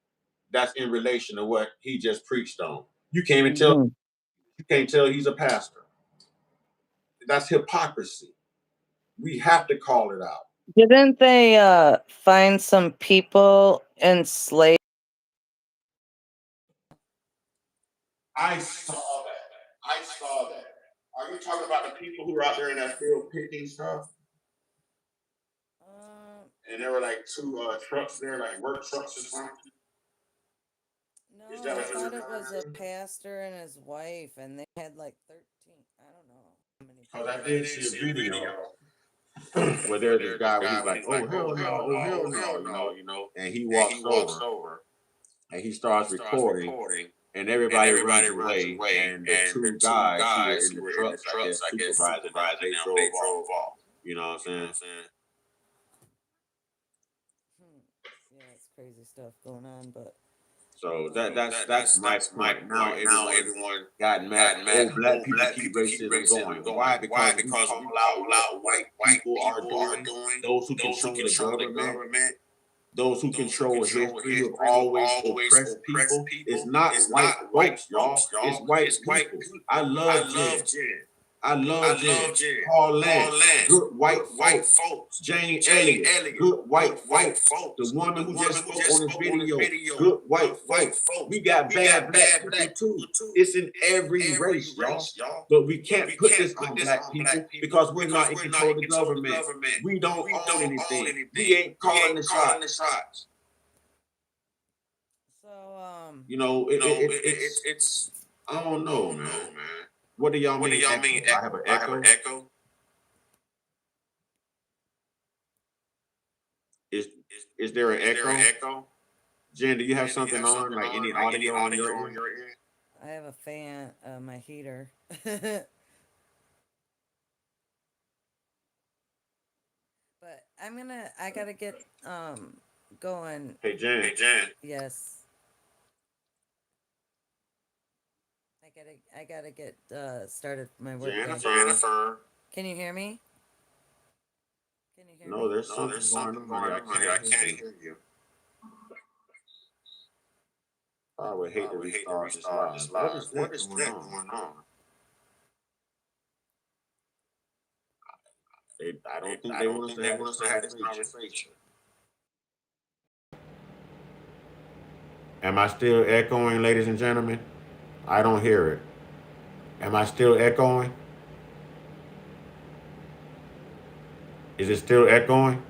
that's in relation to what he just preached on. You can't even tell. Mhm. You can't tell he's a pastor. That's hypocrisy. We have to call it out. Didn't they find some people enslaved? I saw that. I saw that. Are you talking about the people who were out there in that field picking stuff? And there were like two trucks there, like work trucks or something. No, I thought it was a pastor and his wife, and they had like 13. I don't know how many. Because I did see a video where there's this guy where he's like, "Oh hell no, oh hell no," and he walks over and he starts recording, and everybody runs away, and the two guys who were in the trucks, I guess, supervising them, they drove off. You know what I'm saying? Yeah, it's crazy stuff going on, but so that's my point. Now everyone got mad. Oh, black people keep racism going. Why? Because we call out what white people are doing. Those who control the government, those who control history, who have always oppressed people. It's not white folks, y'all. It's white people. I love Jen. I love Jen. Paul Lance, good white folks. Jane Elliott, good white folks. The woman who just spoke on the video, good white folks. We got bad black people too. It's in every race, y'all. But we can't put this on black people because we're not in control of the government. We don't own anything. We ain't calling the shots. so It's I don't know, man. What do y'all mean? I have an echo. Is there an echo? Jen, do you have something on? Like any audio on your end? I have a fan, my heater. But I gotta get going. Hey Jen. Yes. I gotta get started for my work. Jennifer. Can you hear me? No, there's something going on. I can't hear you. I would hate to restart this live. What is that going on? I don't think they want us to have this conversation. Am I still echoing, ladies and gentlemen? I don't hear it. Am I still echoing? Is it still echoing?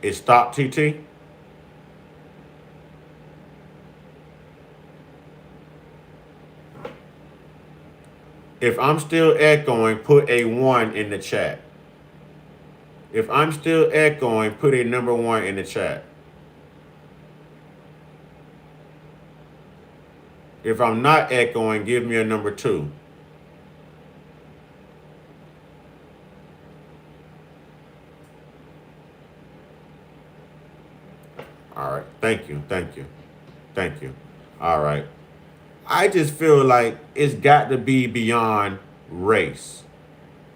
It stopped, TT? If I'm still echoing, put a 1 in the chat. If I'm still echoing, put a number 1 in the chat. If I'm not echoing, give me a number 2. All right. Thank you. All right. I just feel like it's got to be beyond race.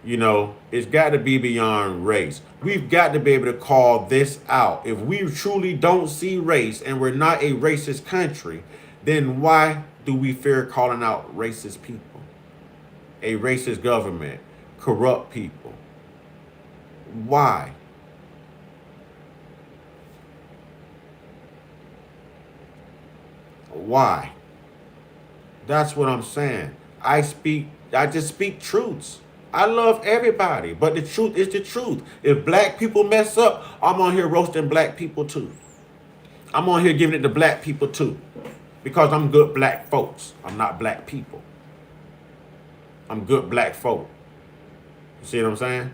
You know, it's got to be beyond race. We've got to be able to call this out. If we truly don't see race and we're not a racist country, then why do we fear calling out racist people? A racist government, corrupt people. Why? Why? That's what I'm saying. I just speak truths. I love everybody, but the truth is the truth. If black people mess up, I'm on here roasting black people too. I'm on here giving it to black people too. Because I'm good black folks. I'm not black people. I'm good black folk. You see what I'm saying?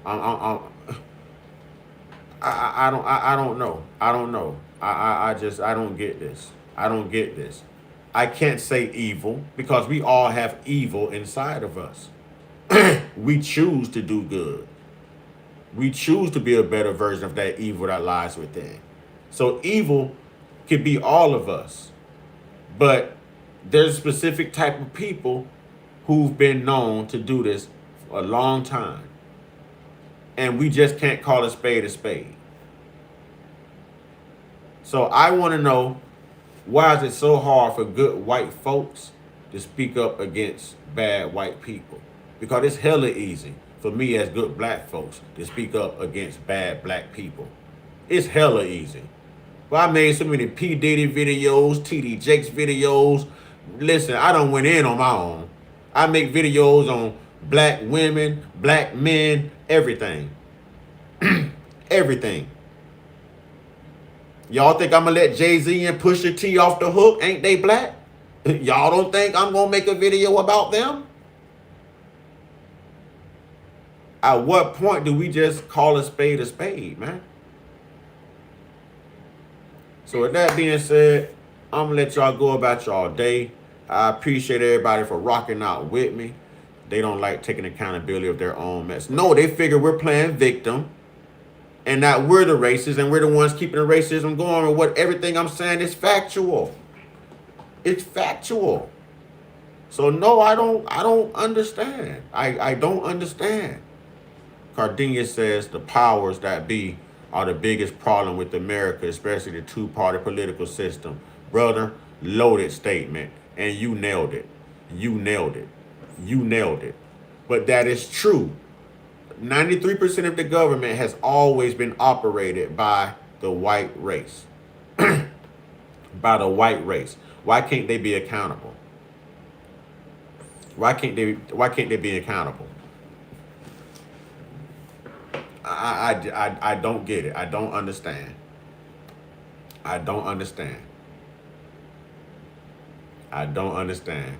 I don't know. I don't know. I don't get this. I don't get this. I can't say evil because we all have evil inside of us. We choose to do good. We choose to be a better version of that evil that lies within. So evil could be all of us. But there's a specific type of people who've been known to do this for a long time. And we just can't call a spade a spade. So I want to know, why is it so hard for good white folks to speak up against bad white people? Because it's hella easy for me as good black folks to speak up against bad black people. It's hella easy. Well, I made so many P. Diddy videos, TD Jakes videos. Listen, I done went in on my own. I make videos on black women, black men, everything. Everything. Y'all think I'm gonna let Jay-Z and Pusha T off the hook? Ain't they black? Y'all don't think I'm gonna make a video about them? At what point do we just call a spade, man? So with that being said, I'm gonna let y'all go about y'all day. I appreciate everybody for rocking out with me. They don't like taking accountability of their own mess. No, they figure we're playing victim and that we're the racists and we're the ones keeping the racism going. And what everything I'm saying is factual. It's factual. So no, I don't understand. I don't understand. Cardenia says the powers that be are the biggest problem with America, especially the two-party political system. Brother, loaded statement. And you nailed it. You nailed it. You nailed it. But that is true. 93% of the government has always been operated by the white race. By the white race. Why can't they be accountable? Why can't they be accountable? I don't get it. I don't understand. I don't understand. I don't understand.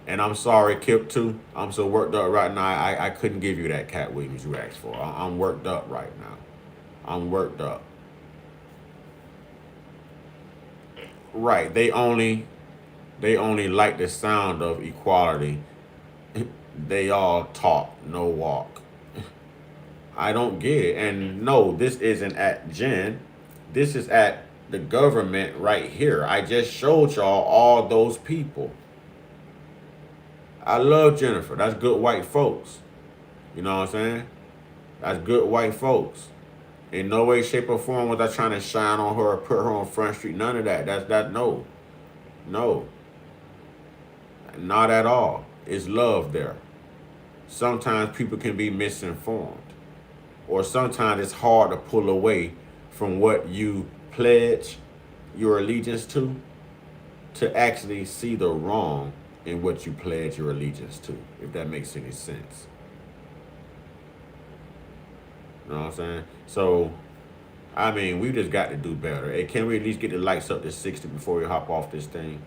And I'm sorry, Kip, too. I'm so worked up right now. I couldn't give you that Cat Williams you asked for. I'm worked up right now. I'm worked up. Right. They only like the sound of equality. They all talk, no walk. I don't get it. And no, this isn't at Jen. This is at the government right here. I just showed y'all all those people. I love Jennifer. That's good white folks. You know what I'm saying? That's good white folks. In no way, shape, or form was I trying to shine on her or put her on Front Street. None of that. No. No. Not at all. It's love there. Sometimes people can be misinformed. Or sometimes it's hard to pull away from what you pledge your allegiance to actually see the wrong in what you pledge your allegiance to, if that makes any sense. You know what I'm saying? So, I mean, we just got to do better. Hey, can we at least get the lights up to 60 before we hop off this thing?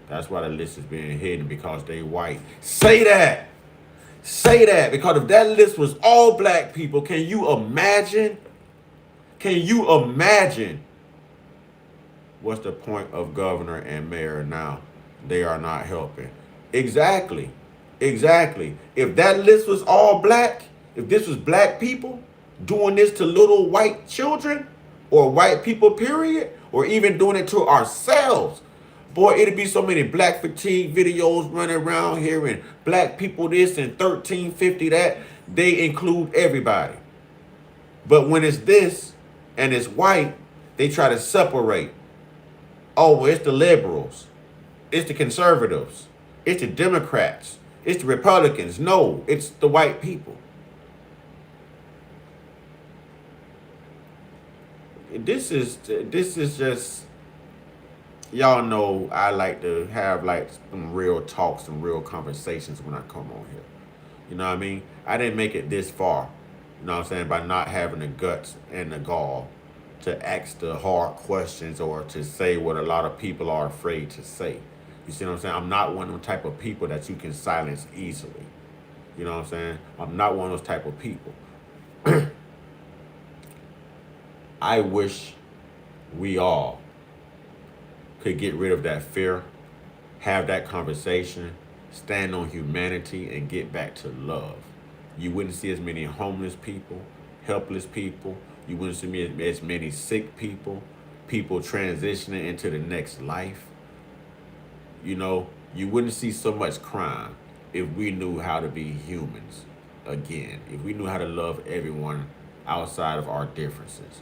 That's why the list is being hidden, because they white. Say that! Say that, because if that list was all black people, can you imagine? Can you imagine? What's the point of governor and mayor now? They are not helping. Exactly. Exactly. If that list was all black, if this was black people doing this to little white children or white people, period, or even doing it to ourselves, Boy, it'd be so many black fatigue videos running around here and black people this and 1350 that. They include everybody. But when it's this and it's white, they try to separate. Oh, well, it's the liberals. It's the conservatives. It's the Democrats. It's the Republicans. No, it's the white people. This is just, y'all know I like to have like some real talks, some real conversations when I come on here. You know what I mean? I didn't make it this far, you know what I'm saying, by not having the guts and the gall to ask the hard questions or to say what a lot of people are afraid to say. You see what I'm saying? I'm not one of those type of people that you can silence easily. You know what I'm saying? I'm not one of those type of people. I wish we all could get rid of that fear, have that conversation, stand on humanity, and get back to love. You wouldn't see as many homeless people, helpless people. You wouldn't see as many sick people, people transitioning into the next life. You know, you wouldn't see so much crime if we knew how to be humans again, if we knew how to love everyone outside of our differences.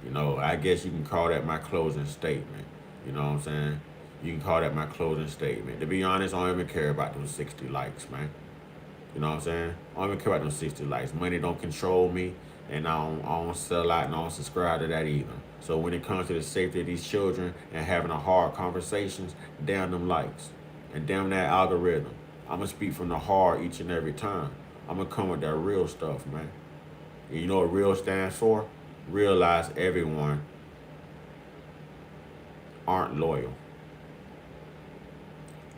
You know, I guess you can call that my closing statement. You know what I'm saying? You can call that my closing statement. To be honest, I don't even care about those 60 likes, man. You know what I'm saying? I don't even care about those 60 likes. Money don't control me, and I don't sell out and I don't subscribe to that either. So when it comes to the safety of these children and having a hard conversations, damn them likes. And damn that algorithm. I'm going to speak from the heart each and every time. I'm going to come with that real stuff, man. And you know what real stands for? Realize everyone aren't loyal.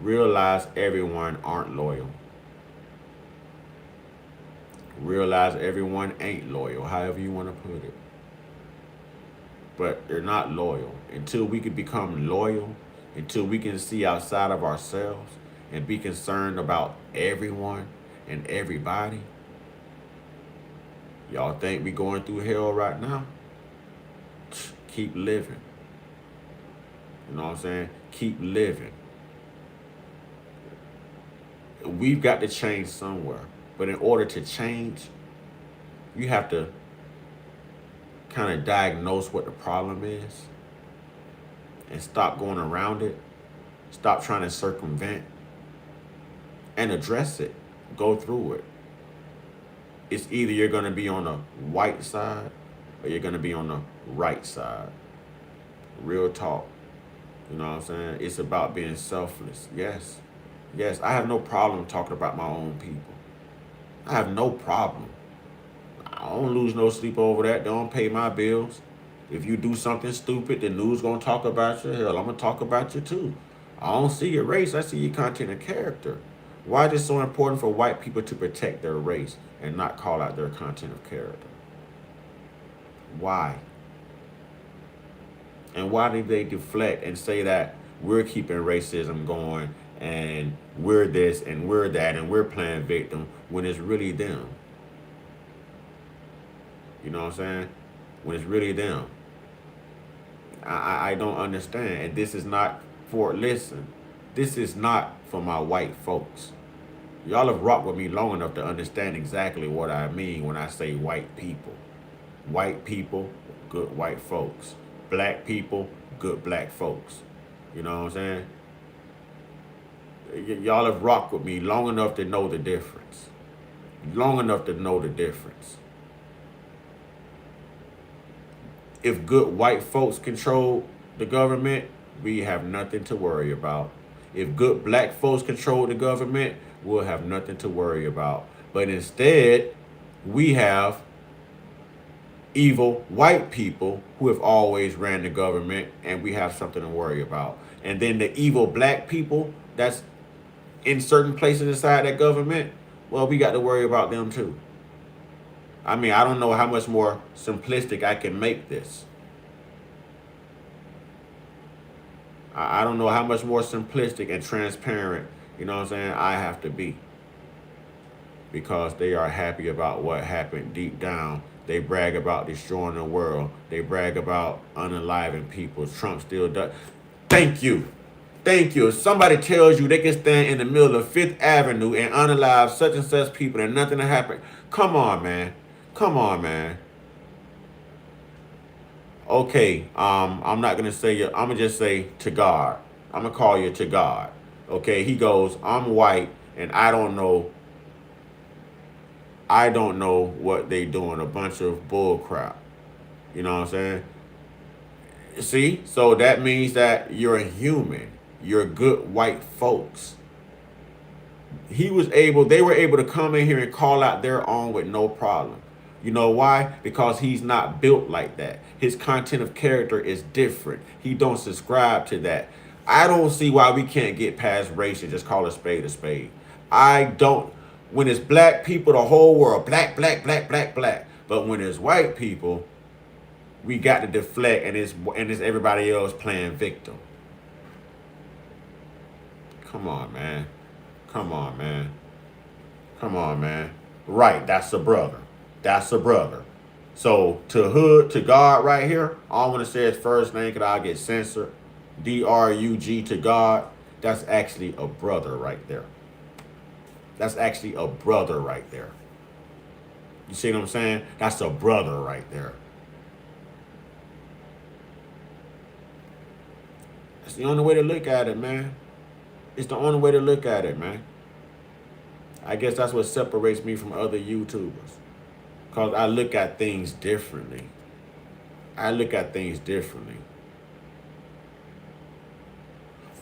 Realize everyone aren't loyal. Realize everyone ain't loyal, however you want to put it. But they're not loyal. Until we can become loyal, until we can see outside of ourselves and be concerned about everyone and everybody. Y'all think we going through hell right now? Keep living. You know what I'm saying? Keep living. We've got to change somewhere. But in order to change, you have to kind of diagnose what the problem is and stop going around it. Stop trying to circumvent and address it. Go through it. It's either you're going to be on the white side or you're going to be on the right side. Real talk. You know what I'm saying? It's about being selfless. Yes. Yes, I have no problem talking about my own people. I have no problem. I don't lose no sleep over that. They don't pay my bills. If you do something stupid, the news gonna talk about you. Hell, I'm gonna talk about you too. I don't see your race. I see your content and character. Why is it so important for white people to protect their race and not call out their content of character? Why? And why do they deflect and say that we're keeping racism going and we're this and we're that and we're playing victim when it's really them? You know what I'm saying? When it's really them. I don't understand. And this is not this is not for my white folks. Y'all have rocked with me long enough to understand exactly what I mean when I say white people. White people, good white folks. Black people, good black folks. You know what I'm saying? Y'all have rocked with me long enough to know the difference. Long enough to know the difference. If good white folks control the government, we have nothing to worry about. If good black folks control the government, we'll have nothing to worry about. But instead, we have evil white people who have always ran the government, and we have something to worry about. And then the evil black people that's in certain places inside that government, well, we got to worry about them too. I mean, I don't know how much more simplistic I can make this. I don't know how much more simplistic and transparent, you know what I'm saying, I have to be. Because they are happy about what happened deep down. They brag about destroying the world. They brag about unaliving people. Trump still does. Thank you. Thank you. If somebody tells you they can stand in the middle of Fifth Avenue and unalive such and such people and nothing will happen, come on, man. Come on, man. Okay, I'm not gonna say you. I'm gonna just say to God. I'm gonna call you to God. Okay, he goes, I'm white and I don't know. I don't know what they doing. A bunch of bull crap. You know what I'm saying? See, so that means that you're a human. You're good white folks. They were able to come in here and call out their own with no problem. You know why? Because he's not built like that. His content of character is different. He don't subscribe to that. I don't see why we can't get past race and just call a spade a spade. I don't. When it's black people, the whole world, black, black, black, black, black. But when it's white people, we got to deflect and it's everybody else playing victim. Come on, man. Come on, man. Come on, man. Right, that's a brother. That's a brother. So to God right here, I don't want to say his first name because I'll get censored. DRUG to God. That's actually a brother right there. That's actually a brother right there. You see what I'm saying? That's a brother right there. That's the only way to look at it, man. It's the only way to look at it, man. I guess that's what separates me from other YouTubers. Because I look at things differently. I look at things differently.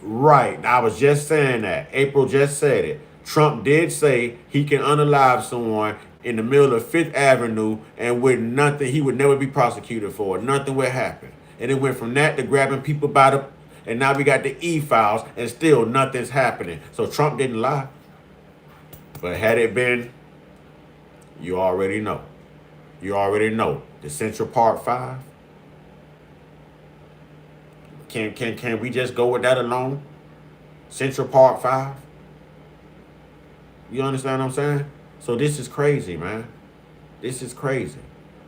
Right. I was just saying that. April just said it. Trump did say he can unalive someone in the middle of Fifth Avenue and with nothing, he would never be prosecuted for it. Nothing would happen. And it went from that to grabbing people by the, and now we got the e-files and still nothing's happening. So Trump didn't lie. But had it been, you already know. You already know. The Central Park 5. Can we just go with that alone? Central Park 5. You understand what I'm saying? So this is crazy, man. This is crazy.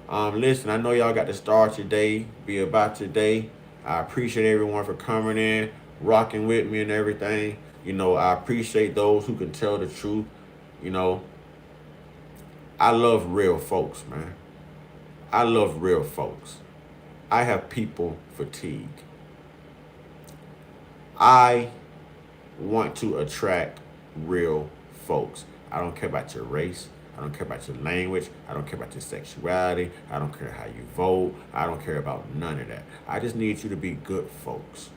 Listen, I know y'all got to start your day, be about your day. I appreciate everyone for coming in, rocking with me and everything. You know, I appreciate those who can tell the truth. You know, I love real folks, man. I love real folks. I have people fatigue. I want to attract real folks. I don't care about your race. I don't care about your language. I don't care about your sexuality. I don't care how you vote. I don't care about none of that. I just need you to be good folks.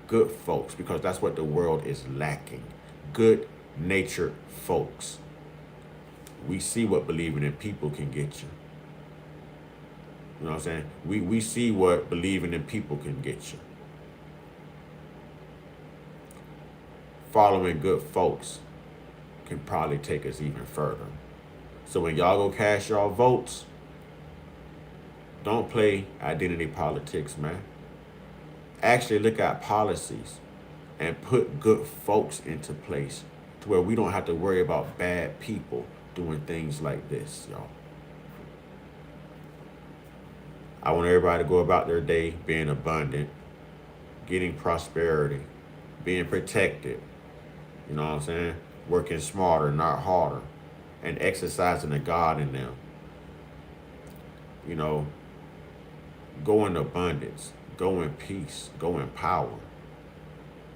Good folks, because that's what the world is lacking. Good natured folks. We see what believing in people can get you. You know what I'm saying? We see what believing in people can get you. Following good folks can probably take us even further. So when y'all go cast y'all votes, don't play identity politics, man. Actually look at policies and put good folks into place to where we don't have to worry about bad people doing things like this, y'all. I want everybody to go about their day being abundant, getting prosperity, being protected. You know what I'm saying? Working smarter, not harder, and exercising the God in them. You know, go in abundance, go in peace, go in power,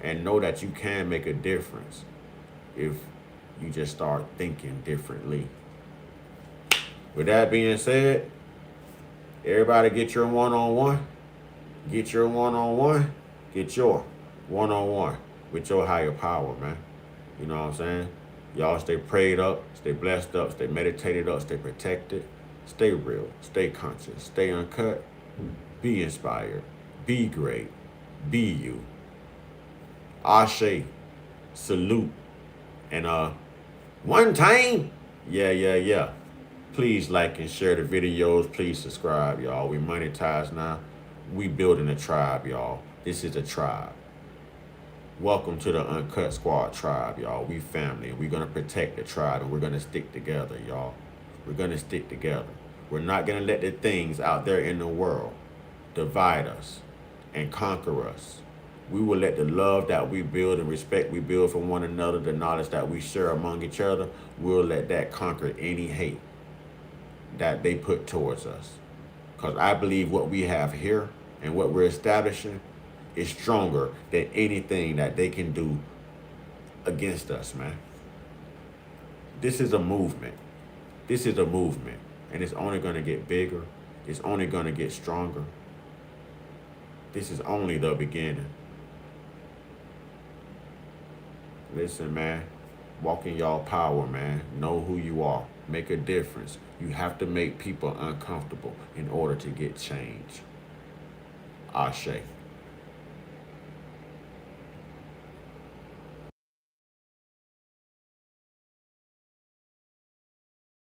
and know that you can make a difference if you just start thinking differently. With that being said, everybody get your one-on-one. Get your one-on-one. Get your one-on-one with your higher power, man. You know what I'm saying? Y'all stay prayed up, stay blessed up, stay meditated up, stay protected, stay real, stay conscious, stay uncut, be inspired, be great, be you. Ashe, salute, and one time, yeah. Please like and share the videos. Please subscribe, y'all. We monetized now. We building a tribe, y'all. This is a tribe. Welcome to the Uncut Squad tribe, y'all. We family. We're going to protect the tribe, and we're going to stick together, y'all. We're going to stick together. We're not going to let the things out there in the world divide us and conquer us. we will let the love that we build and respect we build for one another, the knowledge that we share among each other, we'll let that conquer any hate that they put towards us. Because I believe what we have here and what we're establishing is stronger than anything that they can do against us, man. This is a movement. This is a movement. And it's only going to get bigger. It's only going to get stronger. This is only the beginning. Listen, man. Walk in y'all power, man. Know who you are. Make a difference. You have to make people uncomfortable in order to get change. Ashe.